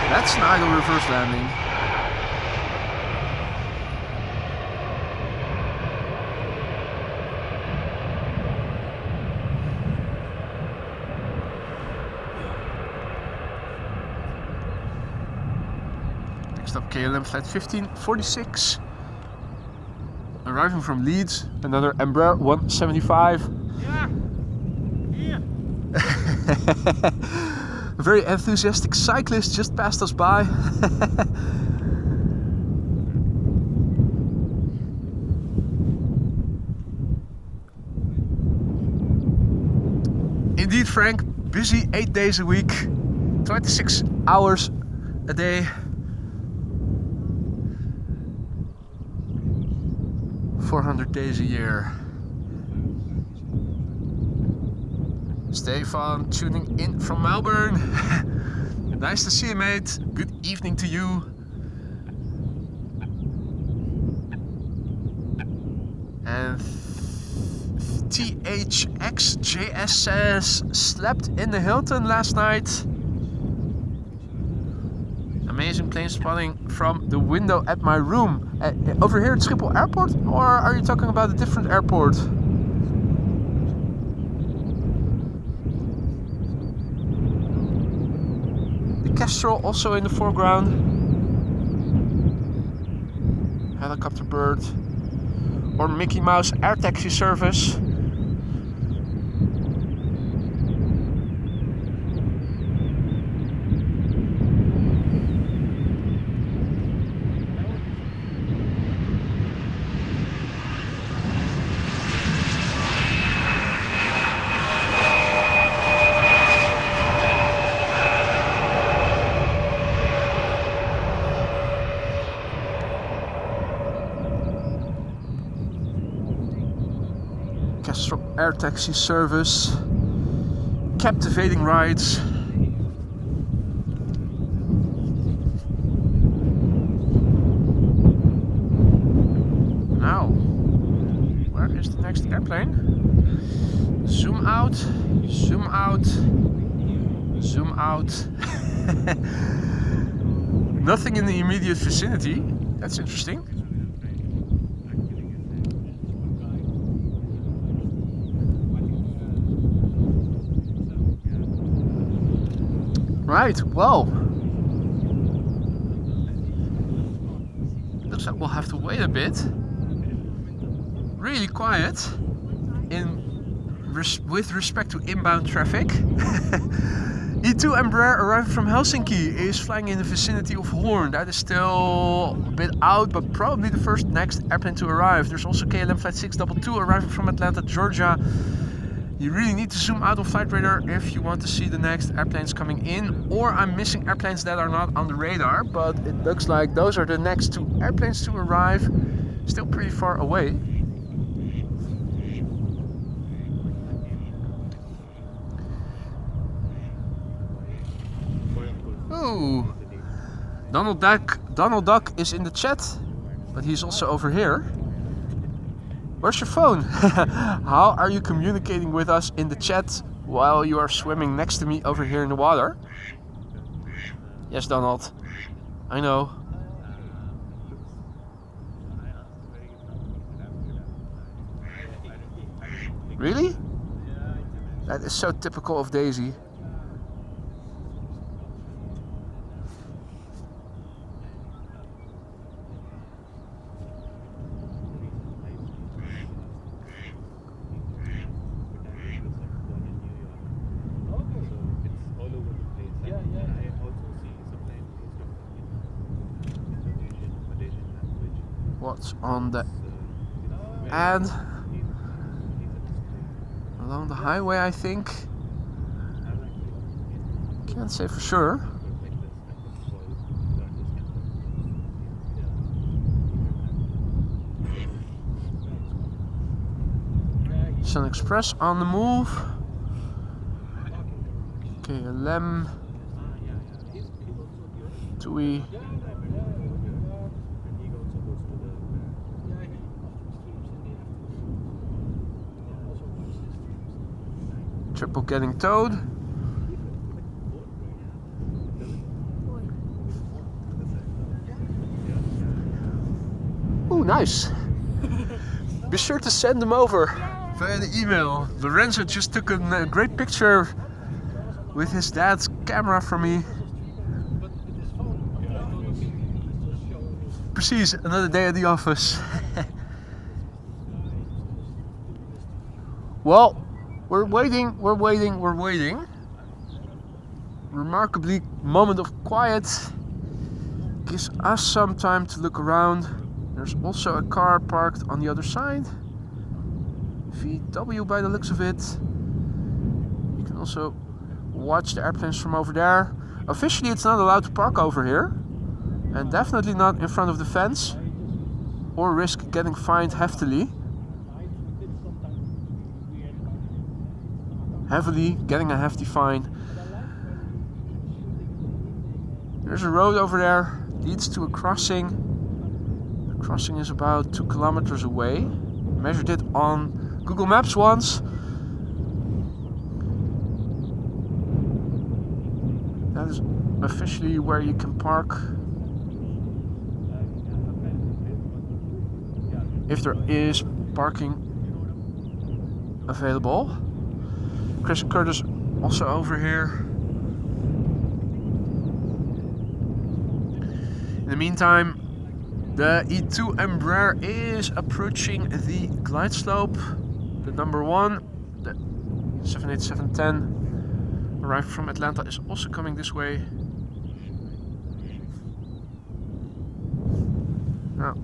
And that's an idle reverse landing. Next up, KLM flight 1546. Arriving from Leeds, another Embraer 175. Yeah. A very enthusiastic cyclist just passed us by. Indeed, Frank, busy 8 days a week, 26 hours a day. $400 days a year. Stefan tuning in from Melbourne. Nice to see you, mate. Good evening to you. And THXJS says, slept in the Hilton last night. Amazing plane spotting from the window at my room. Over here at Schiphol Airport, or are you talking about a different airport? The Kestrel also in the foreground. Helicopter bird. Or Mickey Mouse air taxi service. Air taxi service, captivating rides. Now, where is the next airplane? Zoom out, zoom out, zoom out. Nothing in the immediate vicinity. That's interesting. Right, well, looks like we'll have to wait a bit. Really quiet with respect to inbound traffic. E2 Embraer arriving from Helsinki is flying in the vicinity of Hoorn. That is still a bit out, but probably the next airplane to arrive. There's also KLM flight 622 arriving from Atlanta, Georgia. You really need to zoom out on flight radar if you want to see the next airplanes coming in, or I'm missing airplanes that are not on the radar, but it looks like those are the next two airplanes to arrive, still pretty far away. Ooh, Donald Duck is in the chat, but he's also over here. Where's your phone? How are you communicating with us in the chat while you are swimming next to me over here in the water. Yes, Donald. I know. Really? That is so typical of Daisy. What's on the ad? Along the highway, I think. Can't say for sure. Sun Express on the move. KLM. TUI. Triple getting towed. Ooh, nice. Be sure to send them over via the email. Lorenzo just took a great picture with his dad's camera for me. Precies, another day at the office. Well, we're waiting. Remarkably, moment of quiet gives us some time to look around. There's also a car parked on the other side. VW by the looks of it. You can also watch the airplanes from over there. Officially, it's not allowed to park over here. And definitely not in front of the fence. Or risk getting fined heavily. Getting a hefty fine. There's a road over there, leads to a crossing. The crossing is about 2 kilometers away. Measured it on Google Maps once. That is officially where you can park. If there is parking available. Chris and Curtis also over here. In the meantime, the E2 Embraer is approaching the glide slope. The number 1, the 787-10, arrived from Atlanta, is also coming this way. Now,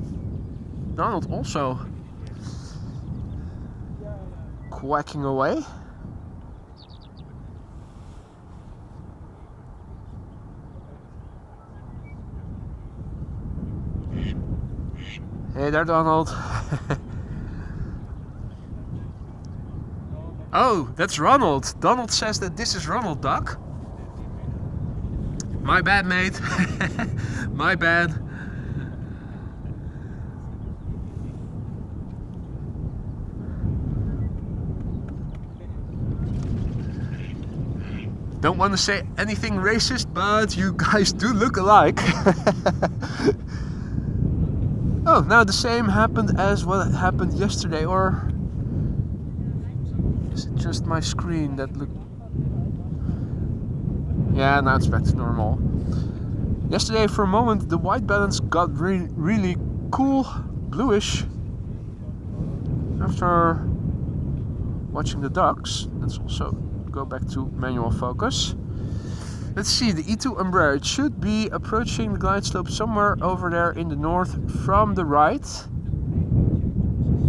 Donald also quacking away. Hey there, Donald. Oh, that's Ronald. Donald says that this is Ronald Duck. My bad, mate. My bad. Don't want to say anything racist, but you guys do look alike. Oh, now the same happened as what happened yesterday, or is it just my screen that looked... Yeah, now it's back to normal. Yesterday, for a moment, the white balance got really cool, bluish. After watching the ducks, let's also go back to manual focus. Let's see, the E2 Embraer, it should be approaching the glide slope somewhere over there in the north from the right.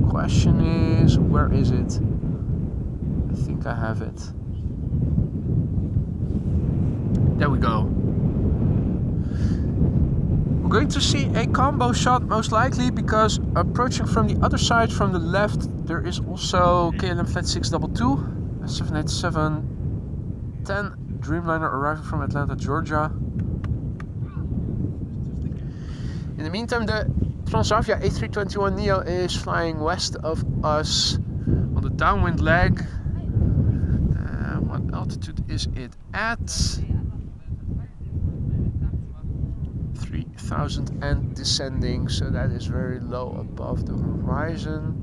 Question is, where is it? I think I have it. There we go. We're going to see a combo shot most likely, because approaching from the other side, from the left, there is also KLM Flight 622, a 787-10. Dreamliner arriving from Atlanta, Georgia. In the meantime, the Transavia A321Neo is flying west of us on the downwind leg. altitude is it at? 3,000 and descending, so that is very low above the horizon.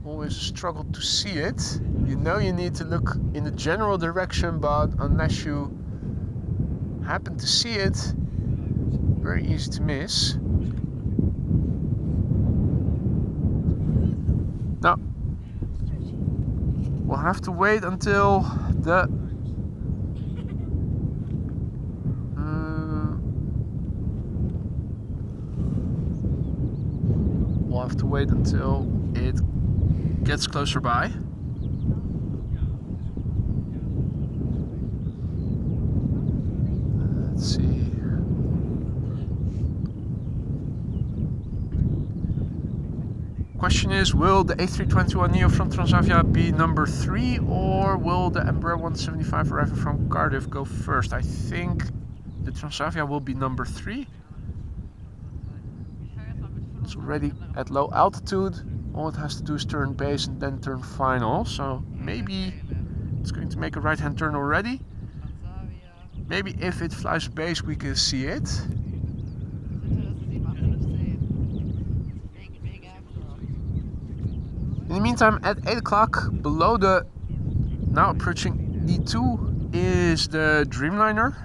Always a struggle to see it. You know you need to look in the general direction, but unless you happen to see it, very easy to miss. Now, we'll have to wait until the it gets closer by. Let's see. Question is, will the A321neo from Transavia be number 3, or will the Embraer 175 arriving from Cardiff go first? I think the Transavia will be number 3. It's already at low altitude. All it has to do is turn base and then turn final. So maybe it's going to make a right-hand turn already. Maybe if it flies base we can see it. In the meantime, at 8 o'clock, below the now approaching E2 is the Dreamliner.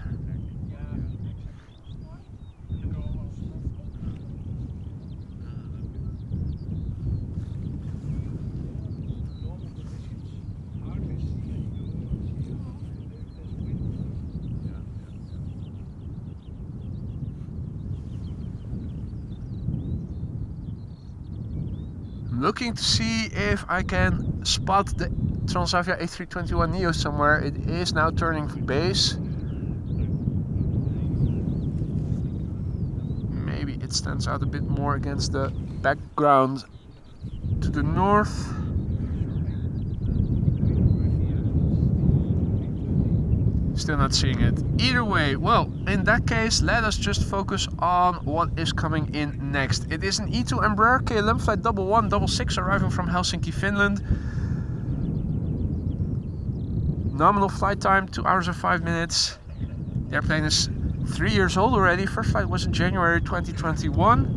Looking to see if I can spot the Transavia A321neo somewhere. It is now turning base. Maybe it stands out a bit more against the background to the north. Still not seeing it. Either way, well, in that case, let us just focus on what is coming in next. It is an E2 Embraer KLM flight 1166 arriving from Helsinki, Finland. Nominal flight time 2 hours and 5 minutes. The airplane is 3 years old already. First flight was in January 2021.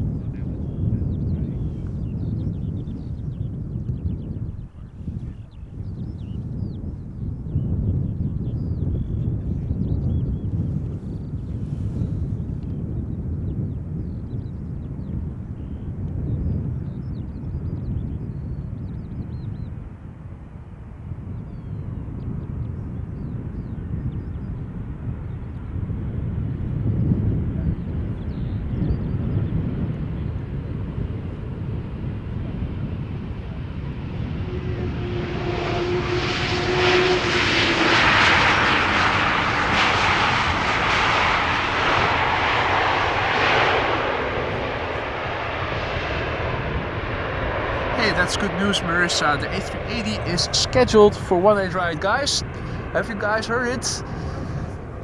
That's good news, Marissa. The A380 is scheduled for 1-8 ride, guys. Have you guys heard it?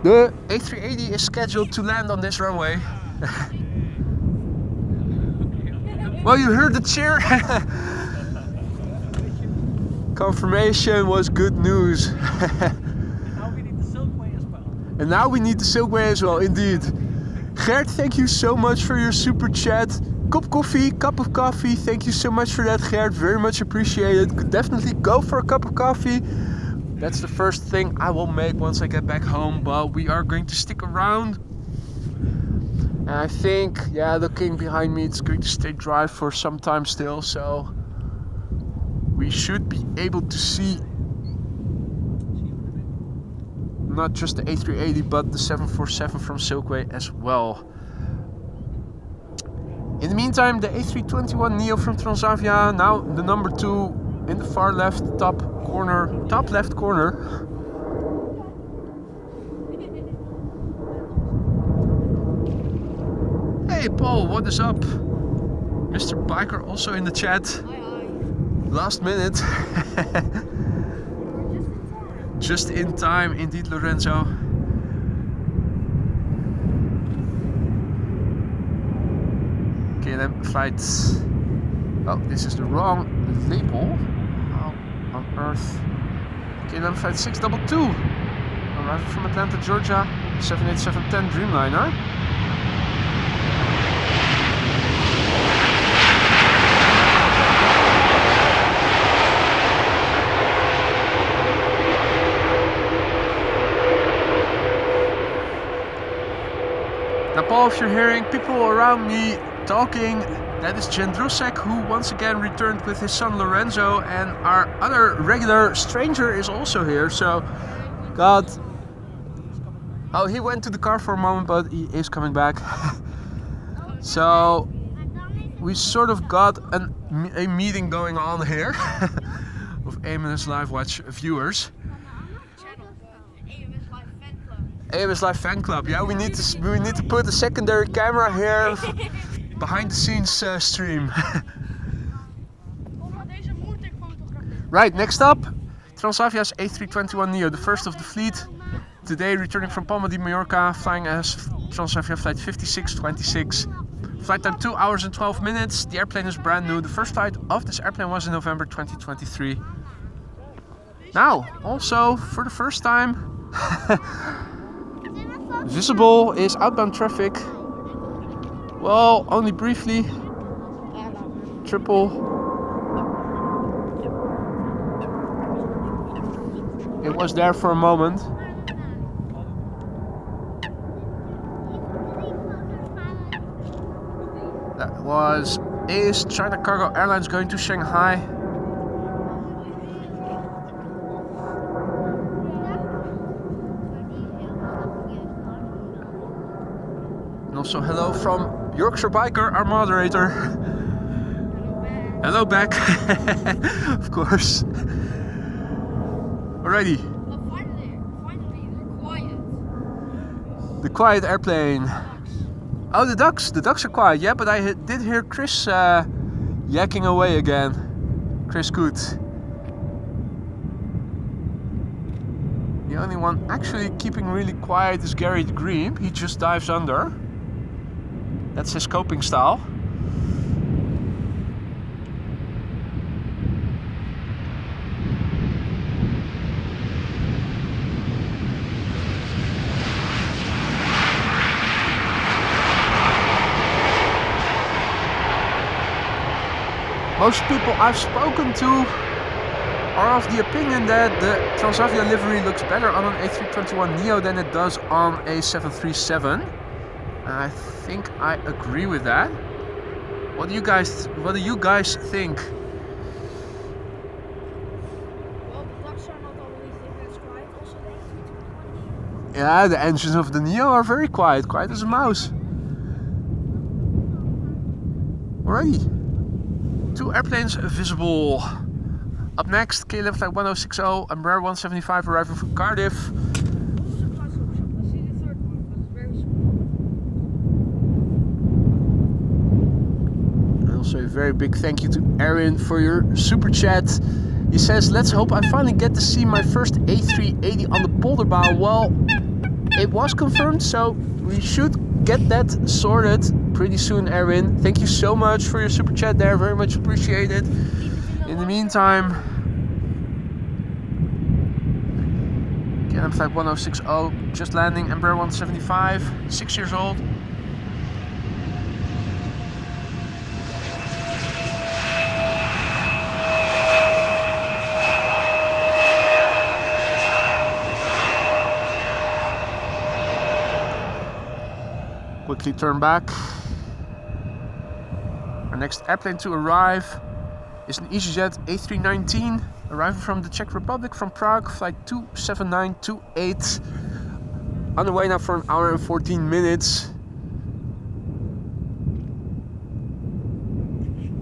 The A380 is scheduled to land on this runway. Well, you heard the cheer. Confirmation was good news. Now we need the Silkway as well. And now we need the Silkway as well, indeed. Gert, thank you so much for your super chat. Cup of coffee, thank you so much for that, Gert, very much appreciated. Could definitely go for a cup of coffee. That's the first thing I will make once I get back home, but we are going to stick around. And I think, yeah, looking behind me, it's going to stay dry for some time still, so we should be able to see not just the A380 but the 747 from Silkway as well. In the meantime, the A321neo from Transavia, now the number 2 in the far left top left corner. Hey Paul, what is up? Mr. Biker also in the chat. Hi. Last minute. Just in time, indeed, Lorenzo. KLM flights. Oh, this is the wrong label. How on earth KLM flight 622. Arriving from Atlanta, Georgia. 787-10 Dreamliner. Now Paul, if you're hearing people around me talking, that is Jendrusek, who once again returned with his son Lorenzo, and our other regular stranger is also here, so God... Oh, he went to the car for a moment, but he is coming back. So we sort of got a meeting going on here of AMS Live Watch viewers. AMS Live Fan Club. Yeah, we need to put a secondary camera here behind the scenes stream. Right, next up, Transavia's A321neo, the first of the fleet. Today returning from Palma de Mallorca, flying as Transavia flight 5626. Flight time 2 hours and 12 minutes. The airplane is brand new. The first flight of this airplane was in November 2023. Now, also for the first time, visible is outbound traffic. Well, only briefly. Triple. It was there for a moment. That is China Cargo Airlines going to Shanghai. And also hello from Yorkshire Biker, our moderator. Hello back, of course. Alrighty. Finally, they're quiet. The quiet airplane. Oh, the ducks are quiet, yeah, but I did hear Chris yakking away again. Chris Good. The only one actually keeping really quiet is Gary the Green. He just dives under. That's his coping style. Most people I've spoken to are of the opinion that the Transavia livery looks better on an A321neo than it does on a 737. I think I agree with that. What do you guys think? Well, the ducks are not always as quiet. Also, the A321neo. Yeah, the engines of the Neo are very quiet as a mouse. Alrighty. 2 airplanes visible. Up next, KLM flight 1060, Embraer 175 arriving from Cardiff. And also a very big thank you to Aaron for your super chat. He says, let's hope I finally get to see my first A380 on the Polderbaan. Well, it was confirmed, so we should get that sorted pretty soon, Erin. Thank you so much for your super chat there, very much appreciated. In the meantime, KLM flight 1060, just landing, Embraer 175, 6 years old. Quickly turn back. Our next airplane to arrive is an EasyJet A319, arriving from the Czech Republic from Prague, flight 27928. On the way now for 1 hour and 14 minutes.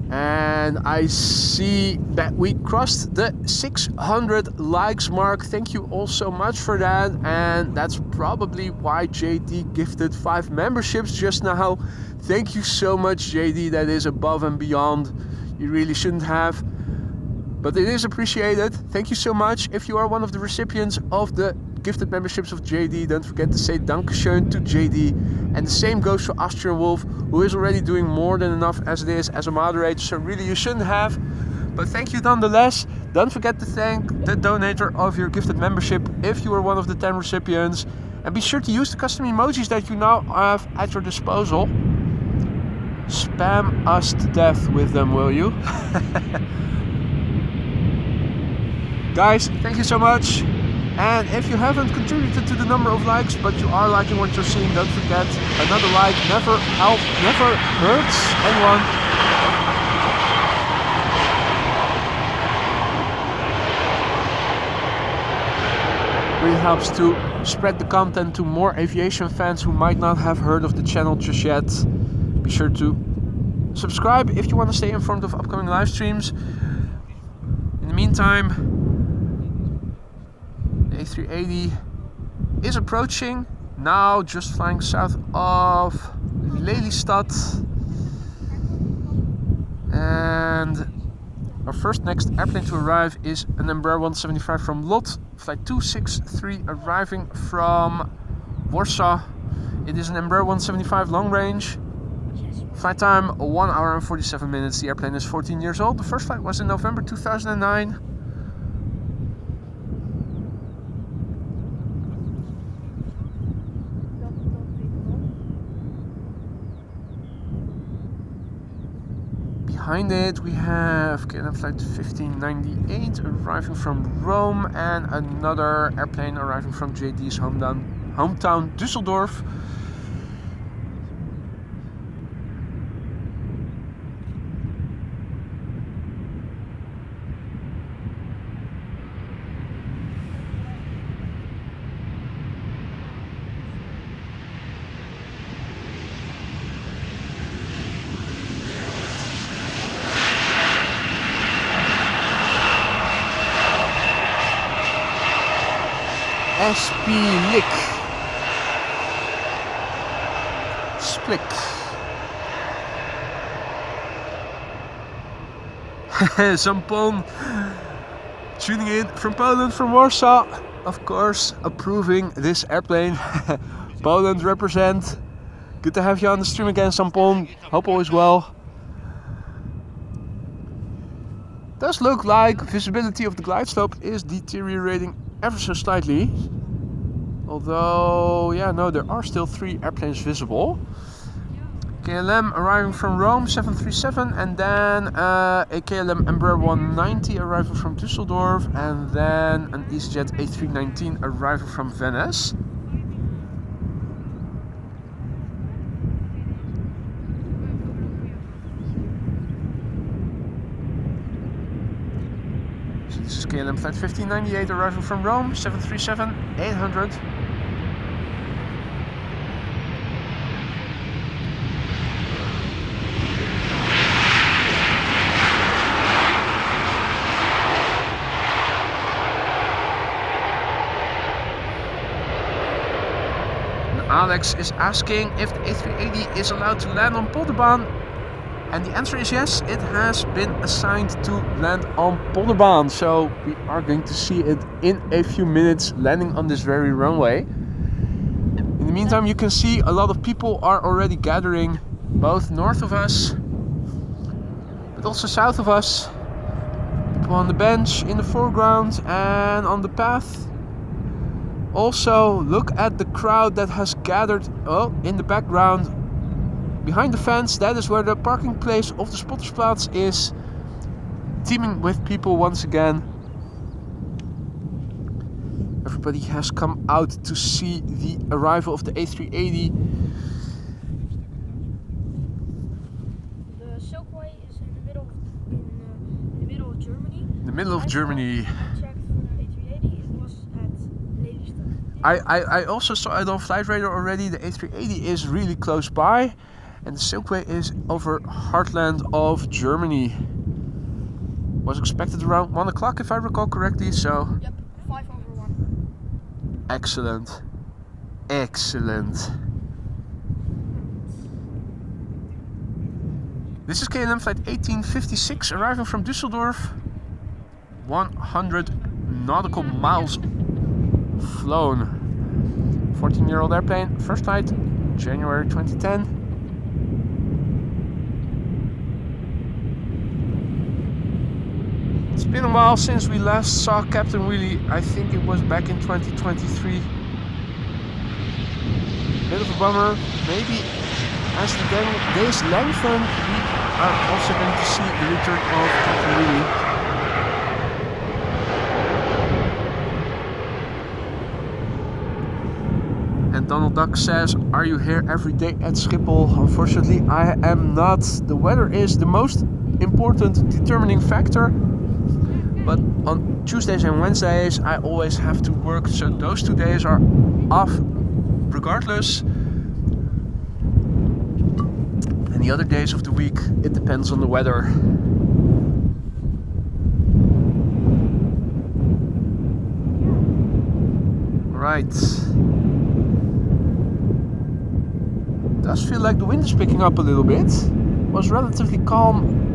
And I see that we crossed the 600 likes mark. Thank you all so much for that. And that's probably why JD gifted 5 memberships just now. Thank you so much, JD. That is above and beyond. You really shouldn't have, but it is appreciated. Thank you so much. If you are one of the recipients of the gifted memberships of JD, don't forget to say Dankeschön to JD. And the same goes for Austrian Wolf, who is already doing more than enough as it is as a moderator, so really you shouldn't have. But thank you nonetheless. Don't forget to thank the donator of your gifted membership if you are one of the 10 recipients. And be sure to use the custom emojis that you now have at your disposal. Spam us to death with them, will you? Guys, thank you so much. And if you haven't contributed to the number of likes, but you are liking what you're seeing, don't forget, another like never hurts anyone. Really helps to spread the content to more aviation fans who might not have heard of the channel just yet. Be sure to subscribe if you want to stay informed of upcoming live streams. In the meantime, the A380 is approaching, now just flying south of Lelystad. And our first next airplane to arrive is an Embraer 175 from LOT, flight 263, arriving from Warsaw. It is an Embraer 175 long range. Flight time 1 hour and 47 minutes. The airplane is 14 years old. The first flight was in November 2009. Behind it we have KLM flight 1598 arriving from Rome and another airplane arriving from JD's hometown Düsseldorf. Splik. Zampon tuning in from Poland, from Warsaw, of course, approving this airplane. Poland represent. Good to have you on the stream again, Zampon. Hope all is well. Does look like visibility of the glide slope is deteriorating ever so slightly. Although, yeah, no, there are still 3 airplanes visible. KLM arriving from Rome, 737, and then a KLM Embraer 190 arriving from Düsseldorf, and then an EasyJet A319 arriving from Venice. So this is KLM flight 1598 arriving from Rome, 737-800. Alex is asking if the A380 is allowed to land on Polderbaan, and the answer is yes. It has been assigned to land on Polderbaan, so we are going to see it in a few minutes landing on this very runway. In the meantime, you can see a lot of people are already gathering, both north of us but also south of us. People on the bench in the foreground and on the path. Also, look at the crowd that has gathered in the background behind the fence. That is where the parking place of the Spottersplatz is, teeming with people once again. Everybody has come out to see the arrival of the A380. The Silkway is in the middle of Germany. In the middle of Germany. I also saw it on Flight Radar already. The A380 is really close by, and the Silkway is over heartland of Germany. Was expected around 1 o'clock if I recall correctly, so... Yep, 1:05. Excellent. Excellent. This is KLM flight 1856 arriving from Düsseldorf. 100 nautical miles flown. 14-year-old airplane, first flight, January 2010. It's been a while since we last saw Captain Wheelie. I think it was back in 2023. Bit of a bummer. Maybe as the days lengthen, we are also going to see the return of Captain Wheelie. And Donald Duck says, are you here every day at Schiphol? Unfortunately, I am not. The weather is the most important determining factor. But on Tuesdays and Wednesdays, I always have to work. So those 2 days are off regardless. And the other days of the week, it depends on the weather. Right. Does feel like the wind is picking up a little bit. Was relatively calm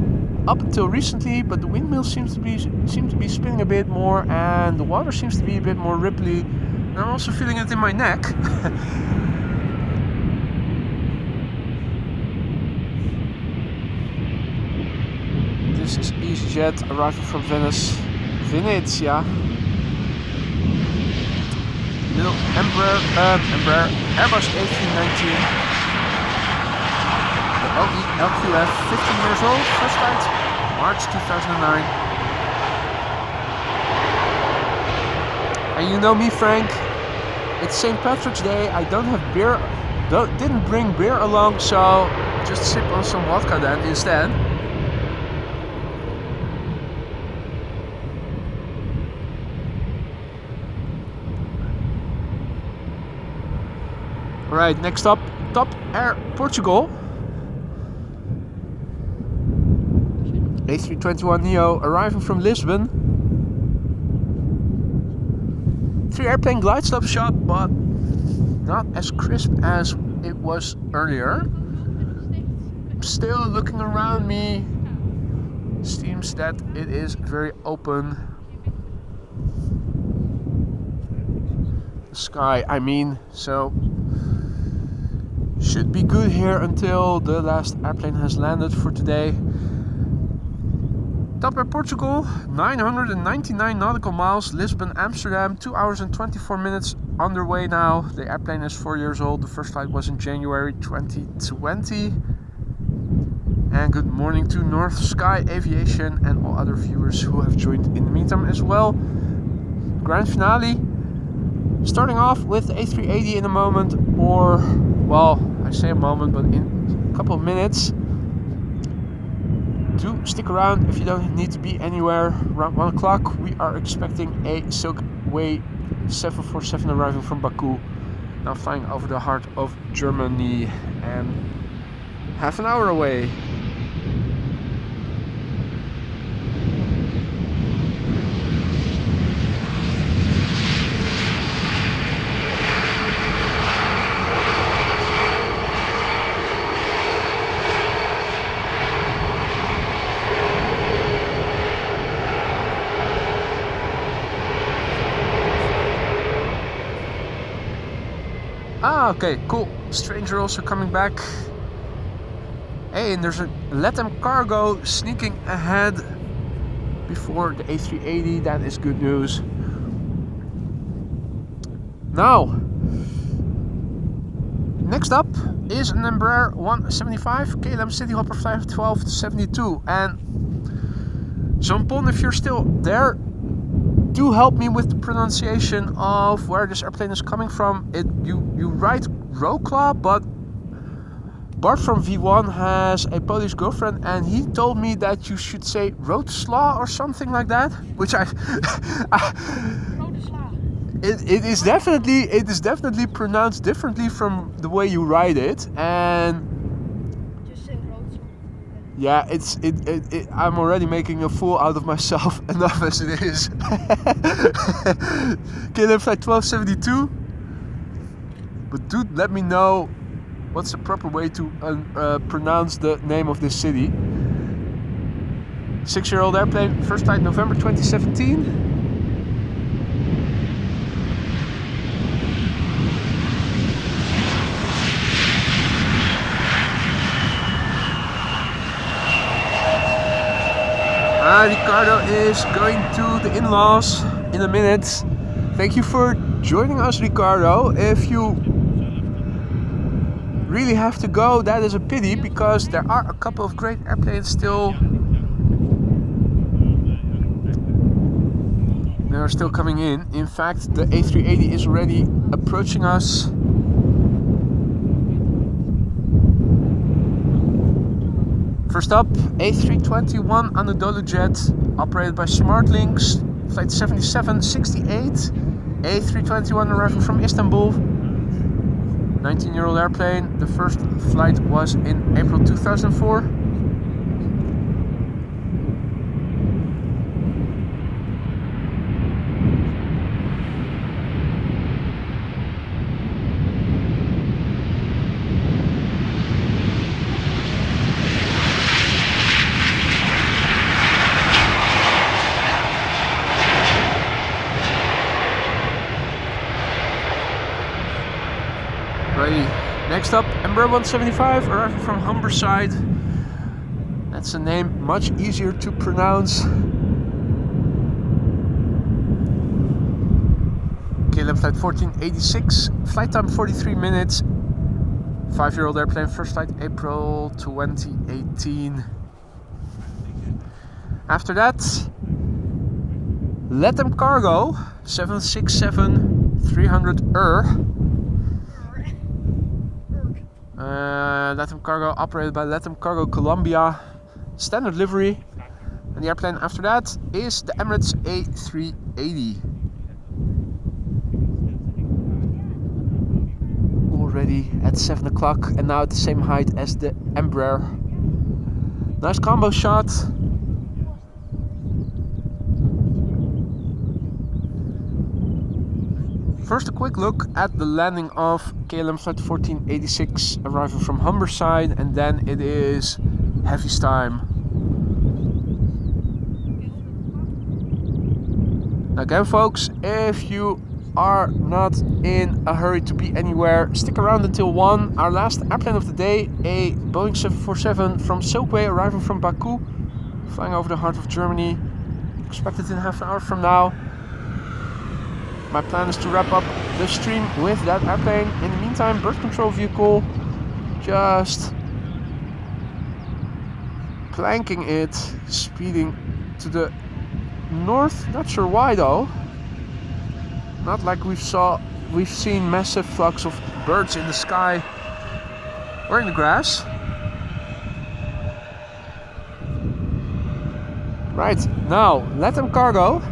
up until recently, but the windmill seem to be spinning a bit more, and the water seems to be a bit more ripply. And I'm also feeling it in my neck. This is EasyJet arriving from Venice, Venezia. Little Embraer Airbus A388. LQF, 15 years old, first flight, March 2009. And you know me, Frank, it's St. Patrick's Day, I don't have beer, didn't bring beer along, so just sip on some vodka then instead. Alright, next up, Top Air Portugal. A321neo arriving from Lisbon. 3 airplane glide slope shot, but not as crisp as it was earlier. Still looking around me, seems that it is very open. The sky, I mean, so should be good here until the last airplane has landed for today. Top Air Portugal, 999 nautical miles, Lisbon, Amsterdam, 2 hours and 24 minutes underway now. The airplane is 4 years old. The first flight was in January 2020. And good morning to North Sky Aviation and all other viewers who have joined in the meantime as well. Grand finale. Starting off with the A380 in a moment, or, well, I say a moment, but in a couple of minutes. Do stick around if you don't need to be anywhere. Around 1 o'clock we are expecting a Silkway 747 arriving from Baku, now flying over the heart of Germany, and half an hour away. Ah, okay, cool. Stranger also coming back. Hey, and there's a LATAM cargo sneaking ahead before the A380. That is good news. Now, next up is an Embraer 175 KLM Cityhopper 512-72. And Jean-Paul, if you're still there, do help me with the pronunciation of where this airplane is coming from. You write Rokla, but Bart from V1 has a Polish girlfriend, and he told me that you should say Rotsla or something like that, which it is definitely pronounced differently from the way you write it, and Just say Rotsla. yeah, I'm already making a fool out of myself enough as it is. KLM Flight 1272. But dude, let me know what's the proper way to pronounce the name of this city. 6-year-old airplane, first flight November 2017. Ricardo is going to the in-laws in a minute. Thank you for joining us, Ricardo. If you really have to go, that is a pity, because there are a couple of great airplanes still. They are still coming in. In fact, the A380 is already approaching us. First up, A321 Anadolu jet, operated by SmartLynx, flight 7768. A321 arriving from Istanbul. 19-year-old airplane. The first flight was in April 2004. Next up, Embraer 175, arriving from Humberside. That's a name much easier to pronounce. KLM flight 1486, flight time 43 minutes. 5-year-old airplane, first flight April 2018. After that, LATAM Cargo 767-300ER. LATAM Cargo, operated by LATAM Cargo Colombia, standard livery. And the airplane after that is the Emirates A380. Already at 7 o'clock and now at the same height as the Embraer. Nice combo shot. First, a quick look at the landing of KLM flight 1486 arriving from Humberside, and then it is heavy's time. Again, folks, if you are not in a hurry to be anywhere, stick around until 1. Our last airplane of the day, a Boeing 747 from Silkway, arriving from Baku, flying over the heart of Germany, expected in half an hour from now. My plan is to wrap up the stream with that airplane. In the meantime, bird control vehicle, just planking it, speeding to the north. Not sure why though. Not like we've seen massive flocks of birds in the sky or in the grass. Right, now LATAM Cargo.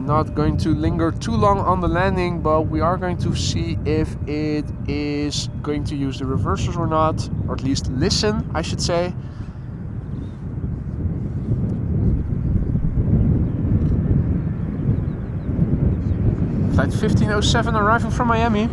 Not going to linger too long on the landing, but we are going to see if it is going to use the reversers or not, or at least listen, I should say. Flight 1507 arriving from Miami.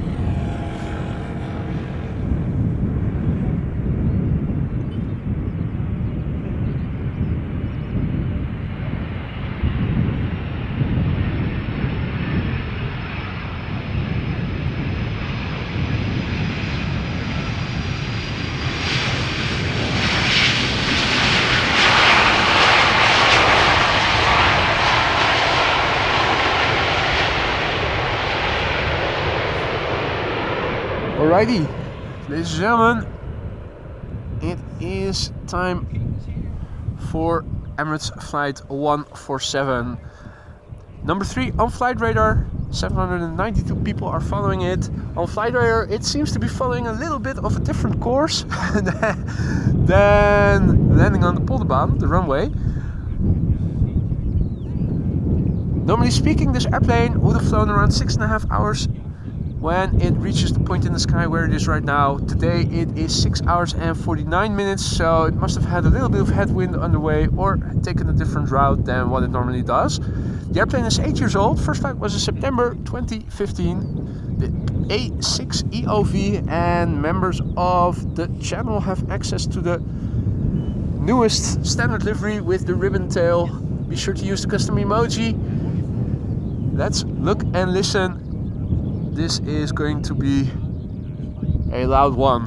Alrighty, ladies and gentlemen, it is time for Emirates flight 147. Number 3 on flight radar, 792 people are following it. On flight radar, it seems to be following a little bit of a different course than landing on the Polderbaan, the runway. Normally speaking, this airplane would have flown around 6.5 hours when it reaches the point in the sky where it is right now. Today it is 6 hours and 49 minutes, so it must have had a little bit of headwind on the way or taken a different route than what it normally does. The airplane is 8 years old. First flight was in September 2015. The A6 EOV, and members of the channel have access to the newest standard livery with the ribbon tail. Be sure to use the custom emoji. Let's look and listen this is going to be a loud one.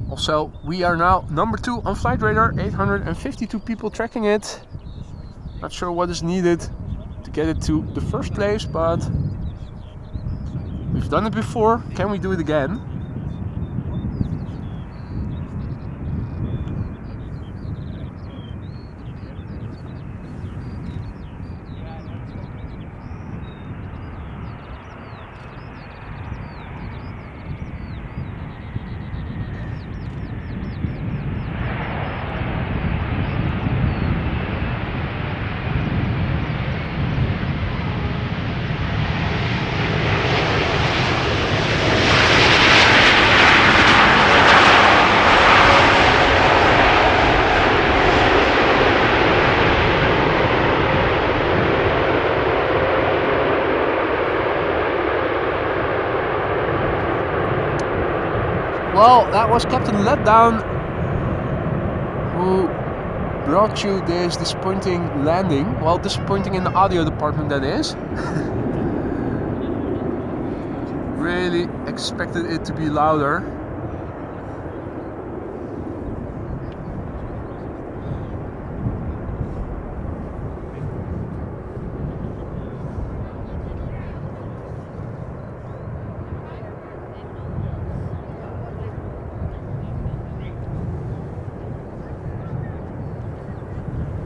Also, we are now number 2 on flight radar, 852 people tracking it. Not sure what is needed to get it to the first place, but we've done it before. Can we do it again? Well, that was Captain Letdown who brought you this disappointing landing. Well, disappointing in the audio department, that is. Really expected it to be louder.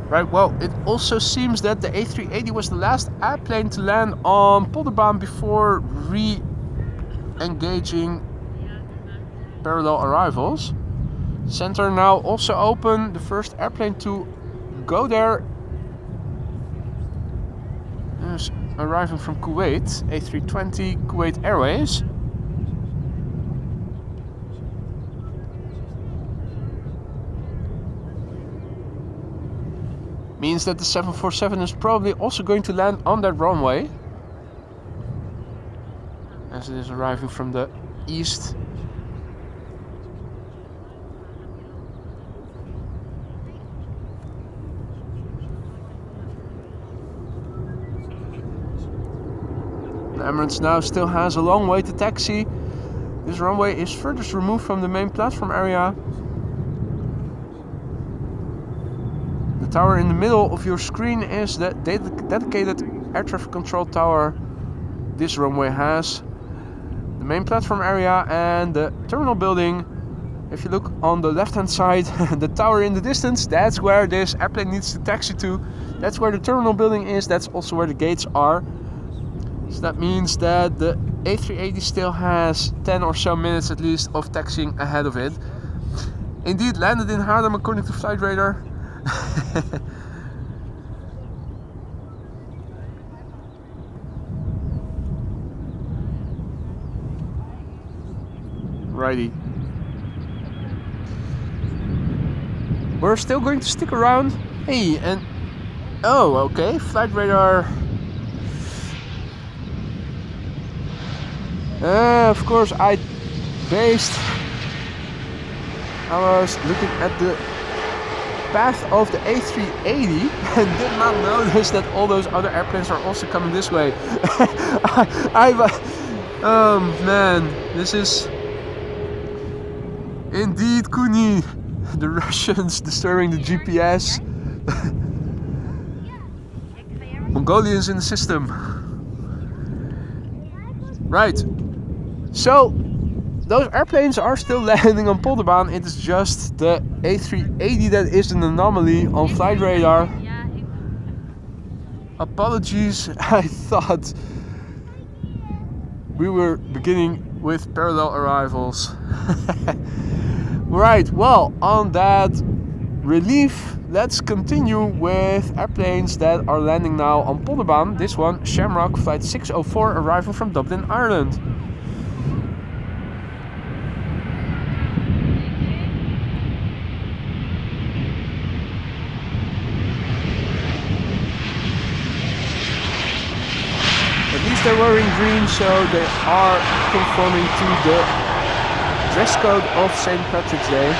Right, well, it also seems that the A380 was the last airplane to land on Polderbaan before re-engaging parallel arrivals. Center now also open. The first airplane to go there is arriving from Kuwait, A320 Kuwait Airways. Means that the 747 is probably also going to land on that runway, as it is arriving from the east. The Emirates now still has a long way to taxi. This runway is furthest removed from the main platform area. The tower in the middle of your screen is the dedicated air traffic control tower this runway has. The main platform area and the terminal building. If you look on the left hand side, the tower in the distance, that's where this airplane needs to taxi to. That's where the terminal building is, that's also where the gates are. So that means that the A380 still has 10 or so minutes at least of taxiing ahead of it. Indeed, landed in Haarlem according to flight radar. Righty. We're still going to stick around. Hey, and oh, okay, flight radar. Of course, I was looking at the path of the A380 and did not notice that all those other airplanes are also coming this way. Oh man, this is indeed Kuni, the Russians disturbing the GPS. Mongolians in the system. Right, so those airplanes are still landing on Polderbaan. It is just the A380 that is an anomaly on flight radar. Apologies, I thought we were beginning with parallel arrivals. Right, well, on that relief, let's continue with airplanes that are landing now on Polderbaan. This one, Shamrock Flight 604, arriving from Dublin, Ireland. At least they're wearing green, so they are conforming to the dress code of St. Patrick's Day.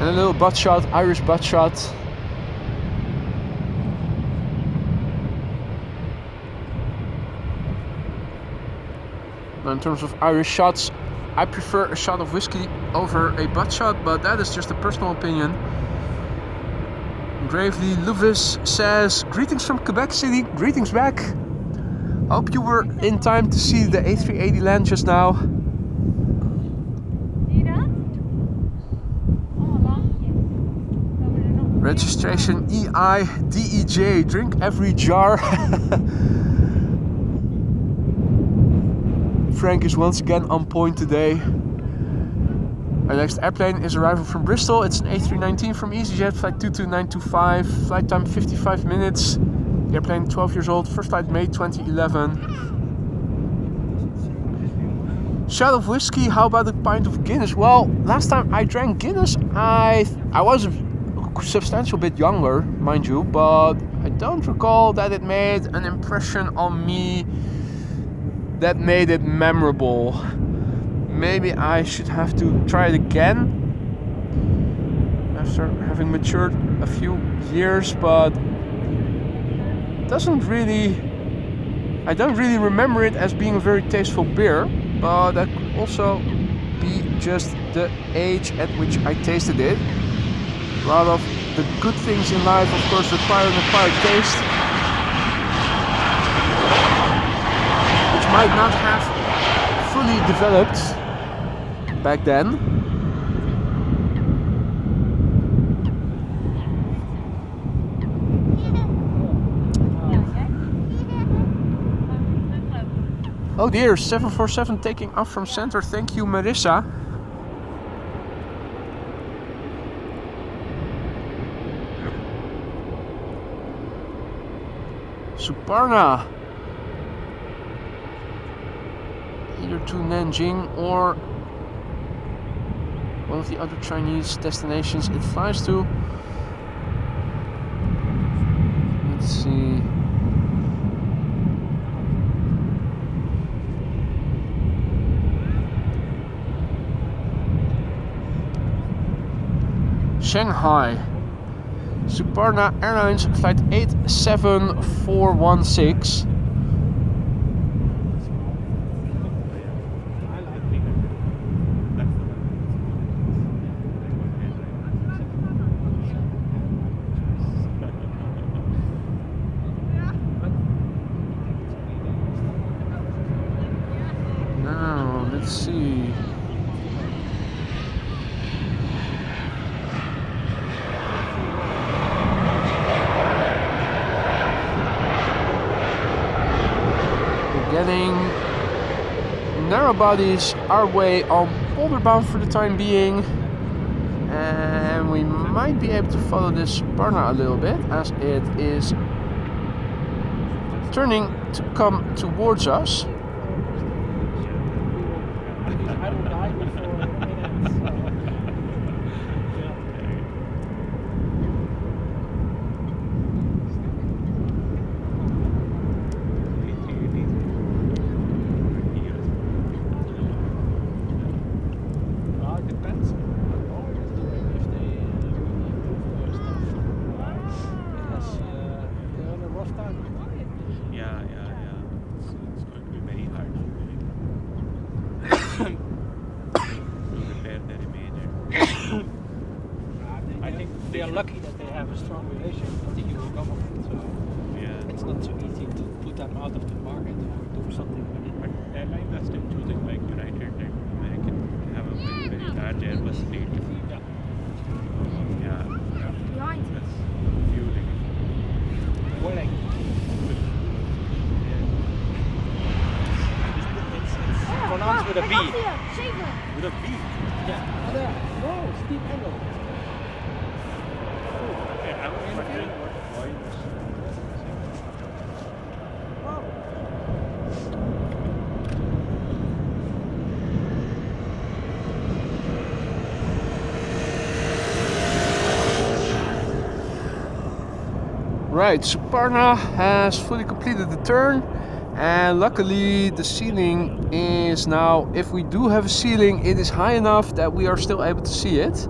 And a little butt shot, Irish butt shot. Now in terms of Irish shots, I prefer a shot of whiskey over a butt shot, but that is just a personal opinion. Gravely Luvis says, greetings from Quebec City, greetings back. Hope you were in time to see the A380 land just now. Registration EIDEJ, drink every jar. Frank is once again on point today. Our next airplane is arriving from Bristol. It's an A319 from EasyJet, flight 22925, flight time 55 minutes. The airplane 12 years old, first flight May 2011. Shot of whiskey, how about a pint of Guinness? Well, last time I drank Guinness, I was a substantial bit younger, mind you, but I don't recall that it made an impression on me that made it memorable. Maybe I should have to try it again after having matured a few years, but I don't really remember it as being a very tasteful beer, but that could also be just the age at which I tasted it. A lot of the good things in life, of course, require an acquired taste, which might not have fully developed back then. Oh dear, 747 taking off from center. Thank you, Marissa. Suparna. Either to Nanjing or one of the other Chinese destinations it flies to. Let's see. Shanghai. Suparna Airlines flight 87416. Now, let's see. Getting narrow bodies our way on Polderbaan for the time being, and we might be able to follow this Suparna a little bit as it is turning to come towards us. They are lucky that they have a strong relation with the EU government, so it's not so easy to put them out of the market or do something with it. But airlines are still choosing like United and American have a very, very large Airbus fleet. Behind. That's fueling. Welling. It's pronounced with a B. With a B. Yeah. Oh, there. No, steep angle. Okay, I was wondering what points. Right, Suparna has fully completed the turn, and luckily the ceiling is now, if we do have a ceiling, it is high enough that we are still able to see it.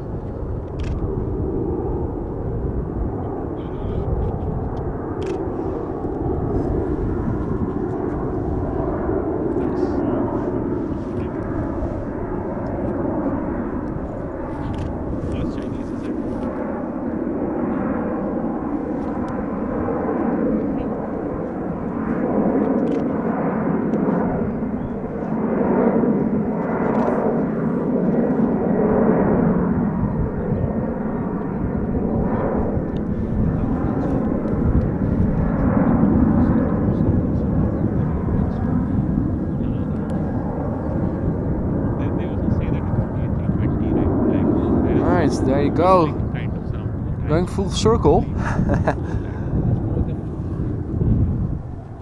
you go. Kind of sound. Going full circle.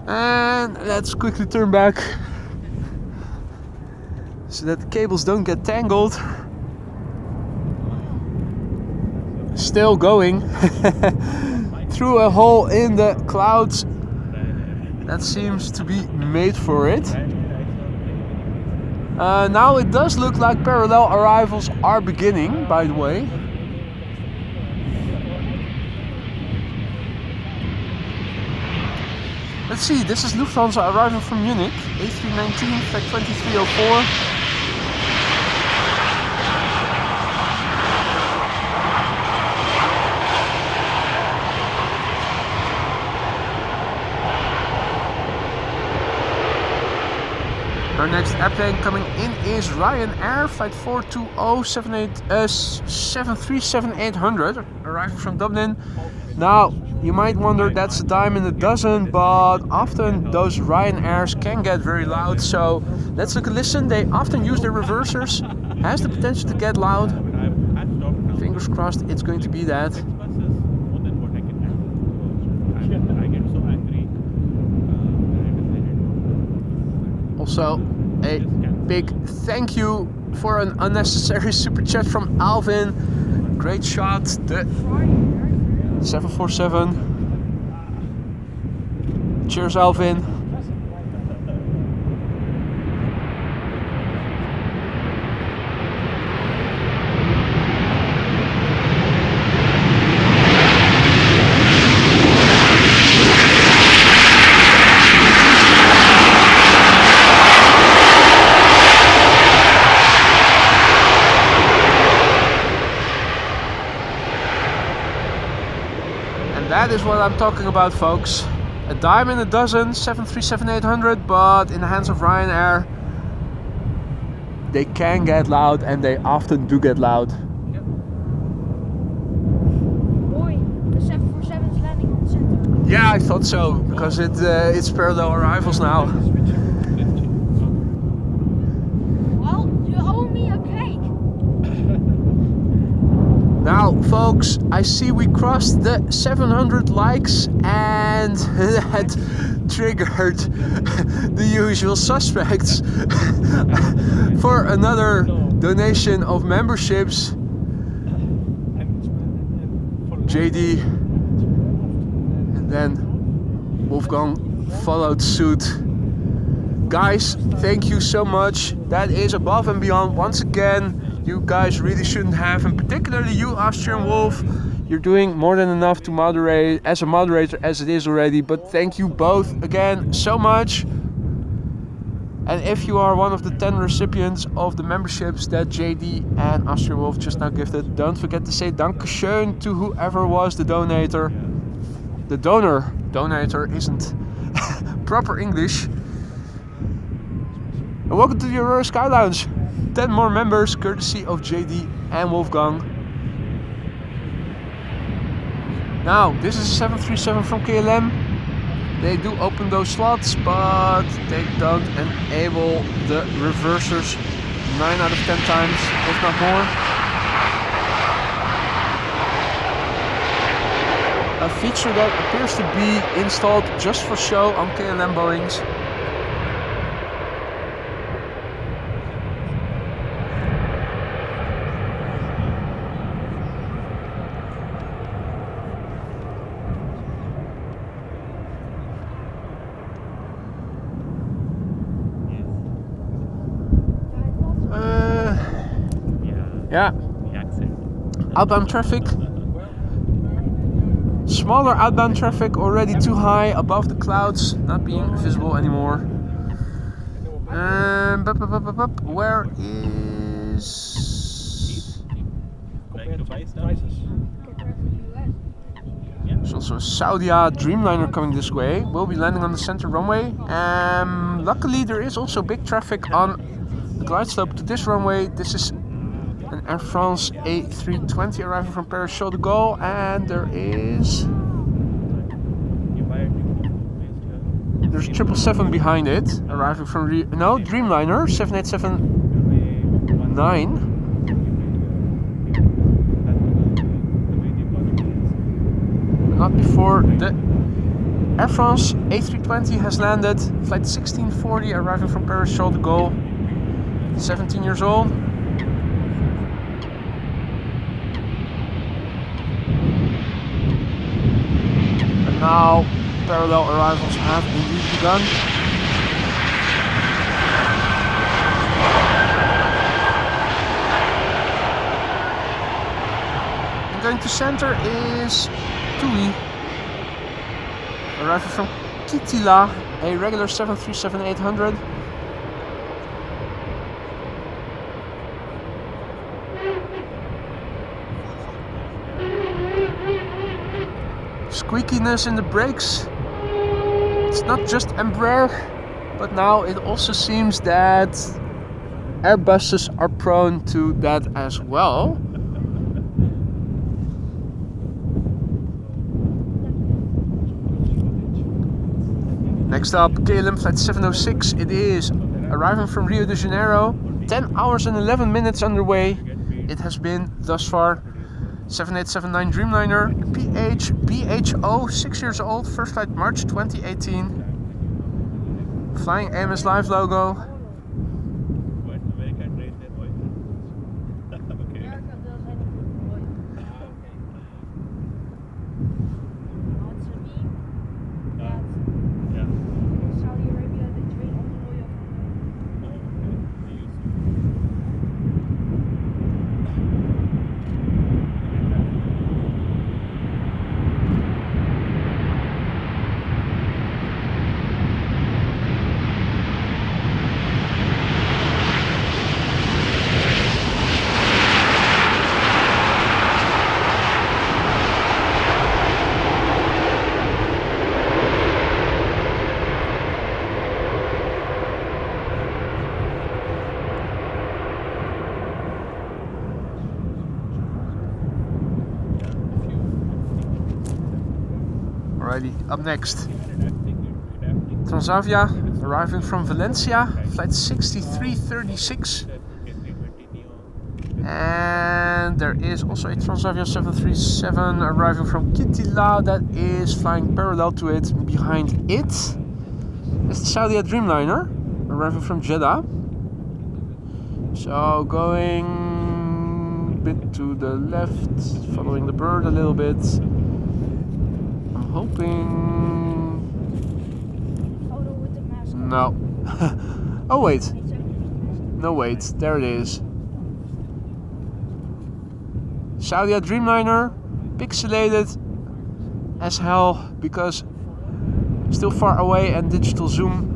And let's quickly turn back so that the cables don't get tangled. Still going through a hole in the clouds that seems to be made for it. Now it does look like parallel arrivals are beginning, by the way. Let's see, this is Lufthansa arriving from Munich, A319, flight 2304. Our next airplane coming in is Ryanair, flight 420-737-800, arriving from Dublin. Now, you might wonder that's a dime in a dozen, but often those Ryanairs can get very loud, so let's look and listen. They often use their reversers, has the potential to get loud. Fingers crossed it's going to be that. Also, a big thank you for an unnecessary super chat from Alvin. Great shot, the 747. Cheers, Alvin. That is what I'm talking about, folks. A dime in a dozen, 737-800, but in the hands of Ryanair, they can get loud, and they often do get loud. Boy, the 747 is landing on the center. Yeah, I thought so, because it's parallel arrivals now. Well, you owe me a cake. Now, folks, I see we crossed the 700 likes, and that triggered the usual suspects for another donation of memberships. JD and then Wolfgang followed suit. Guys, thank you so much. That is above and beyond. Once again, you guys really shouldn't have, and particularly you, Austrian Wolf. You're doing more than enough to moderate, as a moderator as it is already, but thank you both again so much. And if you are one of the 10 recipients of the memberships that JD and Austrian Wolf just now gifted, don't forget to say Dankeschön to whoever was the donator. The donor. Donator isn't proper English. And welcome to the Aurora Sky Lounge. 10 more members, courtesy of JD and Wolfgang. Now, this is a 737 from KLM. They do open those slots, but they don't enable the reversers 9 out of 10 times, if not more. A feature that appears to be installed just for show on KLM Boeings. Yeah. Outbound traffic. Smaller outbound traffic, already too high above the clouds, not being visible anymore. Where is... There's also a Saudia Dreamliner coming this way. We'll be landing on the center runway. Luckily there is also big traffic on the glide slope to this runway. This is an Air France A320 arriving from Paris Charles de Gaulle, and there's 777 behind it, arriving from Dreamliner 787-9. before the Air France A320 has landed. Flight 1640 arriving from Paris Charles de Gaulle. 17 years old. And now parallel arrivals have indeed begun. And going to center is TUI, arriving from Kitila, a regular 737-800. Squeakiness in the brakes. It's not just Embraer, but now it also seems that Airbuses are prone to that as well. Next up, KLM flight 706. It is arriving from Rio de Janeiro. 10 hours and 11 minutes underway. It has been thus far. 7879 Dreamliner, BHO, 6 years old, first flight March 2018. Flying AMS Live logo. Alrighty, up next, Transavia arriving from Valencia, flight 6336. And there is also a Transavia 737 arriving from Kitila that is flying parallel to it. Behind it is the Saudi Dreamliner arriving from Jeddah. So going a bit to the left, following the bird a little bit. I'm hoping... Photo with the mask. No. Oh wait. No wait, there it is. Saudi Dreamliner, pixelated as hell because still far away and digital zoom.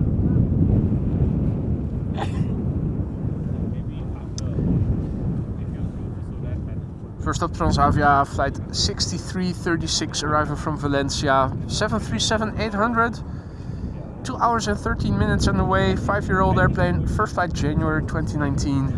First up, Transavia flight 6336 arriving from Valencia, 737-800, 2 hours and 13 minutes on the way, 5-year-old airplane, first flight January 2019.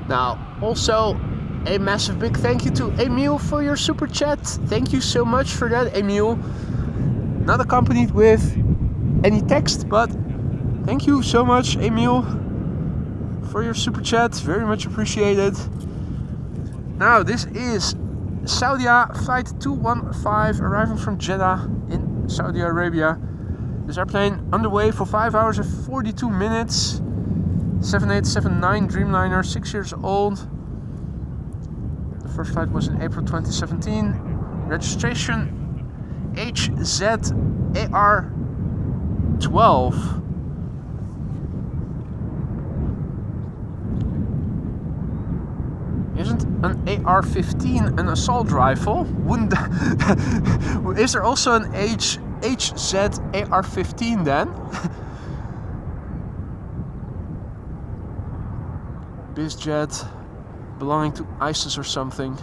Now, also a massive big thank you to Emil for your super chat. Thank you so much for that, Emil. Not accompanied with any text, but thank you so much, Emil, for your super chat. Very much appreciated. Now, this is Saudia flight 215 arriving from Jeddah in Saudi Arabia. This airplane underway for 5 hours and 42 minutes. 7879 Dreamliner, 6 years old. The first flight was in April 2017. Registration HZAR12. Isn't an AR-15 an assault rifle? Wouldn't is there also an HZ AR-15 then. BizJet belonging to ISIS or something.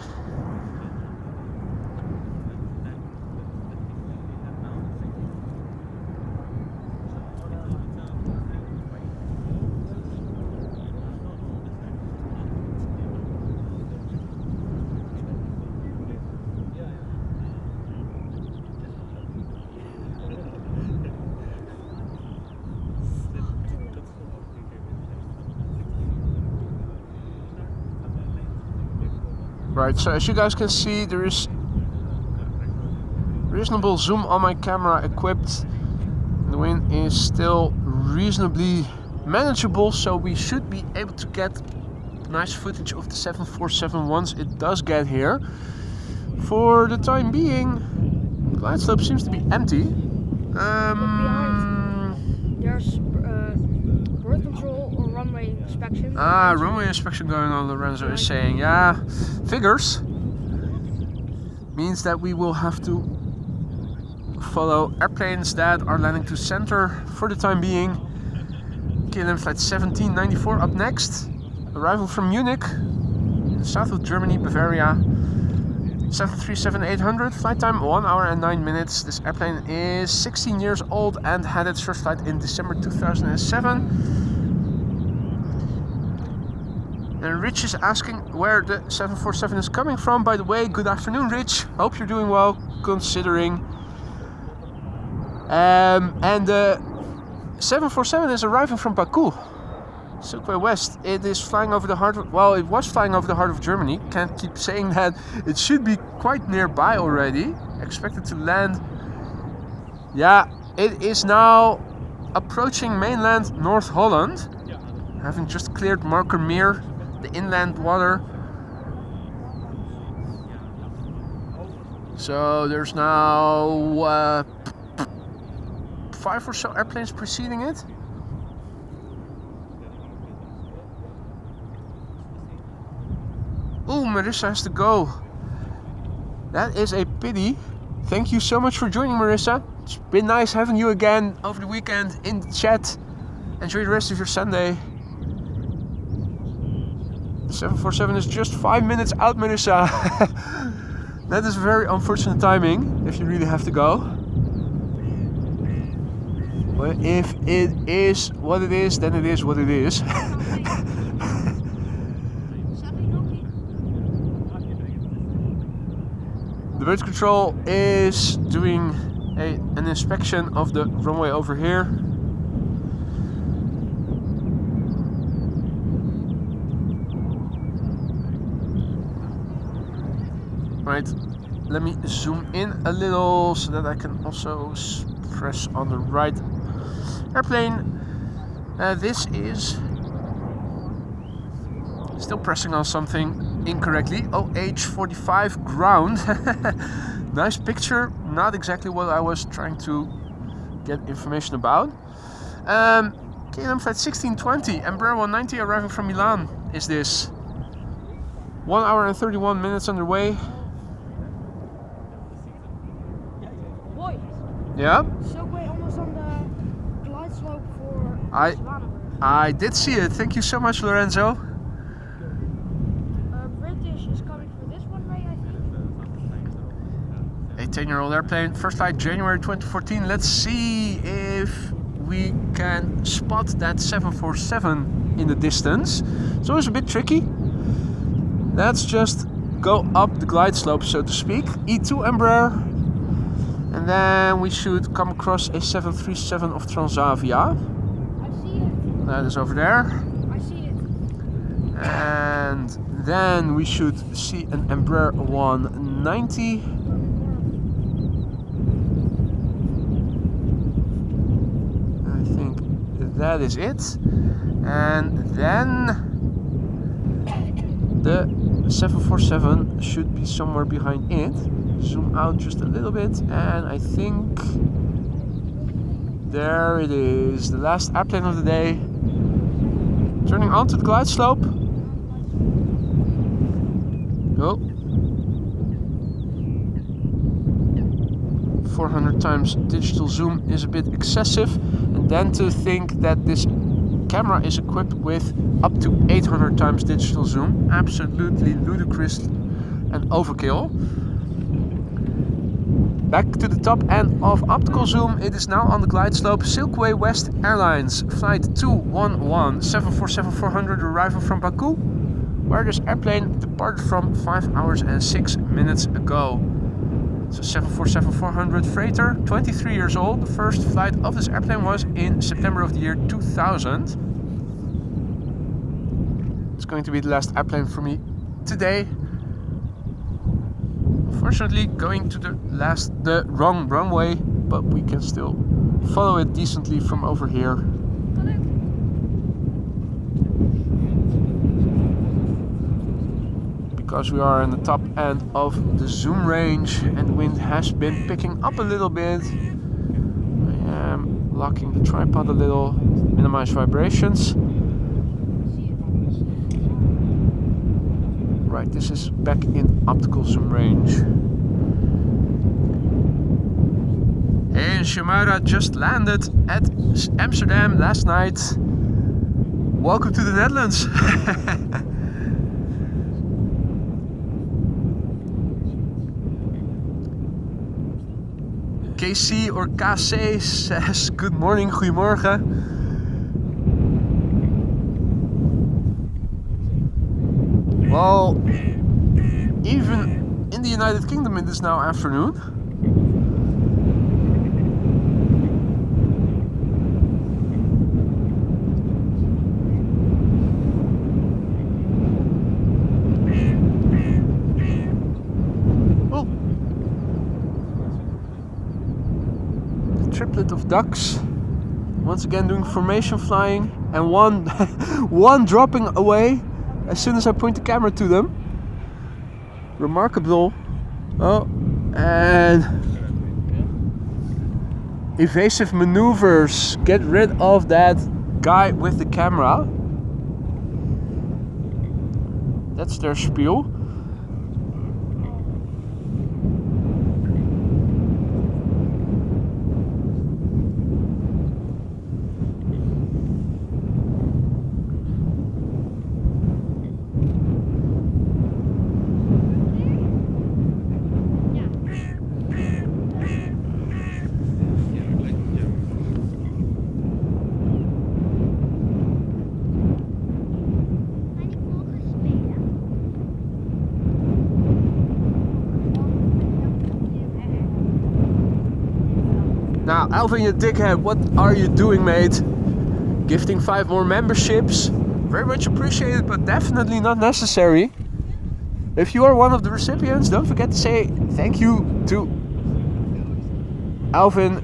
Right, so as you guys can see, there is reasonable zoom on my camera equipped. The wind is still reasonably manageable, so we should be able to get nice footage of the 747 once it does get here. For the time being, the glide slope seems to be empty. There's bird control or runway inspection. Runway inspection going on, Lorenzo is saying. Yeah, figures. Means that we will have to follow airplanes that are landing to center for the time being. KLM flight 1794 up next. Arrival from Munich, south of Germany, Bavaria. 737-800, flight time 1 hour and 9 minutes. This airplane is 16 years old and had its first flight in December 2007. And Rich is asking where the 747 is coming from. By the way, good afternoon, Rich. Hope you're doing well, considering. And the 747 is arriving from Baku, Silkway West. It is flying over the heart of, well, it was flying over the heart of Germany. Can't keep saying that. It should be quite nearby already. Expected to land. Yeah, it is now approaching mainland North Holland. Having just cleared Markermeer, the inland water. So there's now 5 or so airplanes preceding it. Oh, Marissa has to go. That is a pity. Thank you so much for joining, Marissa. It's been nice having you again over the weekend in the chat. Enjoy the rest of your Sunday. The 747 is just 5 minutes out, Marissa. That is very unfortunate timing if you really have to go. But if it is what it is, then it is what it is. The bird control is doing an inspection of the runway over here. Right, let me zoom in a little so that I can also press on the right airplane. This is still pressing on something incorrectly. OH-45 ground. Nice picture. Not exactly what I was trying to get information about. KLM flight 1620, Embraer 190 arriving from Milan. Is this 1 hour and 31 minutes underway? Boy. Yeah. Silkway almost on the glide slope for I did see it. Thank you so much, Lorenzo. British is coming for this one, Ray, I think. A 10-year-old airplane. First flight January 2014. Let's see if we can spot that 747 in the distance. It's always a bit tricky. Let's just go up the glide slope, so to speak. E2 Embraer. And then we should come across a 737 of Transavia. I see it. That is over there. I see it. And then we should see an Embraer 190. I think that is it. And then the 747 should be somewhere behind it. Zoom out just a little bit, and I think there it is, the last airplane of the day, turning onto the glide slope. Oh, 400 times digital zoom is a bit excessive, and then to think that this camera is equipped with up to 800 times digital zoom, absolutely ludicrous and overkill. Back to the top end of optical zoom, it is now on the glide slope Silkway West Airlines, flight 211 747-400, arrival from Baku, where this airplane departed from 5 hours and 6 minutes ago. So 747-400 freighter, 23 years old. The first flight of this airplane was in September of the year 2000. It's going to be the last airplane for me today. Unfortunately, going to the wrong runway, but we can still follow it decently from over here. Because we are in the top end of the zoom range and the wind has been picking up a little bit. I am locking the tripod a little, minimize vibrations. Right, this is back in optical zoom range. And Shimada just landed at Amsterdam last night. Welcome to the Netherlands. KC or KC says good morning, goedemorgen. Well, even in the United Kingdom it is now afternoon. Oh. The triplet of ducks once again doing formation flying, and one dropping away as soon as I point the camera to them. Remarkable. Oh, and evasive maneuvers. Get rid of that guy with the camera. That's their spiel. Now, Alvin, you dickhead, what are you doing, mate? Gifting 5 more memberships. Very much appreciated, but definitely not necessary. If you are one of the recipients, don't forget to say thank you to Alvin.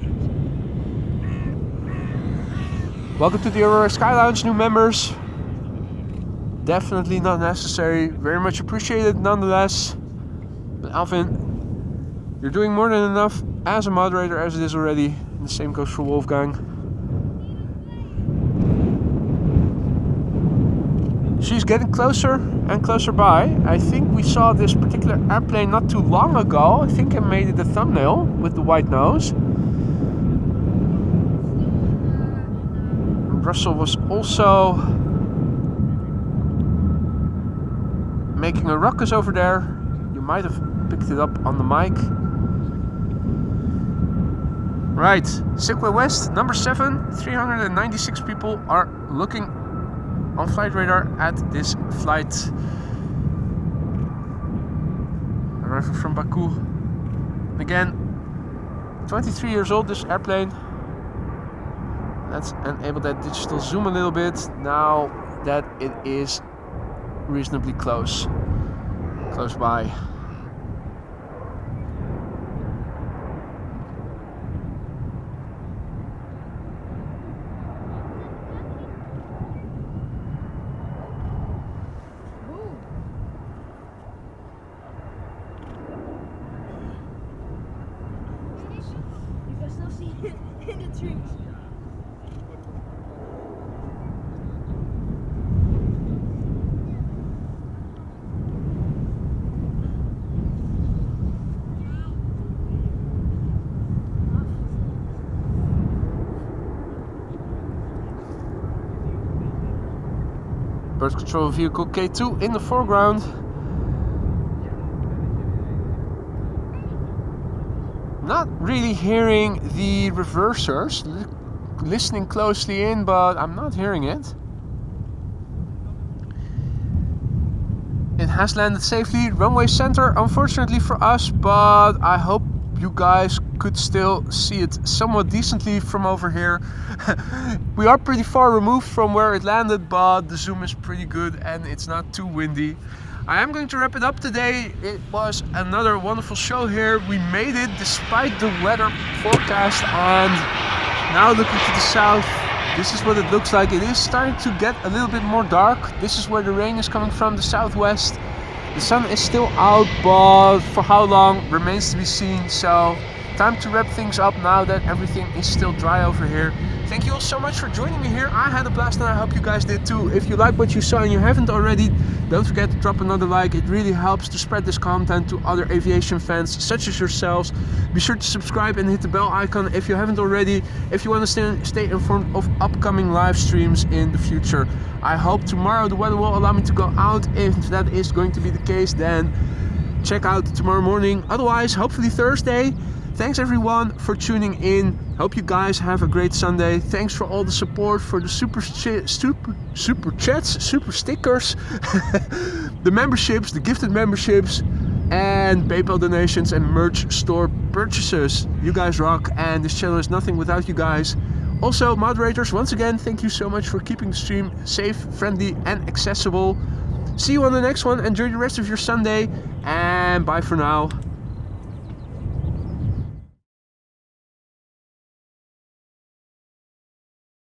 Welcome to the Aurora Sky Lounge, new members. Definitely not necessary. Very much appreciated nonetheless. But Alvin, you're doing more than enough as a moderator as it is already. And the same goes for Wolfgang. She's getting closer and closer by. I think we saw this particular airplane not too long ago. I think I made it a thumbnail with the white nose. Russell was also making a ruckus over there. You might have picked it up on the mic. Right, Silkway West, number 7, 396 people are looking on flight radar at this flight. Arrival from Baku. Again, 23 years old, this airplane. Let's enable that digital zoom a little bit now that it is reasonably close by. You can still see it in the trees. Bird control vehicle K2 in the foreground. Not really hearing the reversers. Listening closely in, but I'm not hearing it. It has landed safely. Runway center, unfortunately for us, but I hope you guys could still see it somewhat decently from over here. We are pretty far removed from where it landed, but the zoom is pretty good and it's not too windy. I am going to wrap it up today. It was another wonderful show here. We made it despite the weather forecast, and now looking to the south, this is what it looks like. It is starting to get a little bit more dark. This is where the rain is coming from, the southwest. The sun is still out, but for how long remains to be seen. So time to wrap things up now that everything is still dry over here. Thank you all so much for joining me here. I had a blast and I hope you guys did too. If you like what you saw and you haven't already, don't forget to drop another like. It really helps to spread this content to other aviation fans such as yourselves. Be sure to subscribe and hit the bell icon if you haven't already, if you want to stay informed of upcoming live streams in the future. I hope tomorrow the weather will allow me to go out. If that is going to be the case, then check out tomorrow morning. Otherwise, hopefully Thursday. Thanks everyone for tuning in. Hope you guys have a great Sunday. Thanks for all the support, for the super chats, super stickers, the memberships, the gifted memberships, and PayPal donations and merch store purchases. You guys rock, and this channel is nothing without you guys. Also, moderators, once again, thank you so much for keeping the stream safe, friendly, and accessible. See you on the next one. Enjoy the rest of your Sunday, and bye for now.